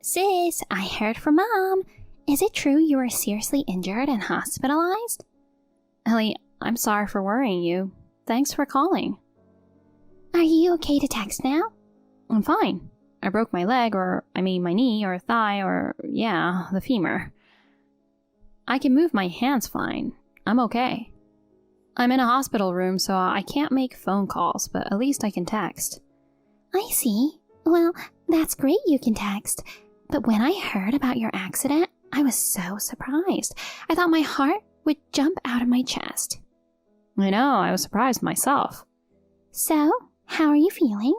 Sis, I heard from Mom. Is it true you were seriously injured and hospitalized? Ellie, I'm sorry for worrying you. Thanks for calling. Are you okay to text now? I'm fine. I broke my leg, my knee or thigh the femur. I can move my hands fine. I'm okay. I'm in a hospital room, so I can't make phone calls, but at least I can text. I see. Well, that's great you can text. But when I heard about your accident, I was so surprised. I thought my heart would jump out of my chest. I know, I was surprised myself. So, how are you feeling?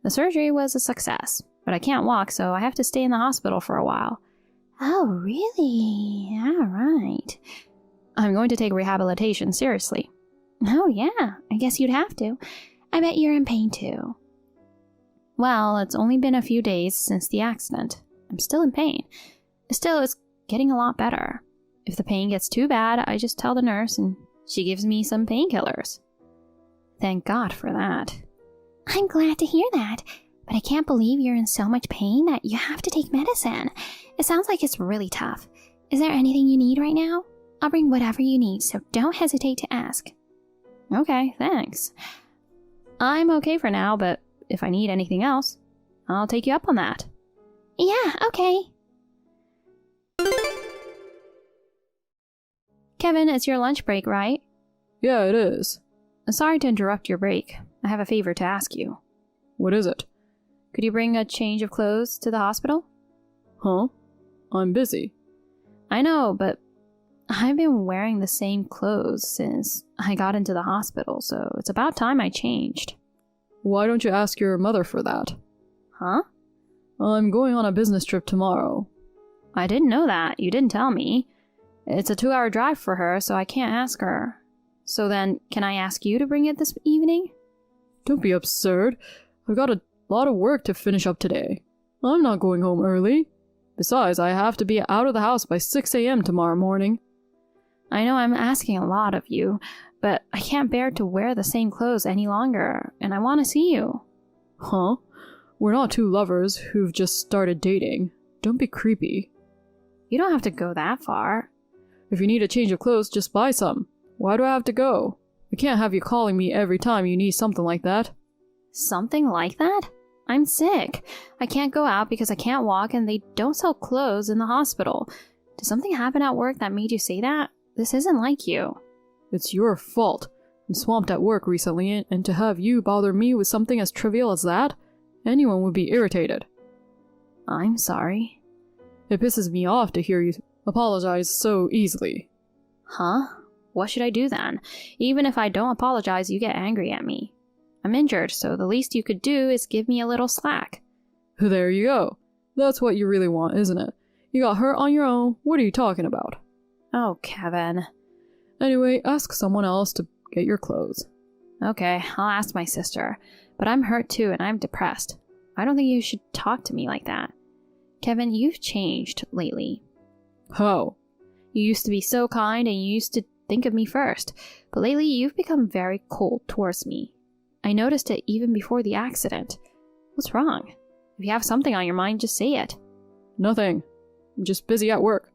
The surgery was a success, but I can't walk, so I have to stay in the hospital for a while. Oh, really? All right. I'm going to take rehabilitation seriously. Oh, yeah. I guess you'd have to. I bet you're in pain, too. Well, it's only been a few days since the accident. I'm still in pain. Still, it's getting a lot better. If the pain gets too bad, I just tell the nurse and she gives me some painkillers. Thank God for that. I'm glad to hear that, but I can't believe you're in so much pain that you have to take medicine. It sounds like it's really tough. Is there anything you need right now? I'll bring whatever you need, so don't hesitate to ask. Okay, thanks. I'm okay for now, but if I need anything else, I'll take you up on that. Yeah, okay. Kevin, it's your lunch break, right? Yeah, it is. Sorry to interrupt your break. I have a favor to ask you. What is it? Could you bring a change of clothes to the hospital? Huh? I'm busy. I know, but I've been wearing the same clothes since I got into the hospital, so it's about time I changed. Why don't you ask your mother for that? Huh? I'm going on a business trip tomorrow. I didn't know that. You didn't tell me. It's a 2-hour drive for her, so I can't ask her. So then, can I ask you to bring it this evening? Don't be absurd. I've got a lot of work to finish up today. I'm not going home early. Besides, I have to be out of the house by 6 a.m. tomorrow morning. I know I'm asking a lot of you, but I can't bear to wear the same clothes any longer, and I want to see you. Huh? We're not two lovers who've just started dating. Don't be creepy. You don't have to go that far. If you need a change of clothes, just buy some. Why do I have to go? I can't have you calling me every time you need something like that. Something like that? I'm sick. I can't go out because I can't walk and they don't sell clothes in the hospital. Did something happen at work that made you say that? This isn't like you. It's your fault. I'm swamped at work recently, and to have you bother me with something as trivial as that, anyone would be irritated. I'm sorry. It pisses me off to hear you apologize so easily. Huh? What should I do then? Even if I don't apologize, you get angry at me. I'm injured, so the least you could do is give me a little slack. There you go. That's what you really want, isn't it? You got hurt on your own. What are you talking about? Oh, Kevin. Anyway, ask someone else to get your clothes. Okay, I'll ask my sister. But I'm hurt too, and I'm depressed. I don't think you should talk to me like that. Kevin, you've changed lately. How? You used to be so kind and you used to think of me first, but lately you've become very cold towards me. I noticed it even before the accident. What's wrong? If you have something on your mind, just say it. Nothing. I'm just busy at work.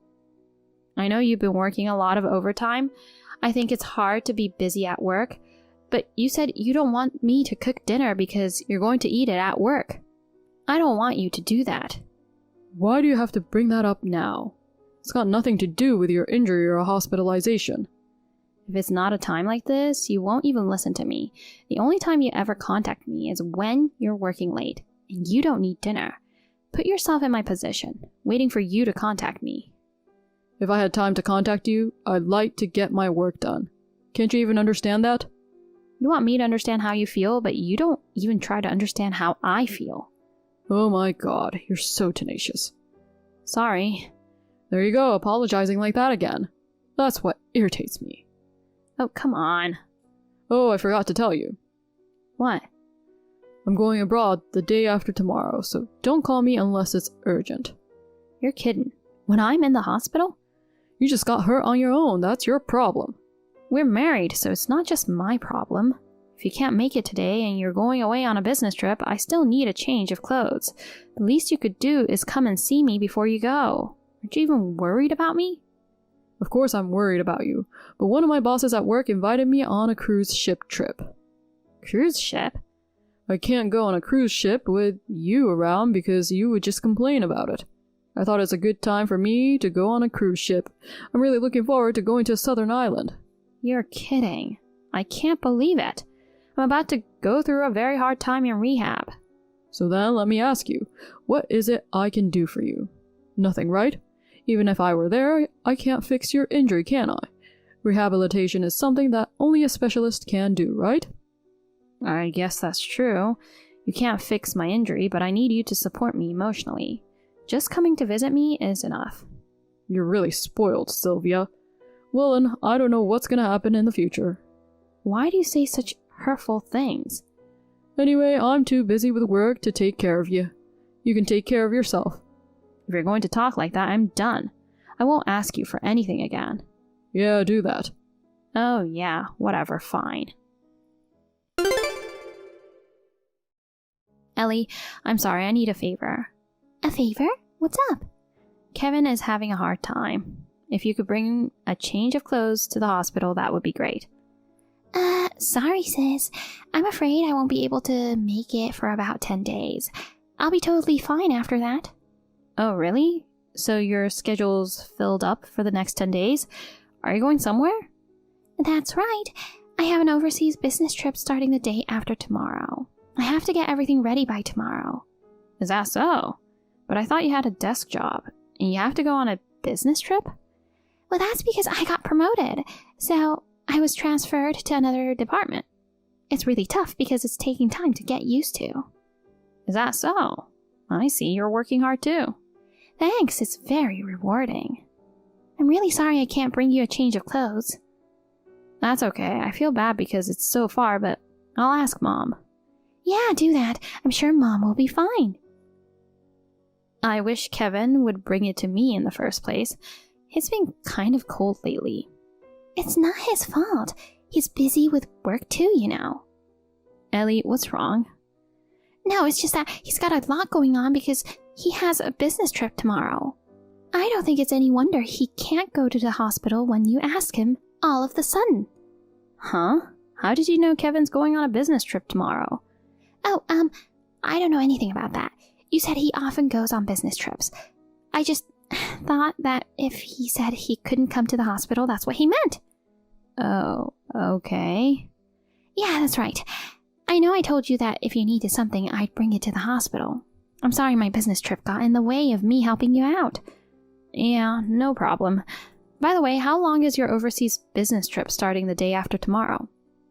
I know you've been working a lot of overtime. I think it's hard to be busy at work, but you said you don't want me to cook dinner because you're going to eat it at work. I don't want you to do that. Why do you have to bring that up now? It's got nothing to do with your injury or hospitalization. If it's not a time like this, you won't even listen to me. The only time you ever contact me is when you're working late, and you don't need dinner. Put yourself in my position, waiting for you to contact me. If I had time to contact you, I'd like to get my work done. Can't you even understand that? You want me to understand how you feel, but you don't even try to understand how I feel. Oh my god, you're so tenacious. Sorry. There you go, apologizing like that again. That's what irritates me. Oh, come on. Oh, I forgot to tell you. What? I'm going abroad the day after tomorrow, so don't call me unless it's urgent. You're kidding. When I'm in the hospital? You just got hurt on your own, that's your problem. We're married, so it's not just my problem. If you can't make it today and you're going away on a business trip, I still need a change of clothes. The least you could do is come and see me before you go. Aren't you even worried about me? Of course I'm worried about you, but one of my bosses at work invited me on a cruise ship trip. Cruise ship? I can't go on a cruise ship with you around because you would just complain about it. I thought it's a good time for me to go on a cruise ship. I'm really looking forward to going to a southern island. You're kidding. I can't believe it. I'm about to go through a very hard time in rehab. So then let me ask you, what is it I can do for you? Nothing, right? Even if I were there, I can't fix your injury, can I? Rehabilitation is something that only a specialist can do, right? I guess that's true. You can't fix my injury, but I need you to support me emotionally. Just coming to visit me is enough. You're really spoiled, Sylvia. Well, and I don't know what's gonna happen in the future. Why do you say such hurtful things? Anyway, I'm too busy with work to take care of you. You can take care of yourself. If you're going to talk like that, I'm done. I won't ask you for anything again. Yeah, do that. Oh yeah, whatever, fine. Ellie, I'm sorry, I need a favor. A favor? What's up? Kevin is having a hard time. If you could bring a change of clothes to the hospital, that would be great. Sorry, sis. I'm afraid I won't be able to make it for about 10 days. I'll be totally fine after that. Oh, really? So your schedule's filled up for the next 10 days? Are you going somewhere? That's right. I have an overseas business trip starting the day after tomorrow. I have to get everything ready by tomorrow. Is that so? But I thought you had a desk job, and you have to go on a business trip? Well, that's because I got promoted, so I was transferred to another department. It's really tough because it's taking time to get used to. Is that so? I see you're working hard too. Thanks, it's very rewarding. I'm really sorry I can't bring you a change of clothes. That's okay. I feel bad because it's so far, but I'll ask Mom. Yeah, do that. I'm sure Mom will be fine. I wish Kevin would bring it to me in the first place. He's been kind of cold lately. It's not his fault. He's busy with work too, you know. Ellie, what's wrong? No, it's just that he's got a lot going on because he has a business trip tomorrow. I don't think it's any wonder he can't go to the hospital when you ask him all of the sudden. Huh? How did you know Kevin's going on a business trip tomorrow? Oh, I don't know anything about that. You said he often goes on business trips. I just thought that if he said he couldn't come to the hospital, that's what he meant. Oh, okay. Yeah, that's right. I know I told you that if you needed something, I'd bring it to the hospital. I'm sorry my business trip got in the way of me helping you out. Yeah, no problem. By the way, how long is your overseas business trip starting the day after tomorrow?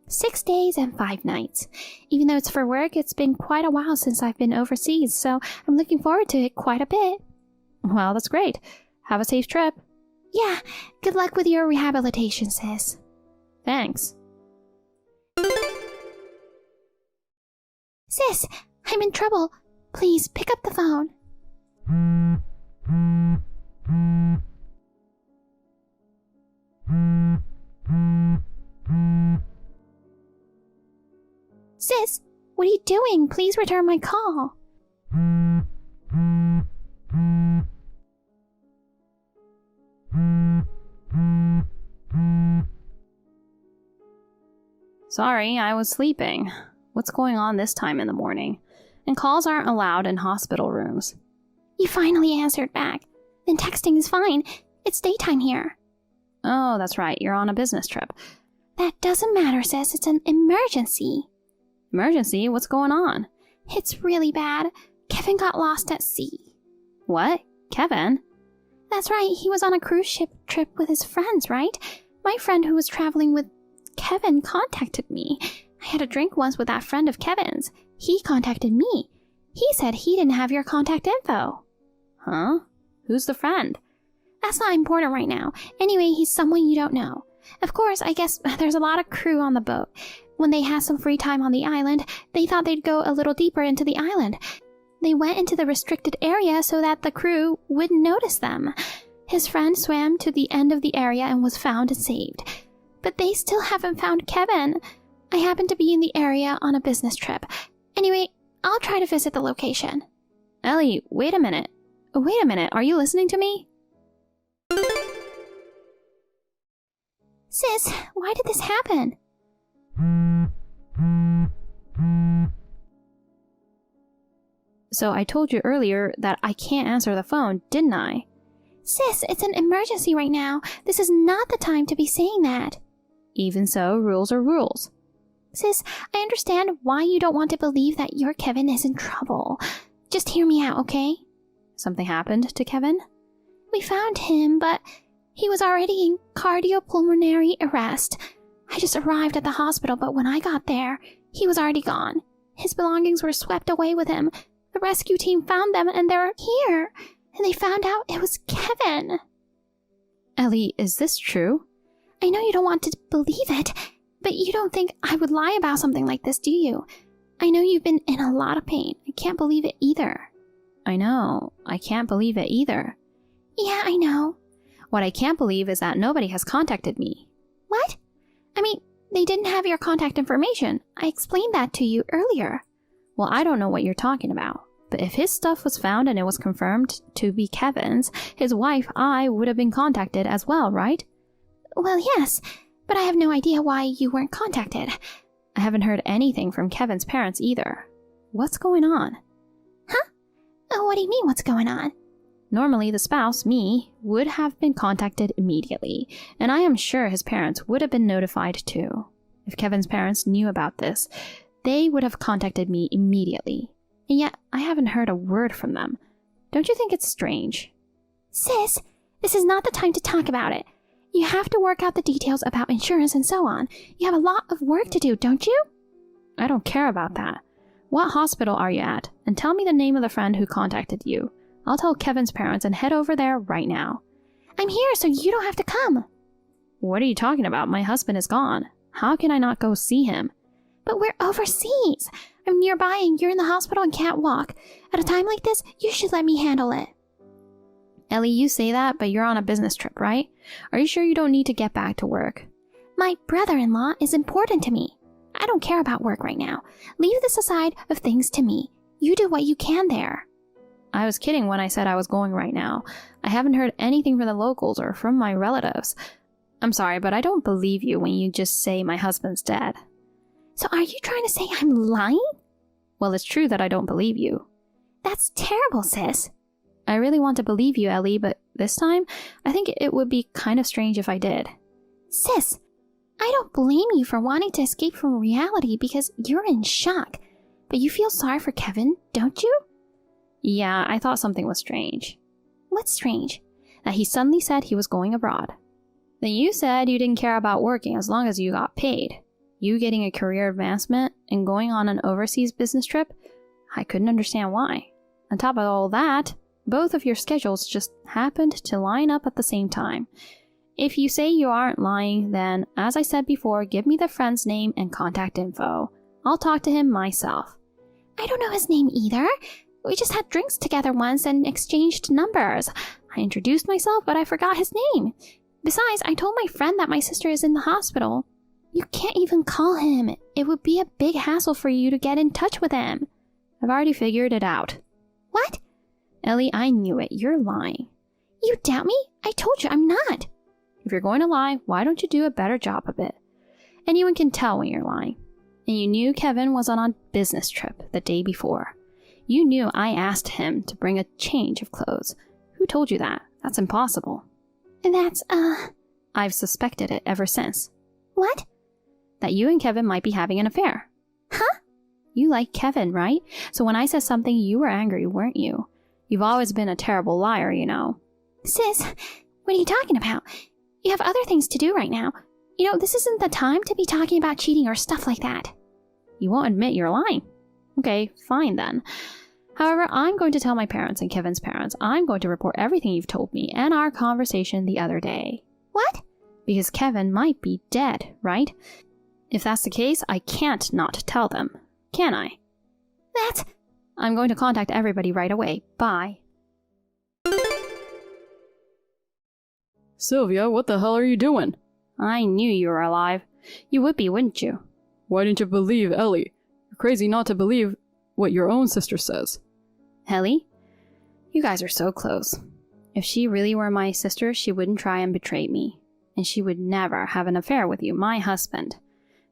6 days and 5 nights. Even though it's for work, it's been quite a while since I've been overseas, so I'm looking forward to it quite a bit. Well, that's great. Have a safe trip. Yeah, good luck with your rehabilitation, sis. Thanks. Sis, I'm in trouble. Please pick up the phone. Sis, what are you doing? Please return my call. Sorry, I was sleeping. What's going on this time in the morning? And calls aren't allowed in hospital rooms. You finally answered back. Then texting is fine. It's daytime here. Oh, that's right. You're on a business trip. That doesn't matter, sis. It's an emergency. Emergency? What's going on? It's really bad. Kevin got lost at sea. What? Kevin? That's right. He was on a cruise ship trip with his friends, right? My friend who was traveling with Kevin contacted me. I had a drink once with that friend of Kevin's. He contacted me. He said he didn't have your contact info. Huh? Who's the friend? That's not important right now. Anyway, he's someone you don't know. Of course, I guess there's a lot of crew on the boat. When they had some free time on the island, they thought they'd go a little deeper into the island. They went into the restricted area so that the crew wouldn't notice them. His friend swam to the end of the area and was found and saved. But they still haven't found Kevin. I happened to be in the area on a business trip. Anyway, I'll try to visit the location. Ellie, wait a minute. Wait a minute, are you listening to me? Sis, why did this happen? So I told you earlier that I can't answer the phone, didn't I? Sis, it's an emergency right now. This is not the time to be saying that. Even so, rules are rules. Sis, I understand why you don't want to believe that your Kevin is in trouble. Just hear me out, okay? Something happened to Kevin? We found him, but he was already in cardiopulmonary arrest. I just arrived at the hospital, but when I got there, he was already gone. His belongings were swept away with him. The rescue team found them and they're here. And they found out it was Kevin. Ellie, is this true? I know you don't want to believe it, but you don't think I would lie about something like this, do you? I know you've been in a lot of pain. I can't believe it either. I know. I can't believe it either. Yeah, I know. What I can't believe is that nobody has contacted me. What? I mean, they didn't have your contact information. I explained that to you earlier. Well, I don't know what you're talking about. But if his stuff was found and it was confirmed to be Kevin's, his wife, I would have been contacted as well, right? Well, yes, but I have no idea why you weren't contacted. I haven't heard anything from Kevin's parents either. What's going on? Huh? Oh, what do you mean, what's going on? Normally, the spouse, me, would have been contacted immediately, and I am sure his parents would have been notified too. If Kevin's parents knew about this, they would have contacted me immediately. And yet, I haven't heard a word from them. Don't you think it's strange? Sis, this is not the time to talk about it. You have to work out the details about insurance and so on. You have a lot of work to do, don't you? I don't care about that. What hospital are you at? And tell me the name of the friend who contacted you. I'll tell Kevin's parents and head over there right now. I'm here, so you don't have to come. What are you talking about? My husband is gone. How can I not go see him? But we're overseas. I'm nearby and you're in the hospital and can't walk. At a time like this, you should let me handle it. Ellie, you say that, but you're on a business trip, right? Are you sure you don't need to get back to work? My brother-in-law is important to me. I don't care about work right now. Leave this aside of things to me. You do what you can there. I was kidding when I said I was going right now. I haven't heard anything from the locals or from my relatives. I'm sorry, but I don't believe you when you just say my husband's dead. So are you trying to say I'm lying? Well, it's true that I don't believe you. That's terrible, sis. I really want to believe you, Ellie, but this time, I think it would be kind of strange if I did. Sis, I don't blame you for wanting to escape from reality because you're in shock. But you feel sorry for Kevin, don't you? Yeah, I thought something was strange. What's strange? That he suddenly said he was going abroad. Then you said you didn't care about working as long as you got paid. You getting a career advancement and going on an overseas business trip? I couldn't understand why. On top of all that, both of your schedules just happened to line up at the same time. If you say you aren't lying, then, as I said before, give me the friend's name and contact info. I'll talk to him myself. I don't know his name either. We just had drinks together once and exchanged numbers. I introduced myself, but I forgot his name. Besides, I told my friend that my sister is in the hospital. You can't even call him. It would be a big hassle for you to get in touch with him. I've already figured it out. What? Ellie, I knew it. You're lying. You doubt me? I told you I'm not. If you're going to lie, why don't you do a better job of it? Anyone can tell when you're lying. And you knew Kevin was on a business trip the day before. You knew I asked him to bring a change of clothes. Who told you that? That's impossible. That's, I've suspected it ever since. What? That you and Kevin might be having an affair. Huh? You like Kevin, right? So when I said something, you were angry, weren't you? You've always been a terrible liar, you know. Sis, what are you talking about? You have other things to do right now. You know, this isn't the time to be talking about cheating or stuff like that. You won't admit you're lying. Okay, fine then. However, I'm going to tell my parents and Kevin's parents. I'm going to report everything you've told me and our conversation the other day. What? Because Kevin might be dead, right? If that's the case, I can't not tell them, can I? I'm going to contact everybody right away. Bye. Sylvia, what the hell are you doing? I knew you were alive. You would be, wouldn't you? Why didn't you believe Ellie? You're crazy not to believe what your own sister says. Ellie? You guys are so close. If she really were my sister, she wouldn't try and betray me. And she would never have an affair with you, my husband.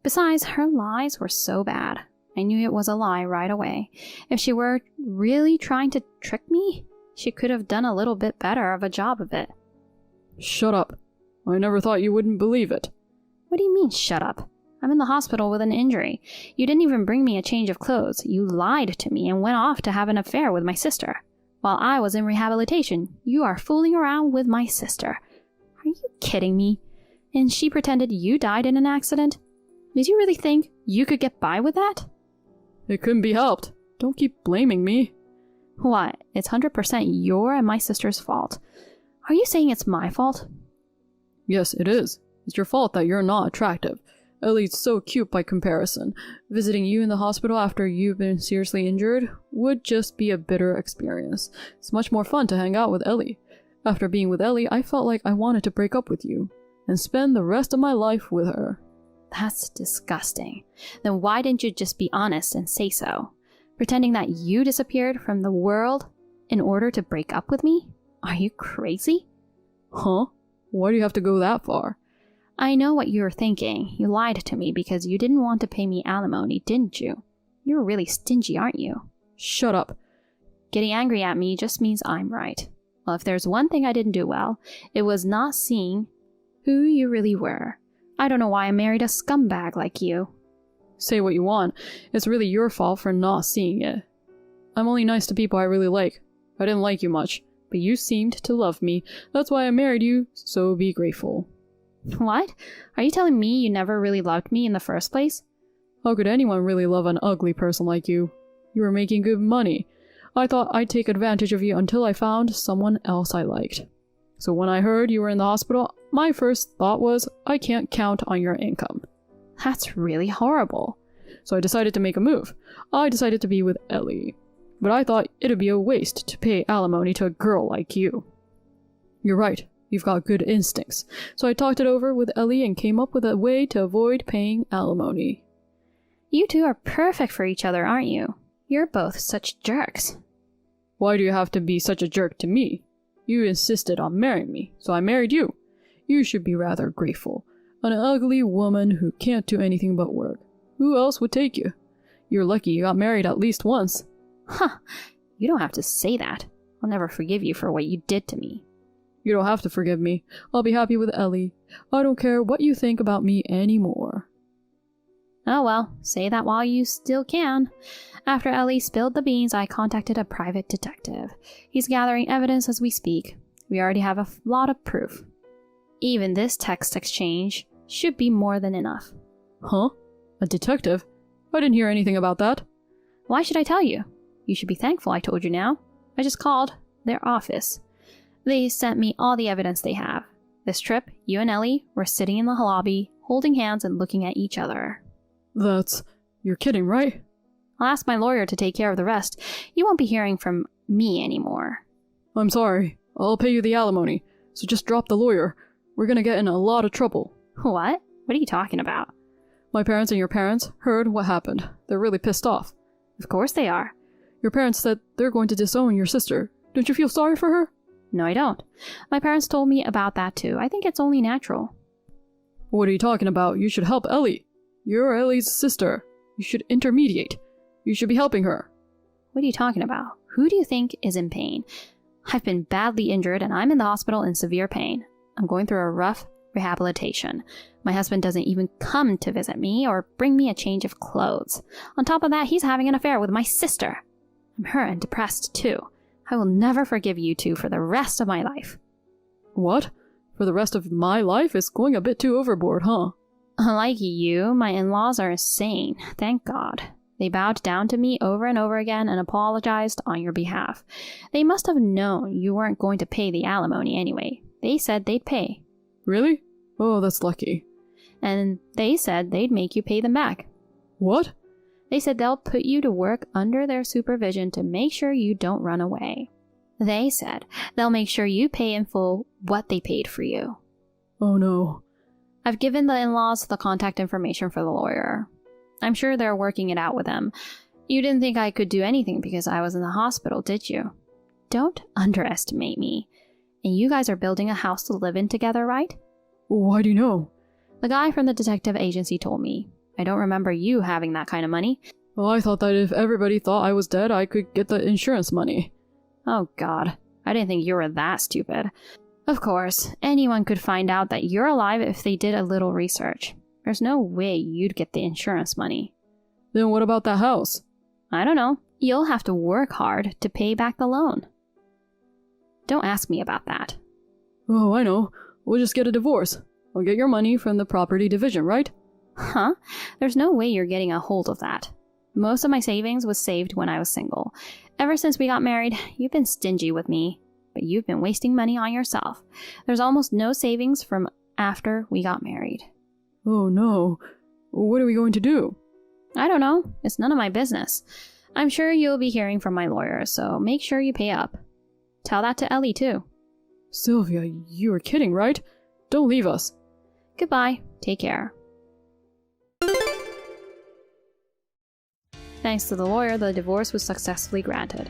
Besides, her lies were so bad. I knew it was a lie right away. If she were really trying to trick me, she could have done a little bit better of a job of it. Shut up. I never thought you wouldn't believe it. What do you mean, shut up? I'm in the hospital with an injury. You didn't even bring me a change of clothes. You lied to me and went off to have an affair with my sister. While I was in rehabilitation, you are fooling around with my sister. Are you kidding me? And she pretended you died in an accident? Did you really think you could get by with that? It couldn't be helped. Don't keep blaming me. What? It's 100% your and my sister's fault. Are you saying it's my fault? Yes, it is. It's your fault that you're not attractive. Ellie's so cute by comparison. Visiting you in the hospital after you've been seriously injured would just be a bitter experience. It's much more fun to hang out with Ellie. After being with Ellie, I felt like I wanted to break up with you and spend the rest of my life with her. That's disgusting. Then why didn't you just be honest and say so? Pretending that you disappeared from the world in order to break up with me? Are you crazy? Huh? Why do you have to go that far? I know what you're thinking. You lied to me because you didn't want to pay me alimony, didn't you? You're really stingy, aren't you? Shut up. Getting angry at me just means I'm right. Well, if there's one thing I didn't do well, it was not seeing who you really were. I don't know why I married a scumbag like you. Say what you want. It's really your fault for not seeing it. I'm only nice to people I really like. I didn't like you much, but you seemed to love me. That's why I married you, so be grateful. What? Are you telling me you never really loved me in the first place? How could anyone really love an ugly person like you? You were making good money. I thought I'd take advantage of you until I found someone else I liked. So when I heard you were in the hospital, my first thought was, I can't count on your income. That's really horrible. So I decided to make a move. I decided to be with Ellie. But I thought it'd be a waste to pay alimony to a girl like you. You're right. You've got good instincts. So I talked it over with Ellie and came up with a way to avoid paying alimony. You two are perfect for each other, aren't you? You're both such jerks. Why do you have to be such a jerk to me? You insisted on marrying me, so I married you. You should be rather grateful. An ugly woman who can't do anything but work. Who else would take you? You're lucky you got married at least once. Huh. You don't have to say that. I'll never forgive you for what you did to me. You don't have to forgive me. I'll be happy with Ellie. I don't care what you think about me anymore. Oh well, say that while you still can. After Ellie spilled the beans, I contacted a private detective. He's gathering evidence as we speak. We already have a lot of proof. Even this text exchange should be more than enough. Huh? A detective? I didn't hear anything about that. Why should I tell you? You should be thankful I told you now. I just called their office. They sent me all the evidence they have. This trip, you and Ellie were sitting in the lobby, holding hands and looking at each other. You're kidding, right? I'll ask my lawyer to take care of the rest. You won't be hearing from me anymore. I'm sorry. I'll pay you the alimony, so just drop the lawyer. We're gonna get in a lot of trouble. What? What are you talking about? My parents and your parents heard what happened. They're really pissed off. Of course they are. Your parents said they're going to disown your sister. Don't you feel sorry for her? No, I don't. My parents told me about that too. I think it's only natural. What are you talking about? You should help Ellie. You're Ellie's sister. You should intermediate. You should be helping her. What are you talking about? Who do you think is in pain? I've been badly injured and I'm in the hospital in severe pain. I'm going through a rough rehabilitation. My husband doesn't even come to visit me or bring me a change of clothes. On top of that, he's having an affair with my sister. I'm hurt and depressed too. I will never forgive you two for the rest of my life. What? For the rest of my life? It's going a bit too overboard, huh? Unlike you, my in-laws are sane, thank God. They bowed down to me over and over again and apologized on your behalf. They must have known you weren't going to pay the alimony anyway. They said they'd pay. Really? Oh, that's lucky. And they said they'd make you pay them back. What? They said they'll put you to work under their supervision to make sure you don't run away. They said they'll make sure you pay in full what they paid for you. Oh no. I've given the in-laws the contact information for the lawyer. I'm sure they're working it out with him. You didn't think I could do anything because I was in the hospital, did you? Don't underestimate me. And you guys are building a house to live in together, right? Why do you know? The guy from the detective agency told me. I don't remember you having that kind of money. Well, I thought that if everybody thought I was dead, I could get the insurance money. Oh God, I didn't think you were that stupid. Of course, anyone could find out that you're alive if they did a little research. There's no way you'd get the insurance money. Then what about that house? I don't know. You'll have to work hard to pay back the loan. Don't ask me about that. Oh, I know. We'll just get a divorce. I'll get your money from the property division, right? Huh? There's no way you're getting a hold of that. Most of my savings was saved when I was single. Ever since we got married, you've been stingy with me, but you've been wasting money on yourself. There's almost no savings from after we got married. Oh no. What are we going to do? I don't know. It's none of my business. I'm sure you'll be hearing from my lawyer, so make sure you pay up. Tell that to Ellie too. Sylvia, you are kidding, right? Don't leave us. Goodbye. Take care. Thanks to the lawyer, the divorce was successfully granted.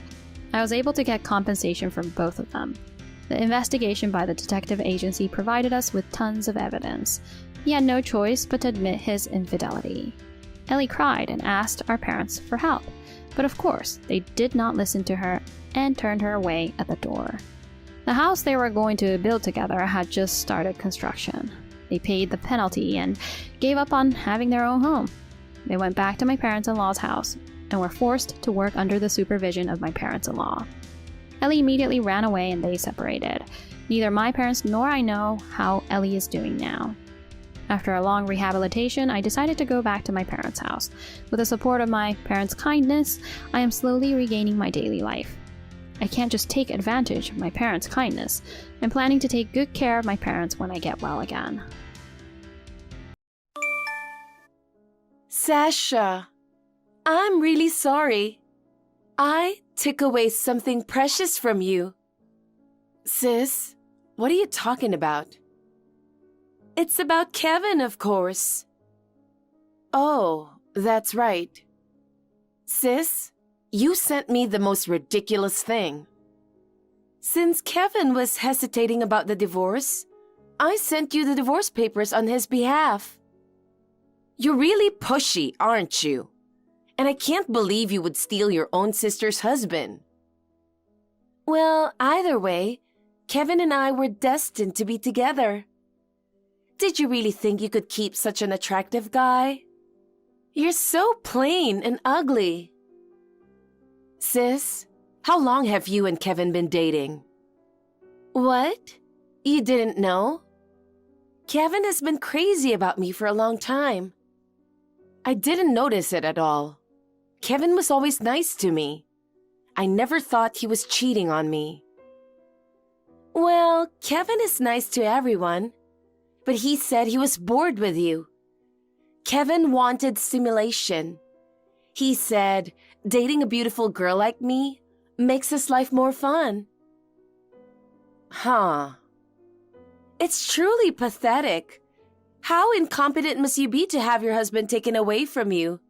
I was able to get compensation from both of them. The investigation by the detective agency provided us with tons of evidence. He had no choice but to admit his infidelity. Ellie cried and asked our parents for help, but of course, they did not listen to her and turned her away at the door. The house they were going to build together had just started construction. They paid the penalty and gave up on having their own home. They went back to my parents-in-law's house and were forced to work under the supervision of my parents-in-law. Ellie immediately ran away and they separated. Neither my parents nor I know how Ellie is doing now. After a long rehabilitation, I decided to go back to my parents' house. With the support of my parents' kindness, I am slowly regaining my daily life. I can't just take advantage of my parents' kindness. I'm planning to take good care of my parents when I get well again. Sasha, I'm really sorry. I took away something precious from you. Sis, what are you talking about? It's about Kevin, of course. Oh, that's right. Sis, you sent me the most ridiculous thing. Since Kevin was hesitating about the divorce, I sent you the divorce papers on his behalf. You're really pushy, aren't you? And I can't believe you would steal your own sister's husband. Well, either way, Kevin and I were destined to be together. Did you really think you could keep such an attractive guy? You're so plain and ugly. Sis, how long have you and Kevin been dating? What? You didn't know? Kevin has been crazy about me for a long time. I didn't notice it at all. Kevin was always nice to me. I never thought he was cheating on me. Well, Kevin is nice to everyone, but he said he was bored with you. Kevin wanted stimulation. He said dating a beautiful girl like me makes his life more fun. Huh. It's truly pathetic. How incompetent must you be to have your husband taken away from you?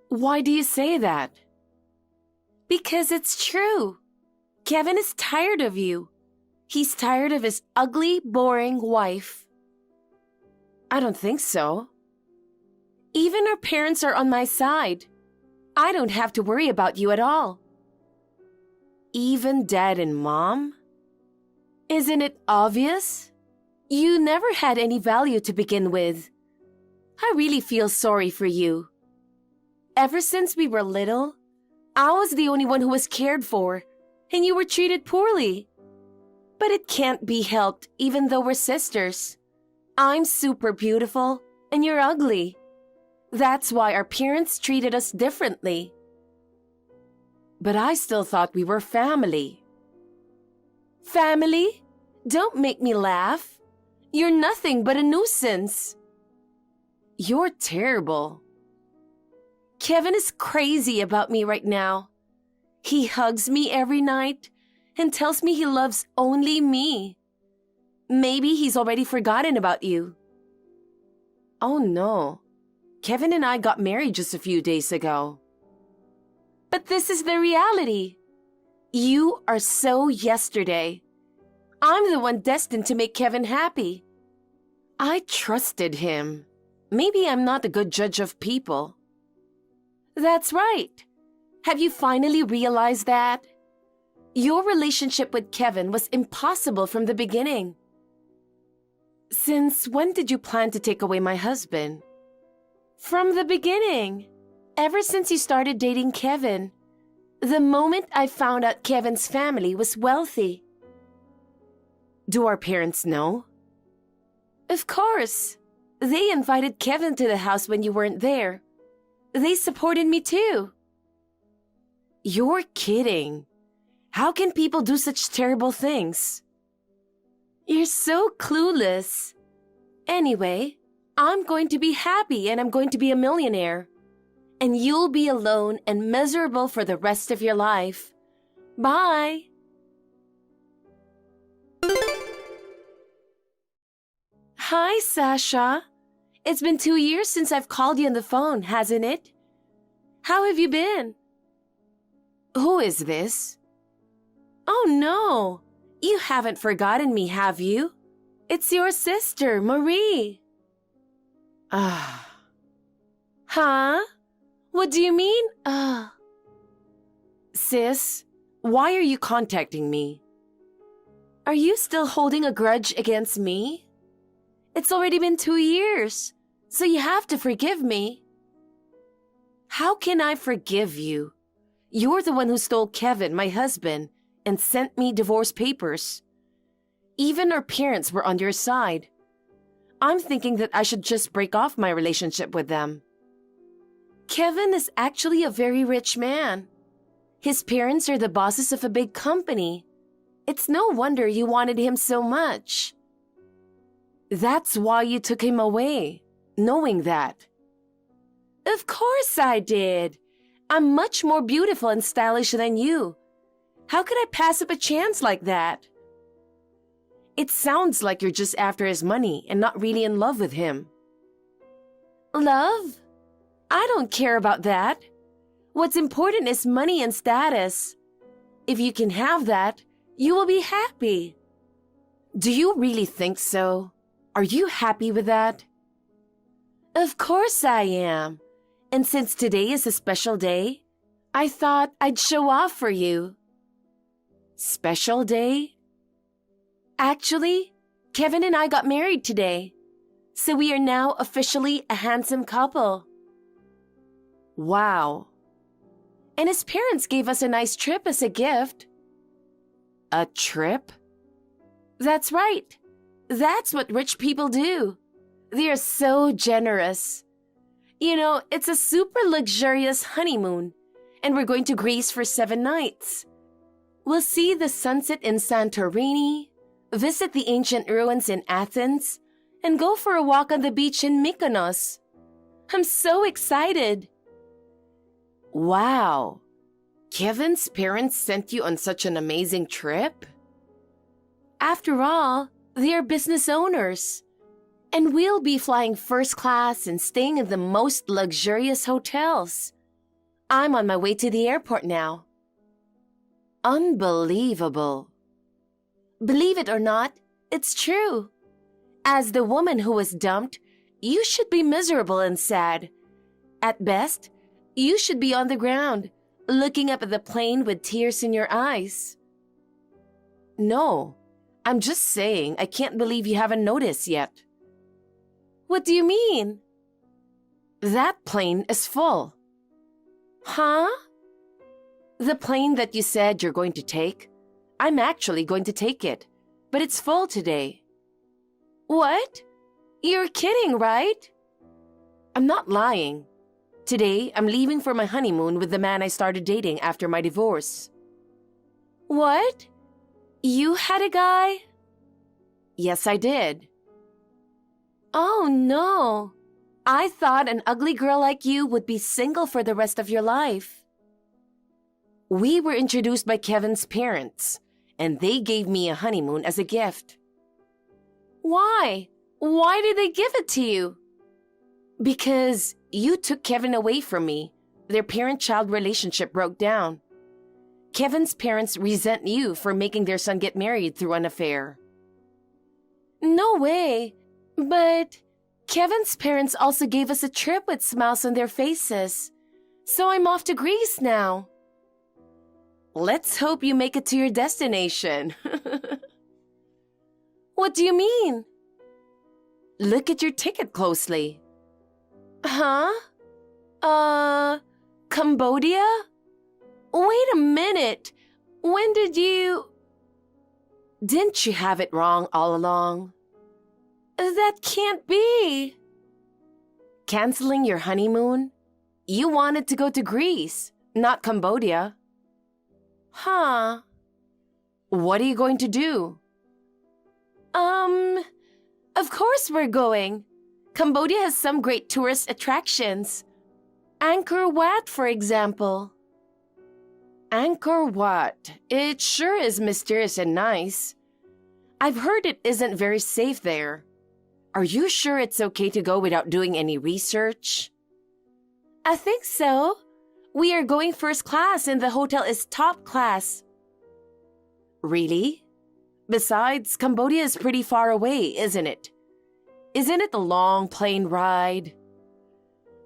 Why do you say that? Because it's true. Kevin is tired of you. He's tired of his ugly, boring wife. I don't think so. Even our parents are on my side. I don't have to worry about you at all. Even Dad and Mom? Isn't it obvious? You never had any value to begin with. I really feel sorry for you. Ever since we were little, I was the only one who was cared for, and you were treated poorly. But it can't be helped even though we're sisters. I'm super beautiful, and you're ugly. That's why our parents treated us differently. But I still thought we were family. Family? Don't make me laugh. You're nothing but a nuisance. You're terrible. Kevin is crazy about me right now. He hugs me every night and tells me he loves only me. Maybe he's already forgotten about you. Oh no. Kevin and I got married just a few days ago. But this is the reality. You are so yesterday. I'm the one destined to make Kevin happy. I trusted him. Maybe I'm not a good judge of people. That's right. Have you finally realized that? Your relationship with Kevin was impossible from the beginning. Since when did you plan to take away my husband? From the beginning. Ever since you started dating Kevin. The moment I found out Kevin's family was wealthy. Do our parents know? Of course. They invited Kevin to the house when you weren't there. They supported me too. You're kidding. How can people do such terrible things? You're so clueless. Anyway, I'm going to be happy and I'm going to be a millionaire. And you'll be alone and miserable for the rest of your life. Bye. Hi, Sasha. It's been 2 years since I've called you on the phone, hasn't it? How have you been? Who is this? Oh no, you haven't forgotten me, have you? It's your sister, Marie. Huh? What do you mean? Sis, why are you contacting me? Are you still holding a grudge against me? It's already been 2 years, so you have to forgive me. How can I forgive you? You're the one who stole Kevin, my husband, and sent me divorce papers. Even our parents were on your side. I'm thinking that I should just break off my relationship with them. Kevin is actually a very rich man. His parents are the bosses of a big company. It's no wonder you wanted him so much. That's why you took him away, knowing that. Of course I did. I'm much more beautiful and stylish than you. How could I pass up a chance like that? It sounds like you're just after his money and not really in love with him. Love? I don't care about that. What's important is money and status. If you can have that, you will be happy. Do you really think so? Are you happy with that? Of course I am. And since today is a special day, I thought I'd show off for you. Special day? Actually, Kevin and I got married today, so we are now officially a handsome couple. Wow. And his parents gave us a nice trip as a gift. A trip? That's right. That's what rich people do. They are so generous. You know, it's a super luxurious honeymoon, and we're going to Greece for 7 nights. We'll see the sunset in Santorini, visit the ancient ruins in Athens, and go for a walk on the beach in Mykonos. I'm so excited. Wow. Kevin's parents sent you on such an amazing trip? After all, they are business owners. And we'll be flying first class and staying in the most luxurious hotels. I'm on my way to the airport now. Unbelievable. Believe it or not, it's true. As the woman who was dumped, you should be miserable and sad. At best, you should be on the ground, looking up at the plane with tears in your eyes. No, I'm just saying I can't believe you haven't noticed yet. What do you mean? That plane is full. Huh? The plane that you said you're going to take? I'm actually going to take it, but it's full today. What? You're kidding, right? I'm not lying. Today, I'm leaving for my honeymoon with the man I started dating after my divorce. What? You had a guy? Yes, I did. Oh no. I thought an ugly girl like you would be single for the rest of your life. We were introduced by Kevin's parents, and they gave me a honeymoon as a gift. Why? Why did they give it to you? Because you took Kevin away from me. Their parent-child relationship broke down. Kevin's parents resent you for making their son get married through an affair. No way. But Kevin's parents also gave us a trip with smiles on their faces. So I'm off to Greece now. Let's hope you make it to your destination. What do you mean? Look at your ticket closely. Huh? Cambodia? Wait a minute. When did you... Didn't you have it wrong all along? That can't be. Canceling your honeymoon? You wanted to go to Greece, not Cambodia. Huh. What are you going to do? Of course we're going. Cambodia has some great tourist attractions. Angkor Wat, for example. Angkor Wat. It sure is mysterious and nice. I've heard it isn't very safe there. Are you sure it's okay to go without doing any research? I think so. We are going first class and the hotel is top class. Really? Besides, Cambodia is pretty far away, isn't it? Isn't it a long plane ride?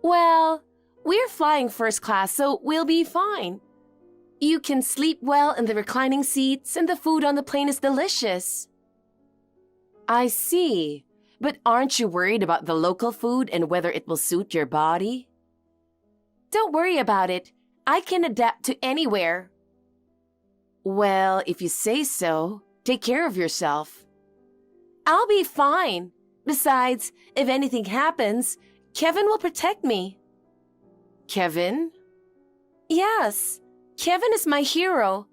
Well, we're flying first class, so we'll be fine. You can sleep well in the reclining seats and the food on the plane is delicious. I see. But aren't you worried about the local food and whether it will suit your body? Don't worry about it. I can adapt to anywhere. Well, if you say so, take care of yourself. I'll be fine. Besides, if anything happens, Kevin will protect me. Kevin? Yes, Kevin is my hero.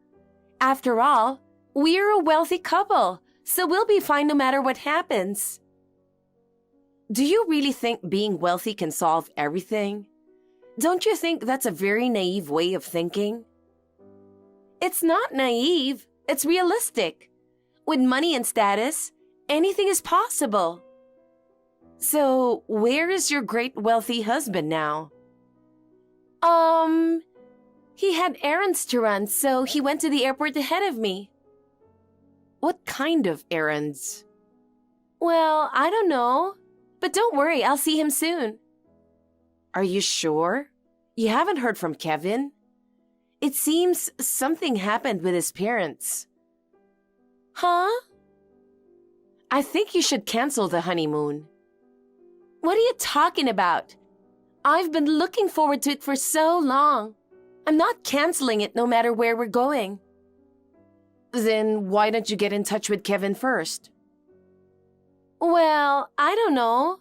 After all, we're a wealthy couple, so we'll be fine no matter what happens. Do you really think being wealthy can solve everything? Don't you think that's a very naive way of thinking? It's not naive, it's realistic. With money and status, anything is possible. So, where is your great wealthy husband now? He had errands to run, so he went to the airport ahead of me. What kind of errands? Well, I don't know. But don't worry, I'll see him soon. Are you sure? You haven't heard from Kevin? It seems something happened with his parents. Huh? I think you should cancel the honeymoon. What are you talking about? I've been looking forward to it for so long. I'm not canceling it no matter where we're going. Then why don't you get in touch with Kevin first? Well, I don't know.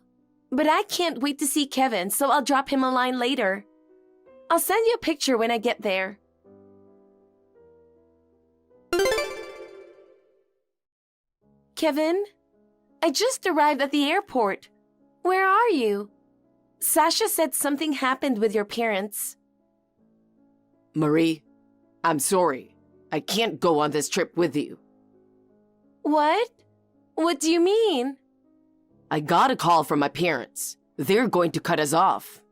But I can't wait to see Kevin, so I'll drop him a line later. I'll send you a picture when I get there. Kevin, I just arrived at the airport. Where are you? Sasha said something happened with your parents. Marie, I'm sorry. I can't go on this trip with you. What? What do you mean? I got a call from my parents. They're going to cut us off.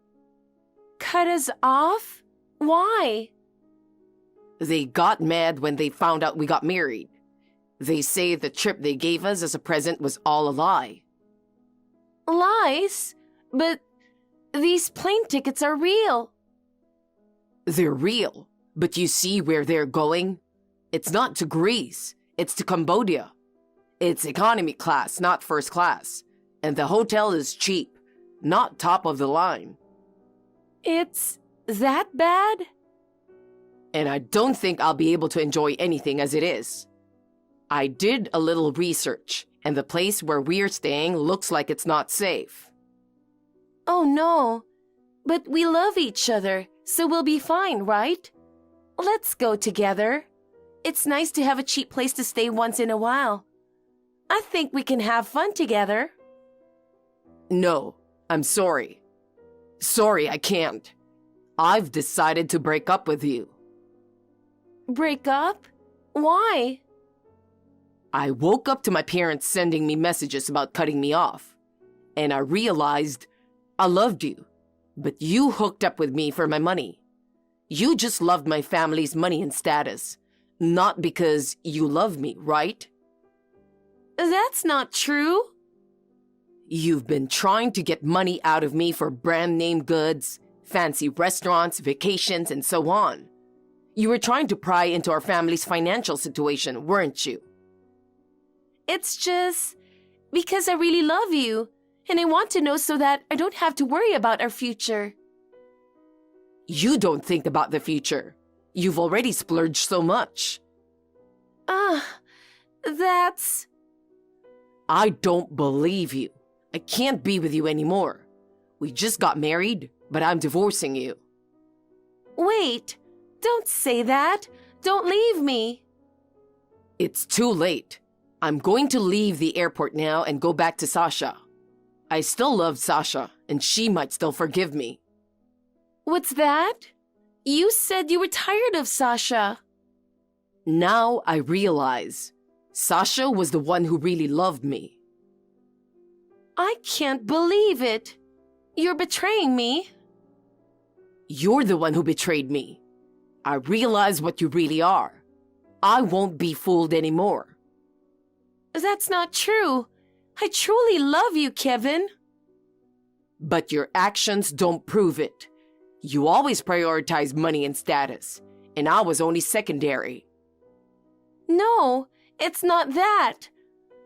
Cut us off? Why? They got mad when they found out we got married. They say the trip they gave us as a present was all a lie. Lies? But these plane tickets are real. They're real, but you see where they're going? It's not to Greece, it's to Cambodia. It's economy class, not first class. And the hotel is cheap, not top of the line. It's that bad? And I don't think I'll be able to enjoy anything as it is. I did a little research, and the place where we're staying looks like it's not safe. Oh no, but we love each other, so we'll be fine, right? Let's go together. It's nice to have a cheap place to stay once in a while. I think we can have fun together. No, I'm sorry. Sorry, I can't. I've decided to break up with you. Break up? Why? I woke up to my parents sending me messages about cutting me off. And I realized I loved you, but you hooked up with me for my money. You just loved my family's money and status, not because you love me, right? That's not true. You've been trying to get money out of me for brand name goods, fancy restaurants, vacations, and so on. You were trying to pry into our family's financial situation, weren't you? It's just because I really love you, and I want to know so that I don't have to worry about our future. You don't think about the future. You've already splurged so much. That's... I don't believe you. I can't be with you anymore. We just got married, but I'm divorcing you. Wait, don't say that. Don't leave me. It's too late. I'm going to leave the airport now and go back to Sasha. I still love Sasha, and she might still forgive me. What's that? You said you were tired of Sasha. Now I realize Sasha was the one who really loved me. I can't believe it. You're betraying me. You're the one who betrayed me. I realize what you really are. I won't be fooled anymore. That's not true. I truly love you, Kevin. But your actions don't prove it. You always prioritize money and status, and I was only secondary. No, it's not that.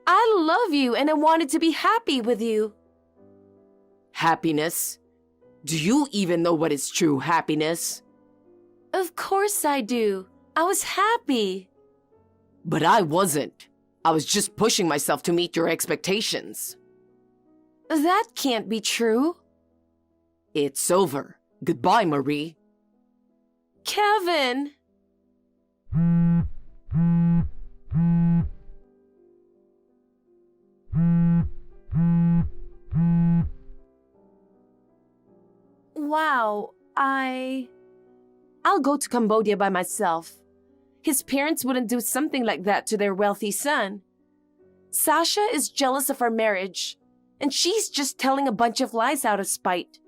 I love you and I wanted to be happy with you. Happiness? Do you even know what is true happiness? Of course I do. I was happy. But I wasn't. I was just pushing myself to meet your expectations. That can't be true. It's over. Goodbye, Marie. Kevin! Wow, I'll go to Cambodia by myself. His parents wouldn't do something like that to their wealthy son. Sasha is jealous of our marriage, and she's just telling a bunch of lies out of spite.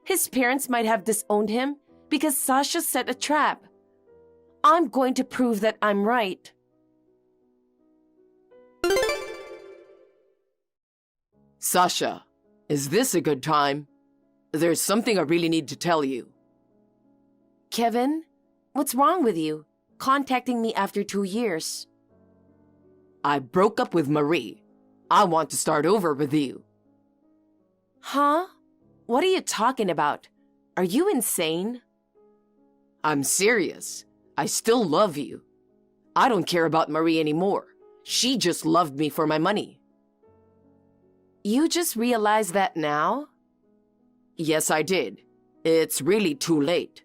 His parents might have disowned him because Sasha set a trap. I'm going to prove that I'm right. Sasha, is this a good time? There's something I really need to tell you. Kevin, what's wrong with you? Contacting me after 2 years. I broke up with Marie. I want to start over with you. Huh? What are you talking about? Are you insane? I'm serious. I still love you. I don't care about Marie anymore. She just loved me for my money. You just realized that now? Yes, I did. It's really too late.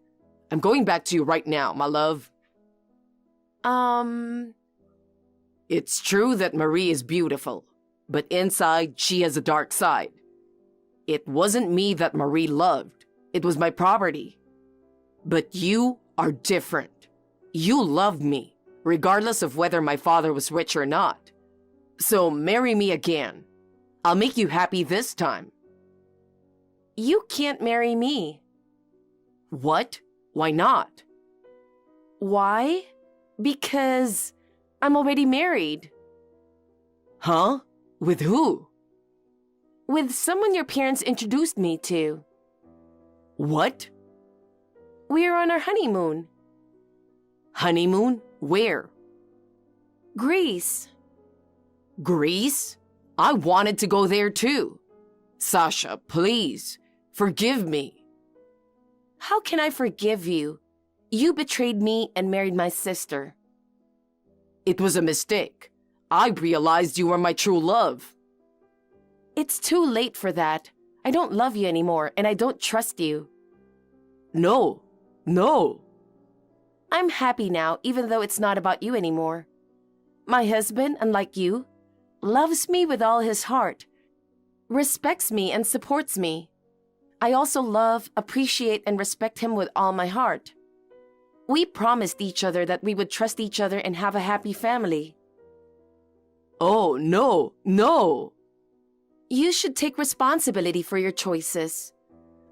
I'm going back to you right now, my love. It's true that Marie is beautiful, but inside she has a dark side. It wasn't me that Marie loved. It was my property. But you are different. You loved me, regardless of whether my father was rich or not. So marry me again. I'll make you happy this time. You can't marry me. What? Why not? Why? Because I'm already married. Huh? With who? With someone your parents introduced me to. What? We're on our honeymoon. Honeymoon? Where? Greece. Greece? I wanted to go there too. Sasha, please, forgive me. How can I forgive you? You betrayed me and married my sister. It was a mistake. I realized you were my true love. It's too late for that. I don't love you anymore, and I don't trust you. No. I'm happy now, even though it's not about you anymore. My husband, unlike you, loves me with all his heart, respects me and supports me. I also love, appreciate, and respect him with all my heart. We promised each other that we would trust each other and have a happy family. Oh, no. You should take responsibility for your choices.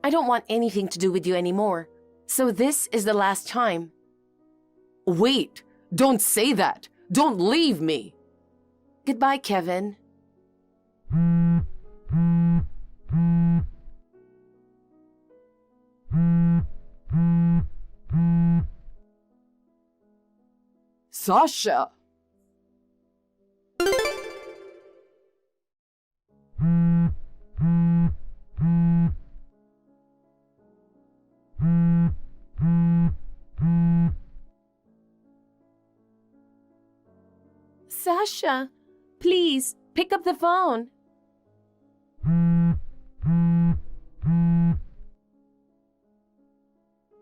I don't want anything to do with you anymore, so this is the last time. Wait, don't say that. Don't leave me. Goodbye, Kevin. Sasha! Sasha, please, pick up the phone.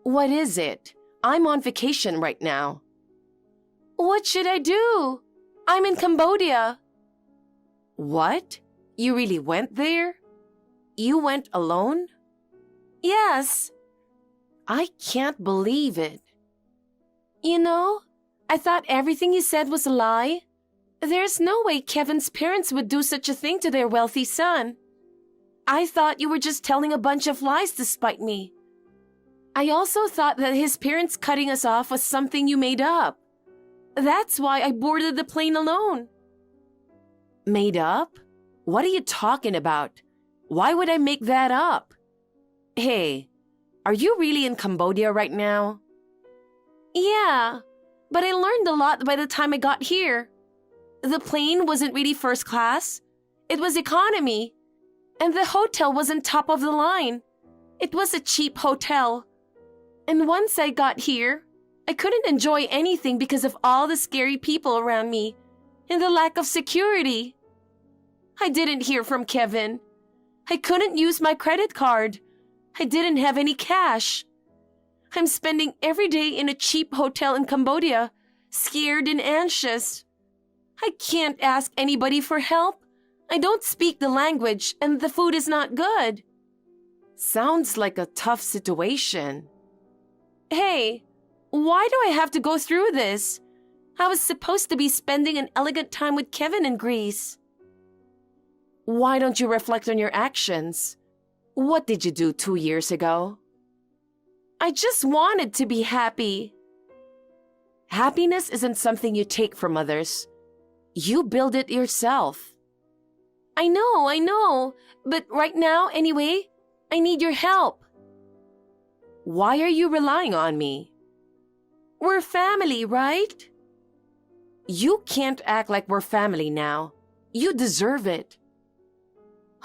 What is it? I'm on vacation right now. What should I do? I'm in Cambodia. What? You really went there? You went alone? Yes. I can't believe it. You know, I thought everything you said was a lie. There's no way Kevin's parents would do such a thing to their wealthy son. I thought you were just telling a bunch of lies to spite me. I also thought that his parents cutting us off was something you made up. That's why I boarded the plane alone. Made up? What are you talking about? Why would I make that up? Hey, are you really in Cambodia right now? Yeah, but I learned a lot by the time I got here. The plane wasn't really first class. It was economy. And the hotel wasn't top of the line. It was a cheap hotel. And once I got here, I couldn't enjoy anything because of all the scary people around me and the lack of security. I didn't hear from Kevin. I couldn't use my credit card. I didn't have any cash. I'm spending every day in a cheap hotel in Cambodia, scared and anxious. I can't ask anybody for help. I don't speak the language and the food is not good. Sounds like a tough situation. Hey, why do I have to go through this? I was supposed to be spending an elegant time with Kevin in Greece. Why don't you reflect on your actions? What did you do 2 years ago? I just wanted to be happy. Happiness isn't something you take from others. You build it yourself. I know, but right now, anyway, I need your help. Why are you relying on me? We're family, right? You can't act like we're family now. You deserve it.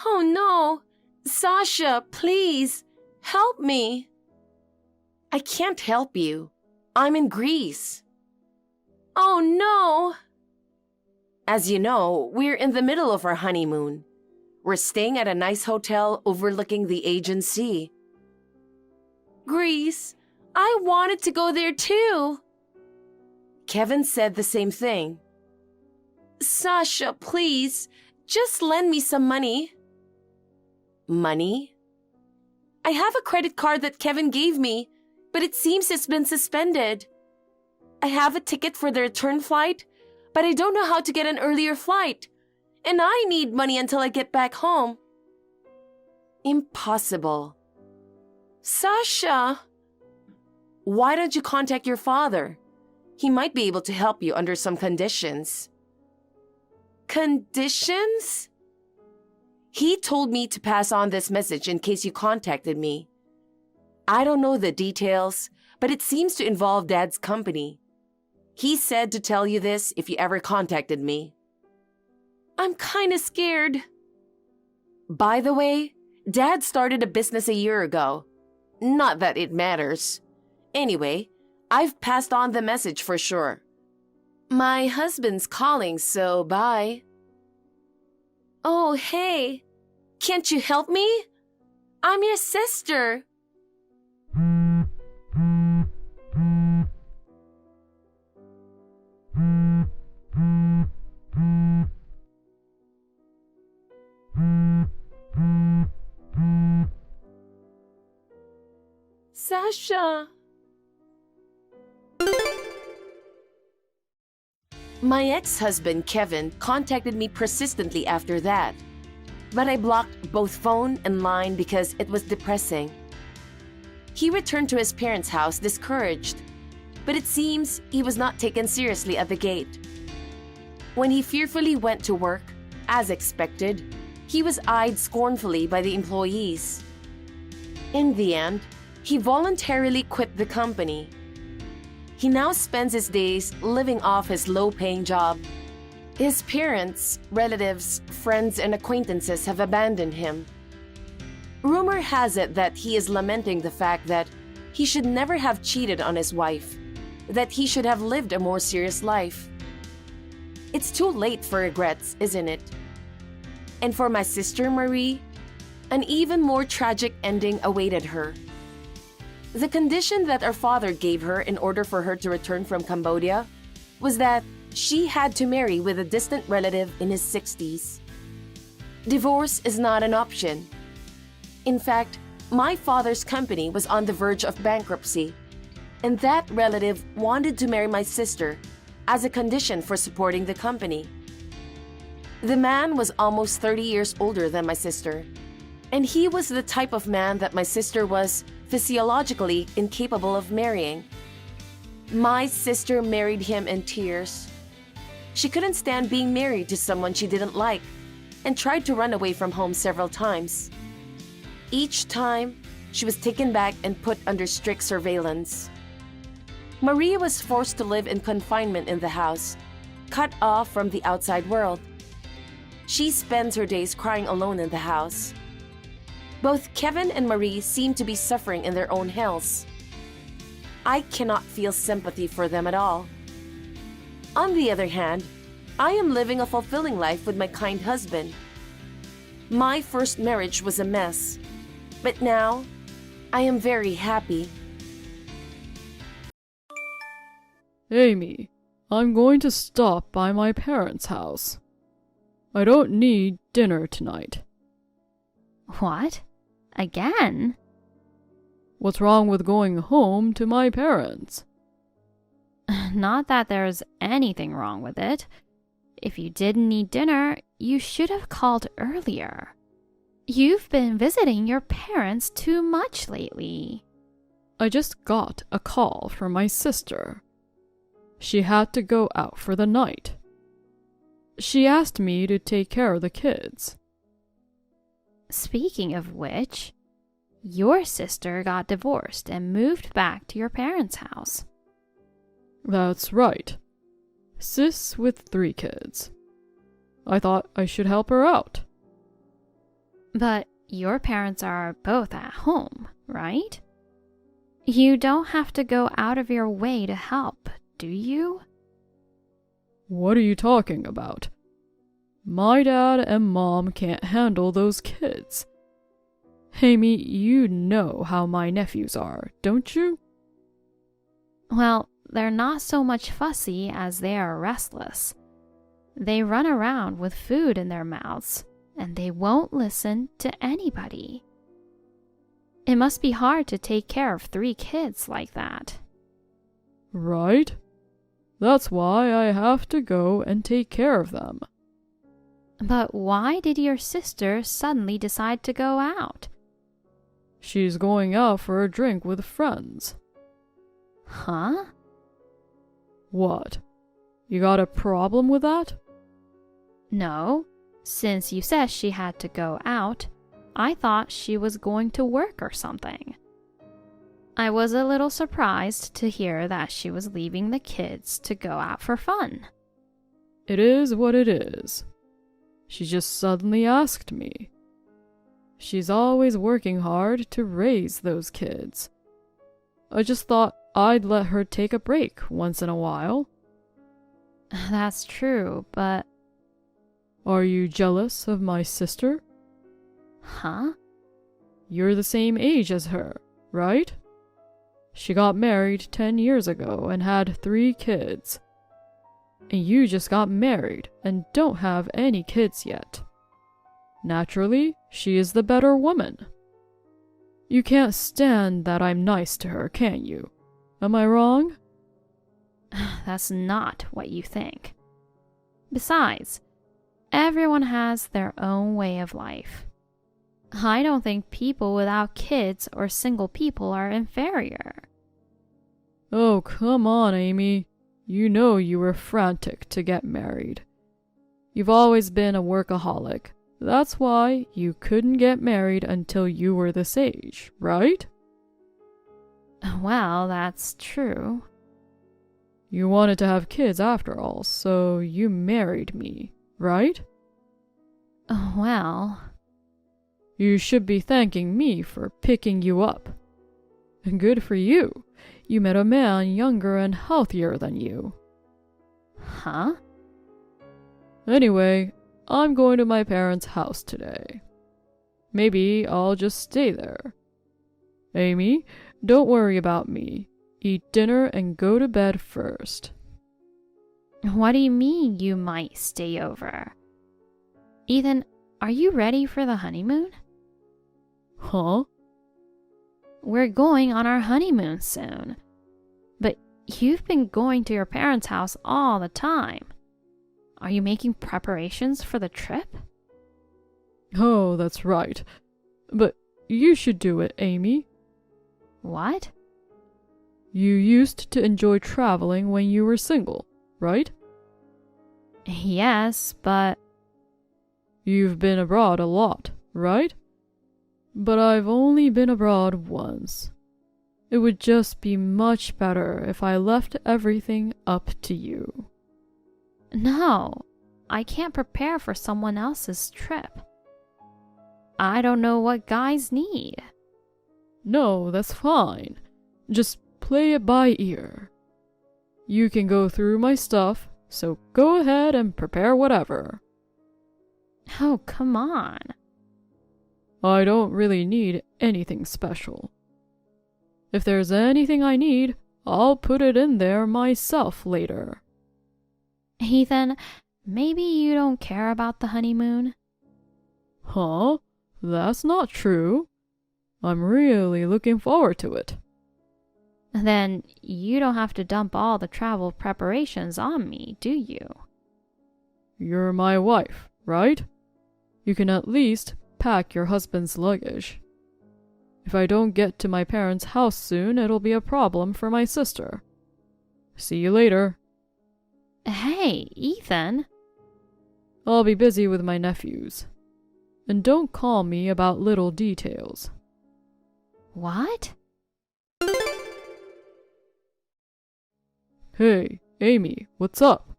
Oh no, Sasha, please, help me. I can't help you. I'm in Greece. Oh no. As you know, we're in the middle of our honeymoon. We're staying at a nice hotel overlooking the Aegean Sea. Greece, I wanted to go there too. Kevin said the same thing. Sasha, please, just lend me some money. Money? I have a credit card that Kevin gave me, but it seems it's been suspended. I have a ticket for the return flight, but I don't know how to get an earlier flight, and I need money until I get back home. Impossible. Sasha! Why don't you contact your father? He might be able to help you under some conditions. Conditions? He told me to pass on this message in case you contacted me. I don't know the details, but it seems to involve Dad's company. He said to tell you this if you ever contacted me. I'm kinda scared. By the way, Dad started a business a year ago. Not that it matters. Anyway, I've passed on the message for sure. My husband's calling, so bye. Oh, hey, can't you help me? I'm your sister. Sasha. My ex-husband, Kevin, contacted me persistently after that. but I blocked both phone and line because it was depressing. He returned to his parents' house discouraged, but it seems he was not taken seriously at the gate. When he fearfully went to work, as expected, he was eyed scornfully by the employees. In the end, he voluntarily quit the company. He now spends his days living off his low-paying job. His parents, relatives, friends, and acquaintances have abandoned him. Rumor has it that he is lamenting the fact that he should never have cheated on his wife, that he should have lived a more serious life. It's too late for regrets, isn't it? And for my sister Marie, an even more tragic ending awaited her. The condition that our father gave her in order for her to return from Cambodia was that she had to marry with a distant relative in his 60s. Divorce is not an option. In fact, my father's company was on the verge of bankruptcy, and that relative wanted to marry my sister as a condition for supporting the company. The man was almost 30 years older than my sister, and he was the type of man that my sister was physiologically incapable of marrying. My sister married him in tears. She couldn't stand being married to someone she didn't like and tried to run away from home several times. Each time, she was taken back and put under strict surveillance. Maria was forced to live in confinement in the house, cut off from the outside world. She spends her days crying alone in the house. Both Kevin and Marie seem to be suffering in their own hells. I cannot feel sympathy for them at all. On the other hand, I am living a fulfilling life with my kind husband. My first marriage was a mess, but now I am very happy. Amy, I'm going to stop by my parents' house. I don't need dinner tonight. What? Again? What's wrong with going home to my parents? Not that there's anything wrong with it. If you didn't need dinner, you should have called earlier. You've been visiting your parents too much lately. I just got a call from my sister. She had to go out for the night. She asked me to take care of the kids. Speaking of which, your sister got divorced and moved back to your parents' house. That's right. Sis with 3 kids. I thought I should help her out. But your parents are both at home, right? You don't have to go out of your way to help, do you? What are you talking about? My dad and mom can't handle those kids. Amy, you know how my nephews are, don't you? Well, they're not so much fussy as they are restless. They run around with food in their mouths, and they won't listen to anybody. It must be hard to take care of 3 kids like that. Right? That's why I have to go and take care of them. But why did your sister suddenly decide to go out? She's going out for a drink with friends. Huh? What? You got a problem with that? No. Since you said she had to go out, I thought she was going to work or something. I was a little surprised to hear that she was leaving the kids to go out for fun. It is what it is. She just suddenly asked me. She's always working hard to raise those kids. I just thought I'd let her take a break once in a while. That's true, but... Are you jealous of my sister? Huh? You're the same age as her, right? She got married 10 years ago and had 3 kids. And you just got married and don't have any kids yet. Naturally, she is the better woman. You can't stand that I'm nice to her, can you? Am I wrong? That's not what you think. Besides, Everyone has their own way of life. I don't think people without kids or single people are inferior. Oh, come on, Amy. You know you were frantic to get married. You've always been a workaholic. That's why you couldn't get married until you were this age, right? Well, that's true. You wanted to have kids after all, so you married me, right? Well, you should be thanking me for picking you up. And good for you. You met a man younger and healthier than you. huh? Anyway, I'm going to my parents' house today. Maybe I'll just stay there. Amy, don't worry about me. Eat dinner and go to bed first. What do you mean you might stay over? Ethan, are you ready for the honeymoon? Huh? We're going on our honeymoon soon. But you've been going to your parents' house all the time. Are you making preparations for the trip? Oh, that's right. But you should do it, Amy. What? You used to enjoy traveling when you were single, right? Yes, but... You've been abroad a lot, right? But I've only been abroad once. It would just be much better if I left everything up to you. No, I can't prepare for someone else's trip. I don't know what guys need. No, that's fine. Just play it by ear. You can go through my stuff, so go ahead and prepare whatever. Oh, come on. I don't really need anything special. If there's anything I need, I'll put it in there myself later. Ethan, maybe you don't care about the honeymoon? Huh? That's not true. I'm really looking forward to it. Then you don't have to dump all the travel preparations on me, do you? You're my wife, right? You can at least pack your husband's luggage. If I don't get to my parents' house soon, it'll be a problem for my sister. See you later. Hey, Ethan. I'll be busy with my nephews. And don't call me about little details. What? Hey, Amy, what's up?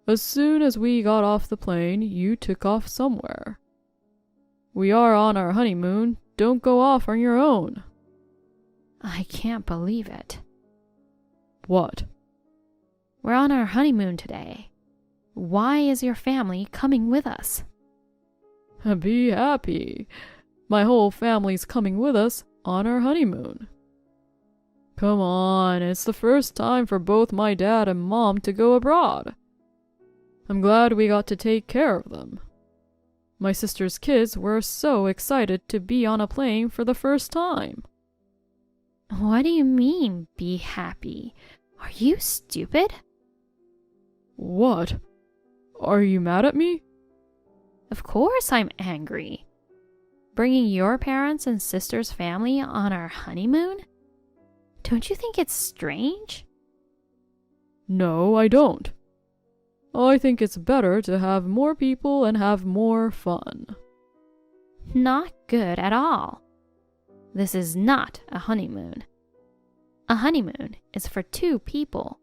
As soon as we got off the plane, you took off somewhere. We are on our honeymoon. Don't go off on your own. I can't believe it. What? We're on our honeymoon today. Why is your family coming with us? Be happy. My whole family's coming with us on our honeymoon. Come on, it's the first time for both my dad and mom to go abroad. I'm glad we got to take care of them. My sister's kids were so excited to be on a plane for the first time. What do you mean, be happy? Are you stupid? What? Are you mad at me? Of course I'm angry. Bringing your parents and sister's family on our honeymoon? Don't you think it's strange? No, I don't. I think it's better to have more people and have more fun. Not good at all. This is not a honeymoon. A honeymoon is for 2 people.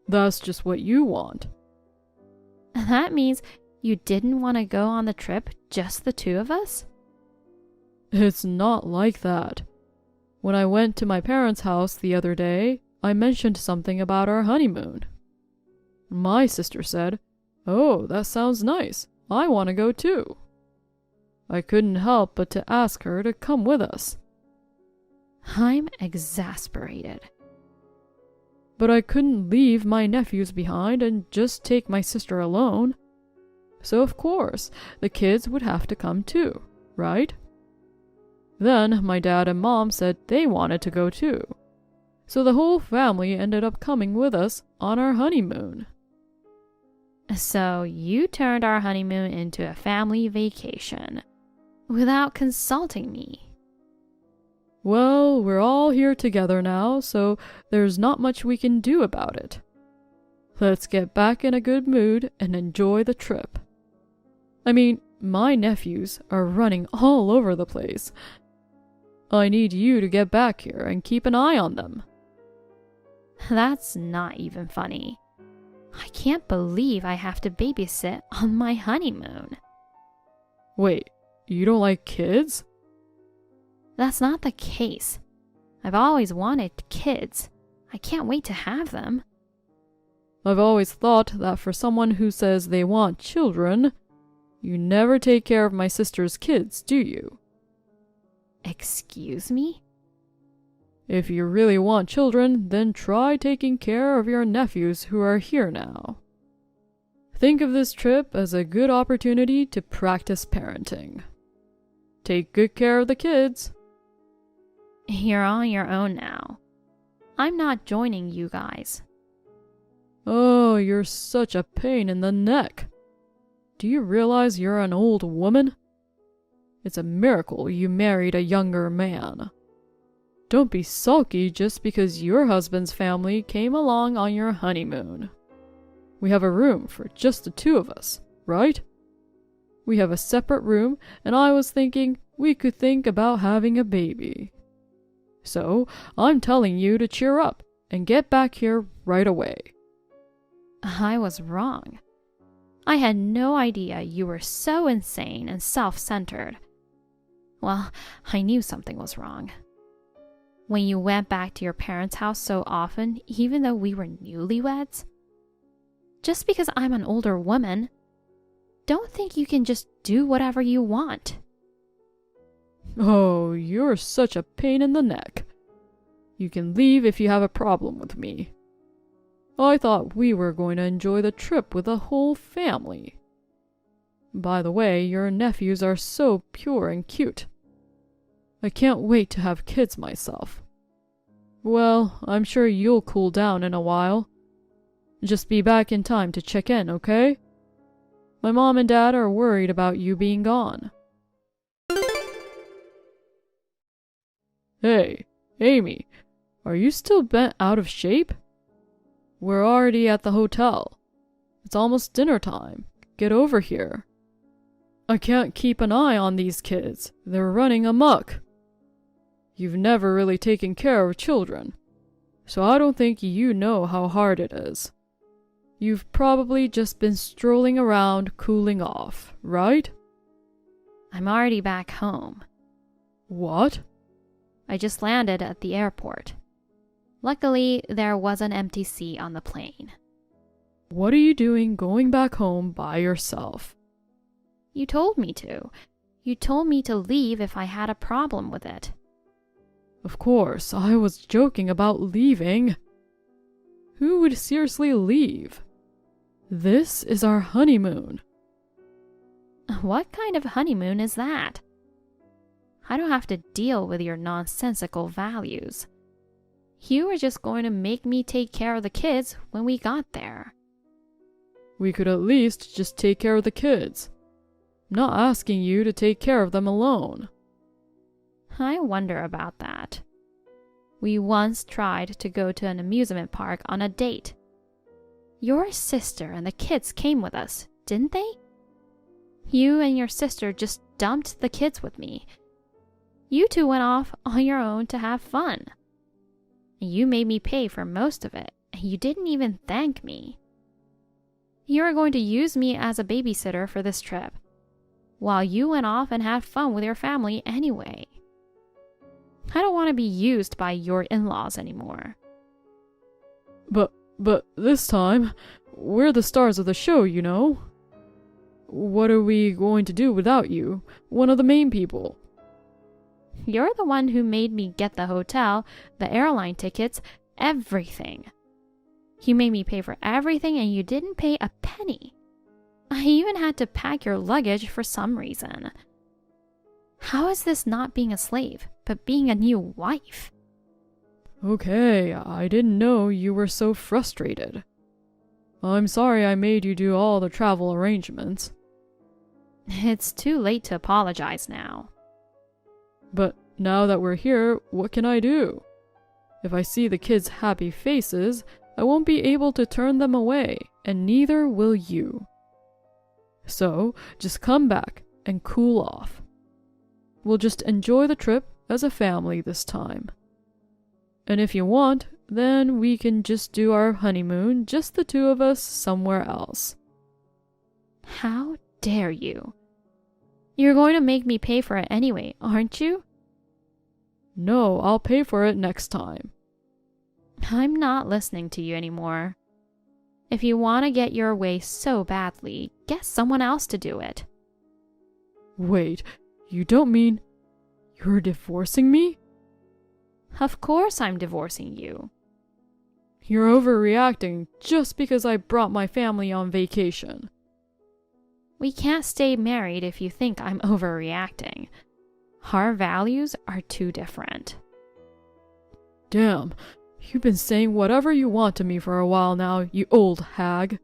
That's just what you want. That means you didn't want to go on the trip, just the 2 of us? It's not like that. When I went to my parents' house the other day, I mentioned something about our honeymoon. My sister said, "Oh, that sounds nice. I want to go too." I couldn't help but to ask her to come with us. I'm exasperated. But I couldn't leave my nephews behind and just take my sister alone. So of course, the kids would have to come too, right? Then my dad and mom said they wanted to go too. So the whole family ended up coming with us on our honeymoon. So you turned our honeymoon into a family vacation without consulting me. Well, we're all here together now, so there's not much we can do about it. Let's get back in a good mood and enjoy the trip. I mean, my nephews are running all over the place. I need you to get back here and keep an eye on them. That's not even funny. I can't believe I have to babysit on my honeymoon. Wait, you don't like kids? That's not the case. I've always wanted kids. I can't wait to have them. I've always thought that for someone who says they want children, you never take care of my sister's kids, do you? Excuse me? If you really want children, then try taking care of your nephews who are here now. Think of this trip as a good opportunity to practice parenting. Take good care of the kids. You're on your own now. I'm not joining you guys. Oh, you're such a pain in the neck. Do you realize you're an old woman? It's a miracle you married a younger man. Don't be sulky just because your husband's family came along on your honeymoon. We have a room for just the two of us, right? We have a separate room, and I was thinking we could think about having a baby. So, I'm telling you to cheer up and get back here right away. I was wrong. I had no idea you were so insane and self-centered. Well, I knew something was wrong. When you went back to your parents' house so often, even though we were newlyweds? Just because I'm an older woman, don't think you can just do whatever you want. Oh, you're such a pain in the neck. You can leave if you have a problem with me. I thought we were going to enjoy the trip with the whole family. By the way, your nephews are so pure and cute. I can't wait to have kids myself. Well, I'm sure you'll cool down in a while. Just be back in time to check in, okay? My mom and dad are worried about you being gone. Hey, Amy, are you still bent out of shape? We're already at the hotel. It's almost dinner time. Get over here. I can't keep an eye on these kids. They're running amok. You've never really taken care of children, so I don't think you know how hard it is. You've probably just been strolling around cooling off, right? I'm already back home. What? I just landed at the airport. Luckily, there was an empty seat on the plane. What are you doing going back home by yourself? You told me to. You told me to leave if I had a problem with it. Of course, I was joking about leaving. Who would seriously leave? This is our honeymoon. What kind of honeymoon is that? I don't have to deal with your nonsensical values. You were just going to make me take care of the kids when we got there. We could at least just take care of the kids. I'm not asking you to take care of them alone. I wonder about that. We once tried to go to an amusement park on a date. Your sister and the kids came with us, didn't they? You and your sister just dumped the kids with me. You two went off on your own to have fun. You made me pay for most of it, and you didn't even thank me. You were going to use me as a babysitter for this trip, while you went off and had fun with your family anyway. I don't want to be used by your in-laws anymore. But this time, we're the stars of the show, you know. What are we going to do without you, one of the main people? You're the one who made me get the hotel, the airline tickets, everything. You made me pay for everything and you didn't pay a penny. I even had to pack your luggage for some reason. How is this not being a slave, but being a new wife? Okay, I didn't know you were so frustrated. I'm sorry I made you do all the travel arrangements. It's too late to apologize now. But now that we're here, what can I do? If I see the kids' happy faces, I won't be able to turn them away, and neither will you. So, just come back and cool off. We'll just enjoy the trip as a family this time. And if you want, then we can just do our honeymoon, just the two of us, somewhere else. How dare you? You're going to make me pay for it anyway, aren't you? No, I'll pay for it next time. I'm not listening to you anymore. If you want to get your way so badly, get someone else to do it. Wait, you don't mean you're divorcing me? Of course I'm divorcing you. You're overreacting just because I brought my family on vacation. We can't stay married if you think I'm overreacting. Our values are too different. Damn, you've been saying whatever you want to me for a while now, you old hag.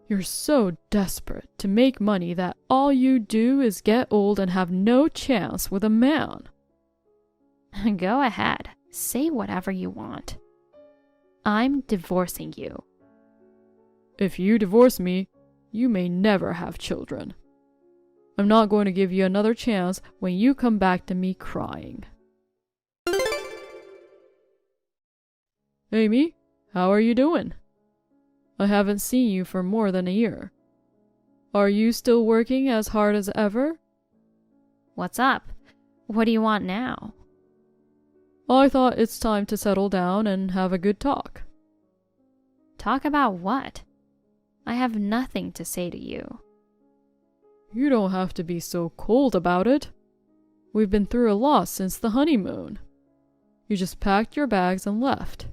You're so desperate to make money that all you do is get old and have no chance with a man. Go ahead, say whatever you want. I'm divorcing you. If you divorce me, you may never have children. I'm not going to give you another chance when you come back to me crying. Amy, how are you doing? I haven't seen you for more than a year. Are you still working as hard as ever? What's up? What do you want now? I thought it's time to settle down and have a good talk. Talk about what? I have nothing to say to you. You don't have to be so cold about it. We've been through a lot since the honeymoon. You just packed your bags and left.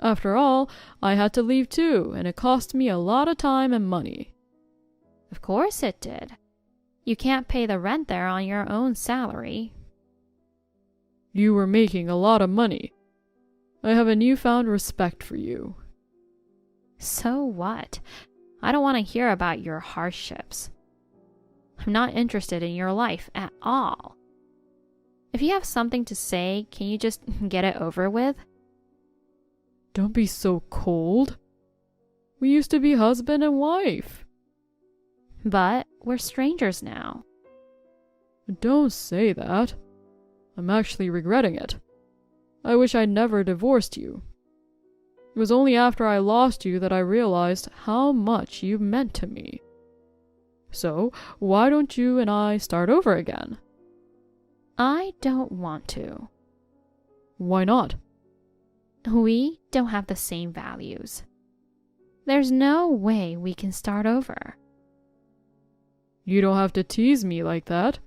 After all, I had to leave too, and it cost me a lot of time and money. Of course it did. You can't pay the rent there on your own salary. You were making a lot of money. I have a newfound respect for you. So what? I don't want to hear about your hardships. I'm not interested in your life at all. If you have something to say, can you just get it over with? Don't be so cold. We used to be husband and wife. But we're strangers now. Don't say that. I'm actually regretting it. I wish I'd never divorced you. It was only after I lost you that I realized how much you meant to me. So, why don't you and I start over again? I don't want to. Why not? We don't have the same values. There's no way we can start over. You don't have to tease me like that.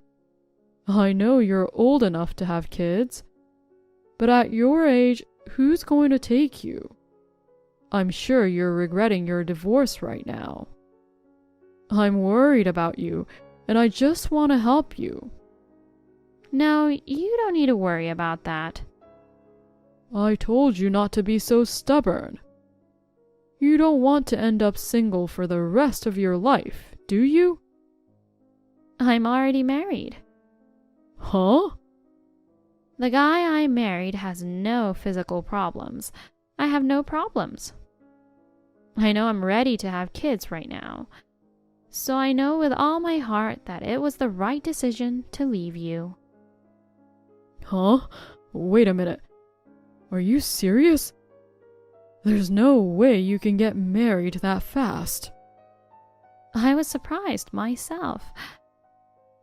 I know you're old enough to have kids, but at your age, who's going to take you? I'm sure you're regretting your divorce right now. I'm worried about you, and I just want to help you. No, you don't need to worry about that. I told you not to be so stubborn. You don't want to end up single for the rest of your life, do you? I'm already married. Huh? The guy I married has no physical problems. I have no problems. I know I'm ready to have kids right now. So I know with all my heart that it was the right decision to leave you. Huh? Wait a minute. Are you serious? There's no way you can get married that fast. I was surprised myself.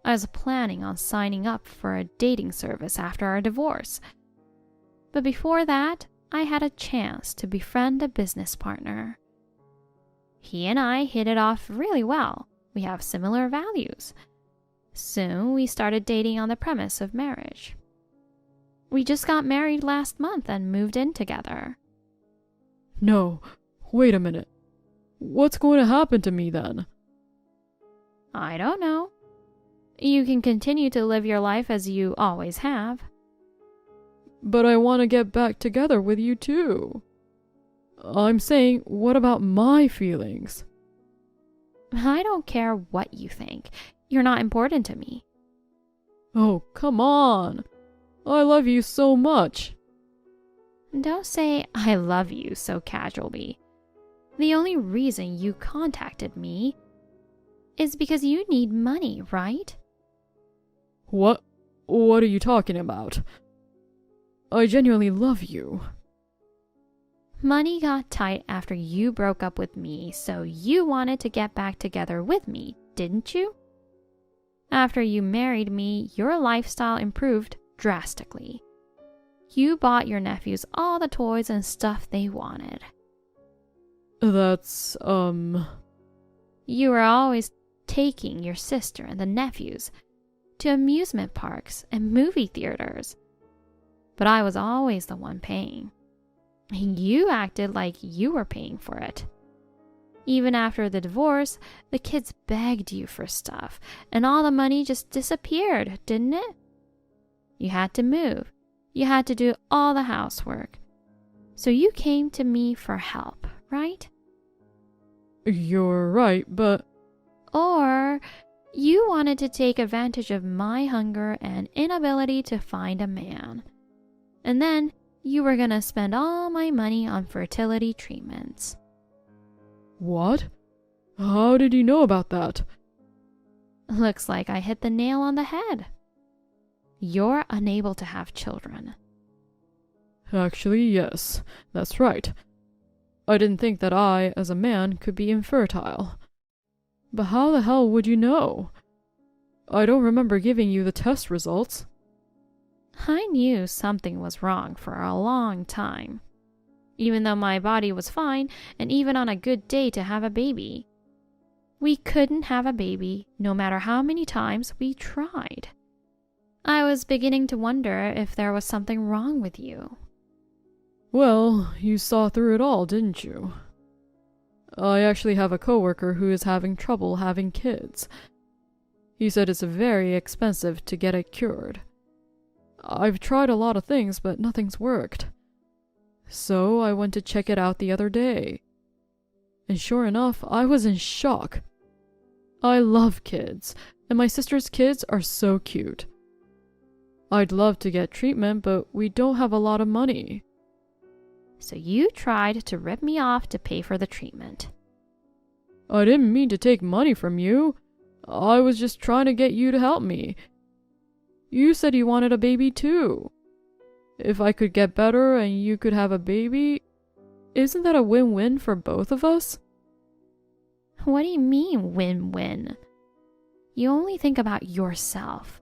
I was planning on signing up for a dating service after our divorce. But before that, I had a chance to befriend a business partner. He and I hit it off really well. We have similar values. Soon, we started dating on the premise of marriage. We just got married last month and moved in together. No, wait a minute. What's going to happen to me then? I don't know. You can continue to live your life as you always have. But I want to get back together with you too. I'm saying, what about my feelings? I don't care what you think. You're not important to me. Oh, come on. I love you so much. Don't say I love you so casually. The only reason you contacted me is because you need money, right? What are you talking about? I genuinely love you. Money got tight after you broke up with me, so you wanted to get back together with me, didn't you? After you married me, your lifestyle improved drastically. You bought your nephews all the toys and stuff they wanted. That's, You were always taking your sister and the nephews to amusement parks and movie theaters. But I was always the one paying. And you acted like you were paying for it. Even after the divorce, the kids begged you for stuff, and all the money just disappeared, didn't it? You had to move. You had to do all the housework. So you came to me for help, right? You're right, but... Or you wanted to take advantage of my hunger and inability to find a man. And then you were gonna spend all my money on fertility treatments. What? How did you know about that? Looks like I hit the nail on the head. You're unable to have children. Actually, yes, that's right. I didn't think that I, as a man, could be infertile. But how the hell would you know? I don't remember giving you the test results. I knew something was wrong for a long time. Even though my body was fine, and even on a good day to have a baby. We couldn't have a baby no matter how many times we tried. I was beginning to wonder if there was something wrong with you. Well, you saw through it all, didn't you? I actually have a coworker who is having trouble having kids. He said it's very expensive to get it cured. I've tried a lot of things, but nothing's worked. So I went to check it out the other day. And sure enough, I was in shock. I love kids, and my sister's kids are so cute. I'd love to get treatment, but we don't have a lot of money. So you tried to rip me off to pay for the treatment. I didn't mean to take money from you. I was just trying to get you to help me. You said you wanted a baby too. If I could get better and you could have a baby, isn't that a win-win for both of us? What do you mean, win-win? You only think about yourself.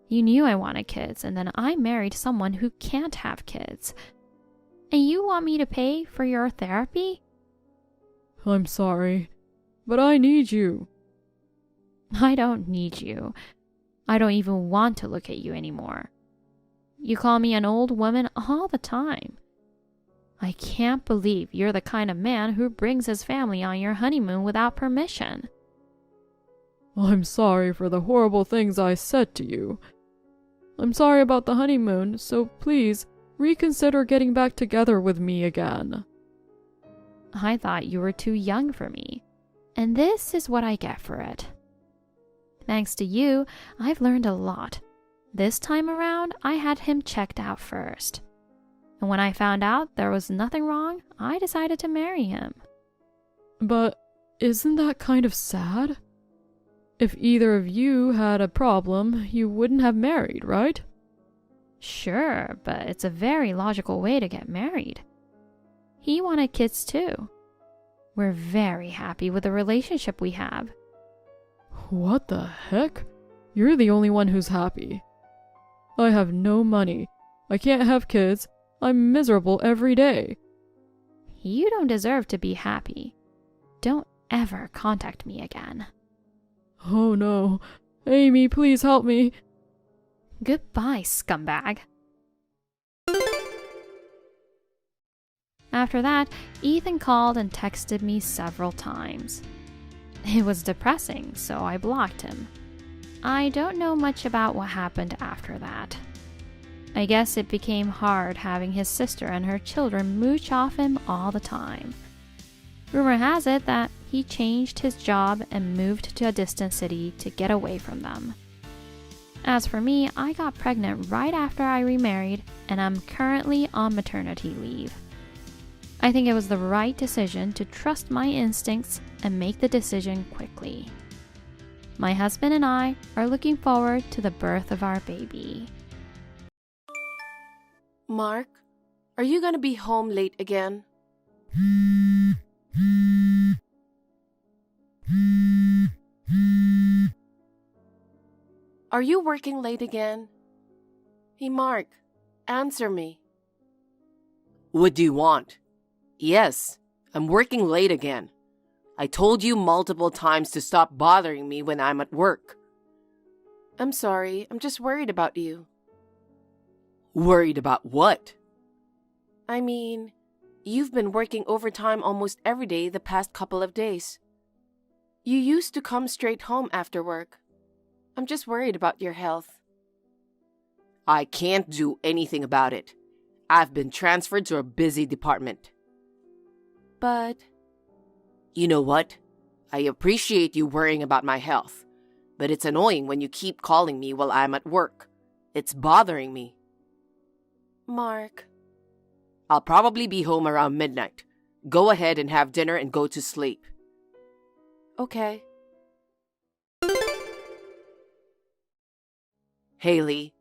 You knew I wanted kids, and then I married someone who can't have kids. And you want me to pay for your therapy? I'm sorry, but I need you. I don't need you. I don't even want to look at you anymore. You call me an old woman all the time. I can't believe you're the kind of man who brings his family on your honeymoon without permission. I'm sorry for the horrible things I said to you. I'm sorry about the honeymoon, so please reconsider getting back together with me again. I thought you were too young for me, and this is what I get for it. Thanks to you, I've learned a lot. This time around, I had him checked out first. And when I found out there was nothing wrong, I decided to marry him. But isn't that kind of sad? If either of you had a problem, you wouldn't have married, right? Sure, but it's a very logical way to get married. He wanted kids too. We're very happy with the relationship we have. What the heck? You're the only one who's happy. I have no money. I can't have kids. I'm miserable every day. You don't deserve to be happy. Don't ever contact me again. Oh no. Amy, please help me. Goodbye, scumbag. After that, Ethan called and texted me several times. It was depressing, so I blocked him. I don't know much about what happened after that. I guess it became hard having his sister and her children mooch off him all the time. Rumor has it that he changed his job and moved to a distant city to get away from them. As for me, I got pregnant right after I remarried, and I'm currently on maternity leave. I think it was the right decision to trust my instincts and make the decision quickly. My husband and I are looking forward to the birth of our baby. Mark, are you gonna be home late again? Are you working late again? Hey, Mark, answer me. What do you want? Yes, I'm working late again. I told you multiple times to stop bothering me when I'm at work. I'm sorry, I'm just worried about you. Worried about what? I mean, you've been working overtime almost every day the past couple of days. You used to come straight home after work. I'm just worried about your health. I can't do anything about it. I've been transferred to a busy department. But... You know what? I appreciate you worrying about my health, but it's annoying when you keep calling me while I'm at work. It's bothering me. Mark... I'll probably be home around midnight. Go ahead and have dinner and go to sleep. Okay. Haley,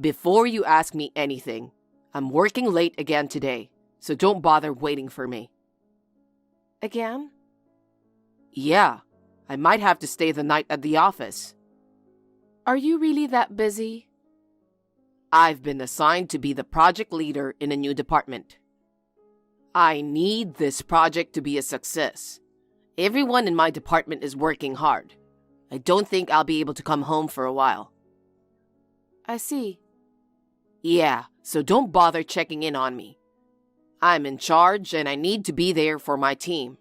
before you ask me anything, I'm working late again today, so don't bother waiting for me. Again? Yeah, I might have to stay the night at the office. Are you really that busy? I've been assigned to be the project leader in a new department. I need this project to be a success. Everyone in my department is working hard. I don't think I'll be able to come home for a while. I see. Yeah, so don't bother checking in on me. I'm in charge and I need to be there for my team.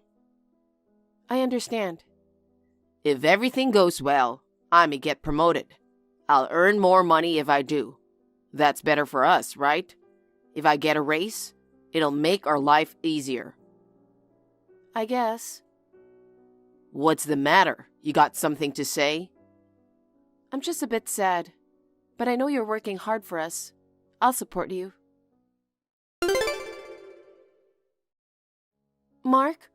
I understand. If everything goes well, I may get promoted. I'll earn more money if I do. That's better for us, right? If I get a raise, it'll make our life easier. I guess. What's the matter? You got something to say? I'm just a bit sad, but I know you're working hard for us. I'll support you. Mark,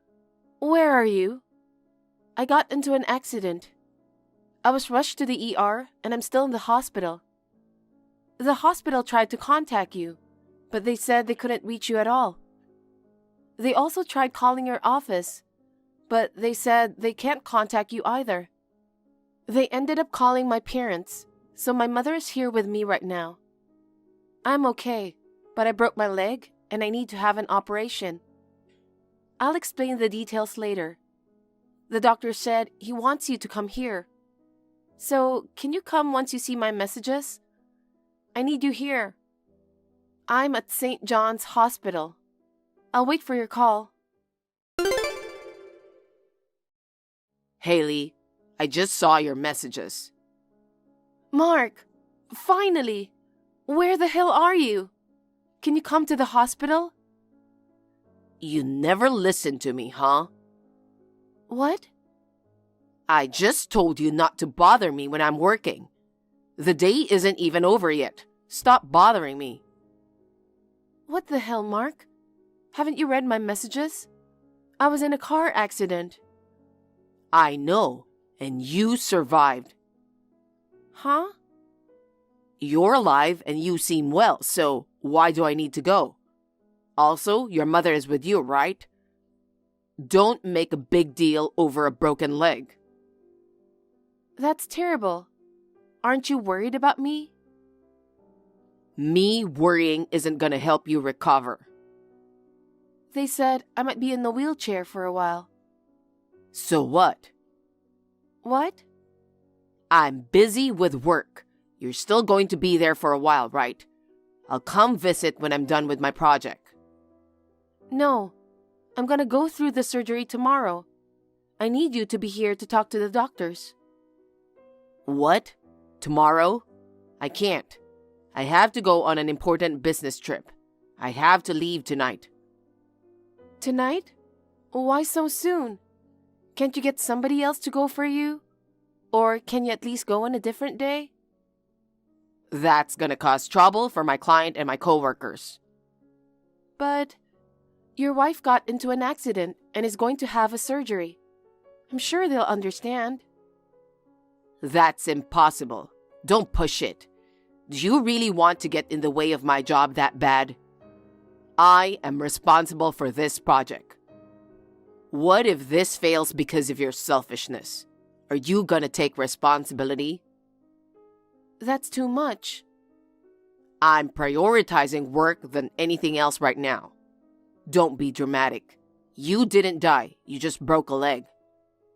where are you? I got into an accident. I was rushed to the ER and I'm still in the hospital. The hospital tried to contact you, but they said they couldn't reach you at all. They also tried calling your office, but they said they can't contact you either. They ended up calling my parents, so my mother is here with me right now. I'm okay, but I broke my leg and I need to have an operation. I'll explain the details later. The doctor said he wants you to come here. So, can you come once you see my messages? I need you here. I'm at St. John's Hospital. I'll wait for your call. Haley, I just saw your messages. Mark, finally! Where the hell are you? Can you come to the hospital? You never listen to me, huh? What? I just told you not to bother me when I'm working. The day isn't even over yet. Stop bothering me. What the hell, Mark? Haven't you read my messages? I was in a car accident. I know, and you survived. Huh? You're alive and you seem well, so why do I need to go? Also, your mother is with you, right? Don't make a big deal over a broken leg. That's terrible. Aren't you worried about me? Me worrying isn't gonna help you recover. They said I might be in the wheelchair for a while. So what? What? I'm busy with work. You're still going to be there for a while, right? I'll come visit when I'm done with my project. No, I'm gonna go through the surgery tomorrow. I need you to be here to talk to the doctors. What? Tomorrow? I can't. I have to go on an important business trip. I have to leave tonight. Tonight? Why so soon? Can't you get somebody else to go for you? Or can you at least go on a different day? That's gonna cause trouble for my client and my coworkers. But your wife got into an accident and is going to have a surgery. I'm sure they'll understand. That's impossible. Don't push it. Do you really want to get in the way of my job that bad? I am responsible for this project. What if this fails because of your selfishness? Are you gonna take responsibility? That's too much. I'm prioritizing work than anything else right now. Don't be dramatic. You didn't die, you just broke a leg.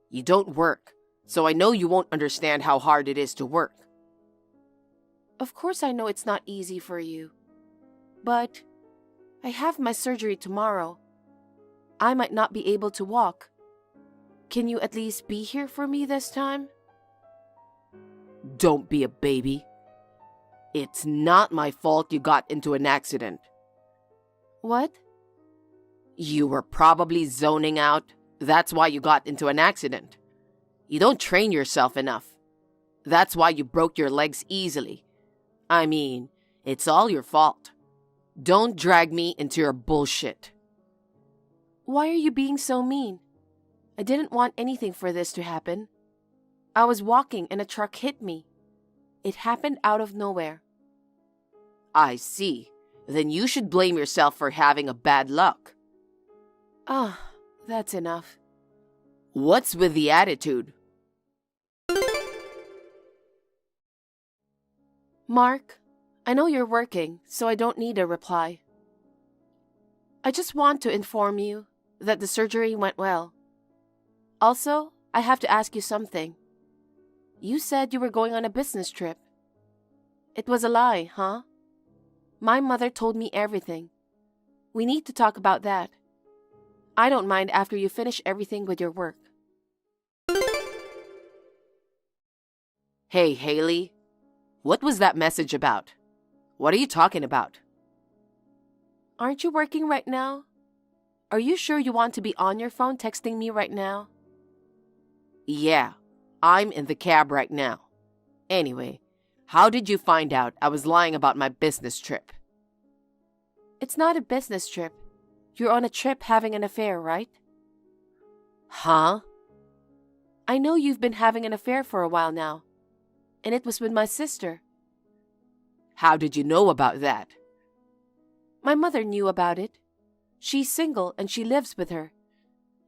You don't work, so I know you won't understand how hard it is to work. Of course I know it's not easy for you. But I have my surgery tomorrow. I might not be able to walk. Can you at least be here for me this time? Don't be a baby. It's not my fault you got into an accident. What? You were probably zoning out. That's why you got into an accident. You don't train yourself enough. That's why you broke your legs easily. I mean, it's all your fault. Don't drag me into your bullshit. Why are you being so mean? I didn't want anything for this to happen. I was walking and a truck hit me. It happened out of nowhere. I see. Then you should blame yourself for having a bad luck. Ah, that's enough. What's with the attitude? Mark, I know you're working, so I don't need a reply. I just want to inform you that the surgery went well. Also, I have to ask you something. You said you were going on a business trip. It was a lie, huh? My mother told me everything. We need to talk about that. I don't mind after you finish everything with your work. Hey, Haley. What was that message about? What are you talking about? Aren't you working right now? Are you sure you want to be on your phone texting me right now? Yeah, I'm in the cab right now. Anyway, how did you find out I was lying about my business trip? It's not a business trip. You're on a trip having an affair, right? Huh? I know you've been having an affair for a while now. And it was with my sister. How did you know about that? My mother knew about it. She's single and she lives with her.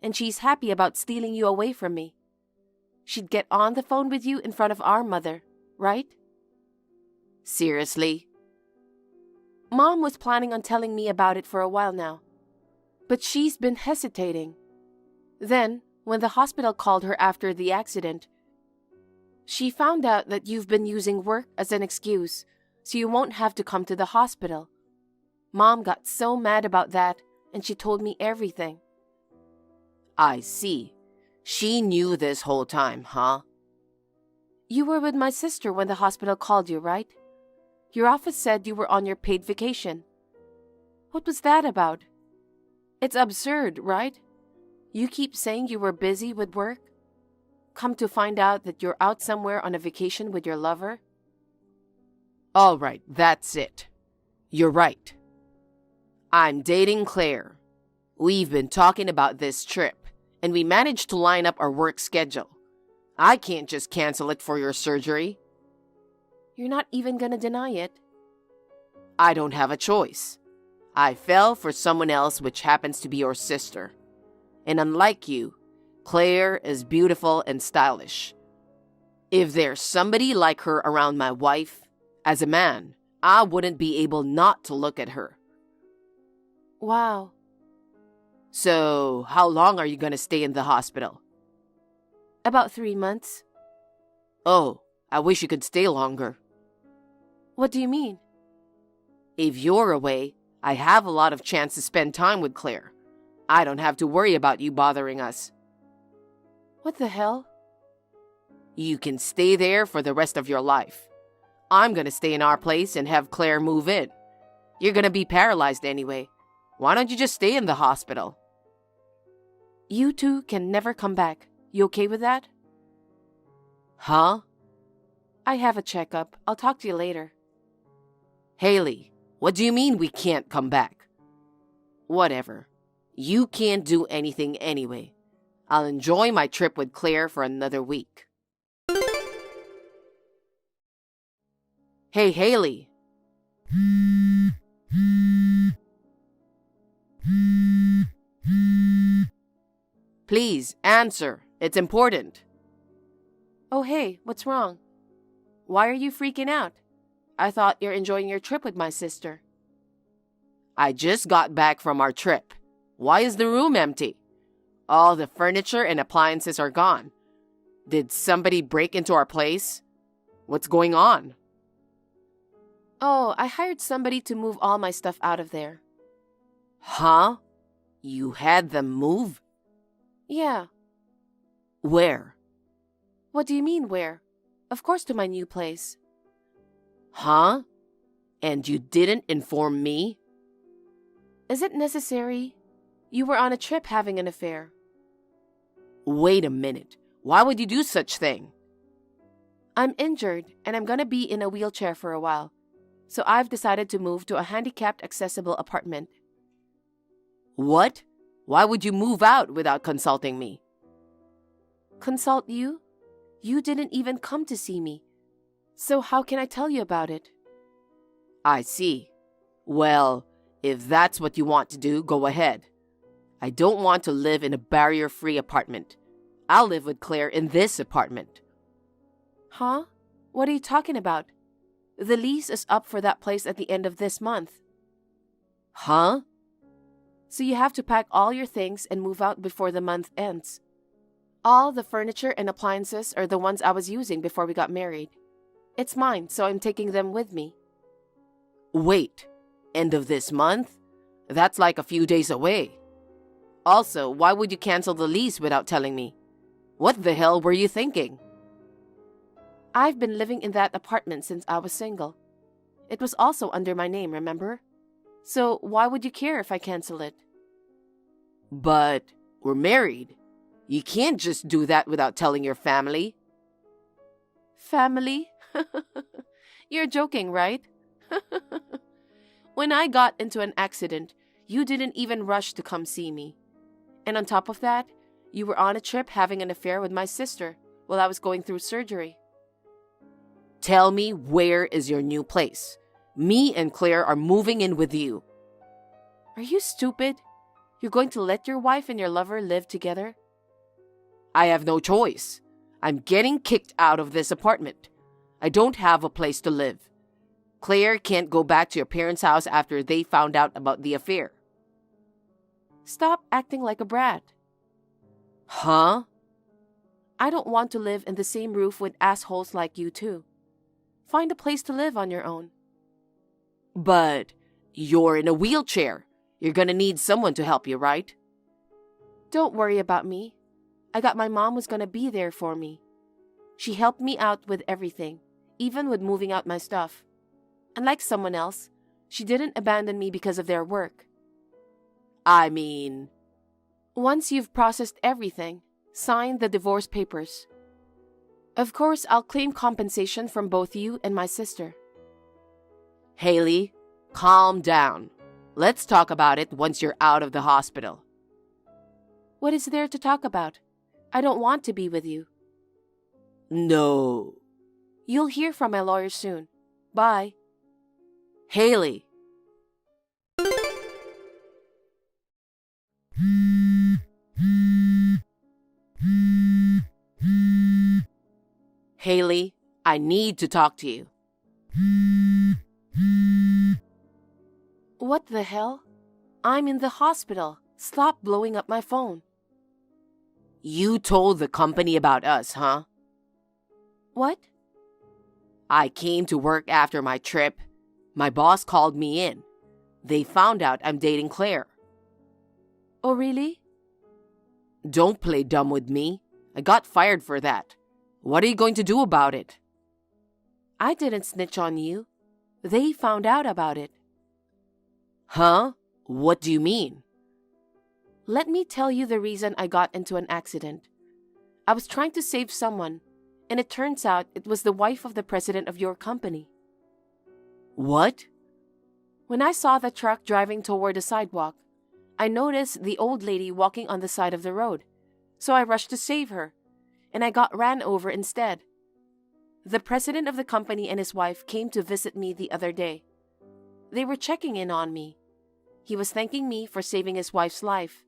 And she's happy about stealing you away from me. She'd get on the phone with you in front of our mother, right? Seriously? Mom was planning on telling me about it for a while now. But she's been hesitating. Then, when the hospital called her after the accident, she found out that you've been using work as an excuse, so you won't have to come to the hospital. Mom got so mad about that, and she told me everything. I see. She knew this whole time, huh? You were with my sister when the hospital called you, right? Your office said you were on your paid vacation. What was that about? It's absurd, right? You keep saying you were busy with work. Come to find out that you're out somewhere on a vacation with your lover. All right, that's it. You're right. I'm dating Claire. We've been talking about this trip, and we managed to line up our work schedule. I can't just cancel it for your surgery. You're not even gonna deny it. I don't have a choice. I fell for someone else, which happens to be your sister. And unlike you, Claire is beautiful and stylish. If there's somebody like her around my wife, as a man, I wouldn't be able not to look at her. Wow. So, how long are you gonna stay in the hospital? About 3 months. Oh, I wish you could stay longer. What do you mean? If you're away, I have a lot of chance to spend time with Claire. I don't have to worry about you bothering us. What the hell? You can stay there for the rest of your life. I'm gonna stay in our place and have Claire move in. You're gonna be paralyzed anyway. Why don't you just stay in the hospital? You two can never come back. You okay with that? Huh? I have a checkup. I'll talk to you later. Haley, what do you mean we can't come back? Whatever. You can't do anything anyway. I'll enjoy my trip with Claire for another week. Hey, Haley. Please, answer. It's important. Oh, hey, what's wrong? Why are you freaking out? I thought you're enjoying your trip with my sister. I just got back from our trip. Why is the room empty? All the furniture and appliances are gone. Did somebody break into our place? What's going on? Oh, I hired somebody to move all my stuff out of there. Huh? You had them move? Yeah. Where? What do you mean, where? Of course, to my new place. Huh? And you didn't inform me? Is it necessary? You were on a trip having an affair. Wait a minute. Why would you do such thing? I'm injured, and I'm gonna be in a wheelchair for a while. So I've decided to move to a handicapped accessible apartment. What? Why would you move out without consulting me? Consult you? You didn't even come to see me. So how can I tell you about it? I see. Well, if that's what you want to do, go ahead. I don't want to live in a barrier-free apartment. I'll live with Claire in this apartment. Huh? What are you talking about? The lease is up for that place at the end of this month. Huh? So you have to pack all your things and move out before the month ends. All the furniture and appliances are the ones I was using before we got married. It's mine, so I'm taking them with me. Wait, end of this month? That's like a few days away. Also, why would you cancel the lease without telling me? What the hell were you thinking? I've been living in that apartment since I was single. It was also under my name, remember? So why would you care if I cancel it? But we're married. You can't just do that without telling your family. Family? You're joking, right? When I got into an accident, you didn't even rush to come see me. And on top of that, you were on a trip having an affair with my sister while I was going through surgery. Tell me, where is your new place? Me and Claire are moving in with you. Are you stupid? You're going to let your wife and your lover live together? I have no choice. I'm getting kicked out of this apartment. I don't have a place to live. Claire can't go back to your parents' house after they found out about the affair. Stop acting like a brat. Huh? I don't want to live in the same roof with assholes like you too. Find a place to live on your own. But you're in a wheelchair. You're gonna need someone to help you, right? Don't worry about me. I got my mom who's gonna be there for me. She helped me out with everything, even with moving out my stuff. Unlike someone else, she didn't abandon me because of their work. I mean... Once you've processed everything, sign the divorce papers. Of course, I'll claim compensation from both you and my sister. Haley, calm down. Let's talk about it once you're out of the hospital. What is there to talk about? I don't want to be with you. No. You'll hear from my lawyer soon. Bye. Haley. Haley, I need to talk to you. What the hell? I'm in the hospital. Stop blowing up my phone. You told the company about us, huh? What? I came to work after my trip. My boss called me in. They found out I'm dating Claire. Oh, really? Don't play dumb with me. I got fired for that. What are you going to do about it? I didn't snitch on you. They found out about it. Huh? What do you mean? Let me tell you the reason I got into an accident. I was trying to save someone, and it turns out it was the wife of the president of your company. What? When I saw the truck driving toward the sidewalk, I noticed the old lady walking on the side of the road, so I rushed to save her, and I got ran over instead. The president of the company and his wife came to visit me the other day. They were checking in on me. He was thanking me for saving his wife's life.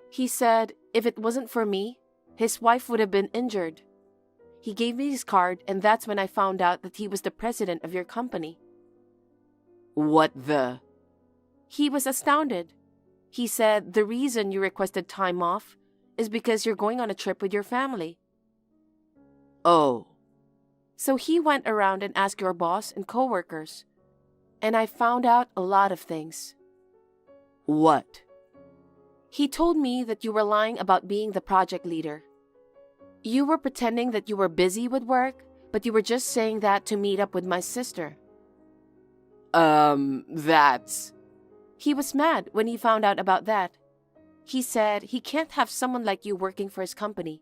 He said if it wasn't for me, his wife would have been injured. He gave me his card, and that's when I found out that he was the president of your company. What the? He was astounded. He said the reason you requested time off is because you're going on a trip with your family. Oh. So he went around and asked your boss and coworkers. And I found out a lot of things. What? He told me that you were lying about being the project leader. You were pretending that you were busy with work, but you were just saying that to meet up with my sister. That's... He was mad when he found out about that. He said he can't have someone like you working for his company.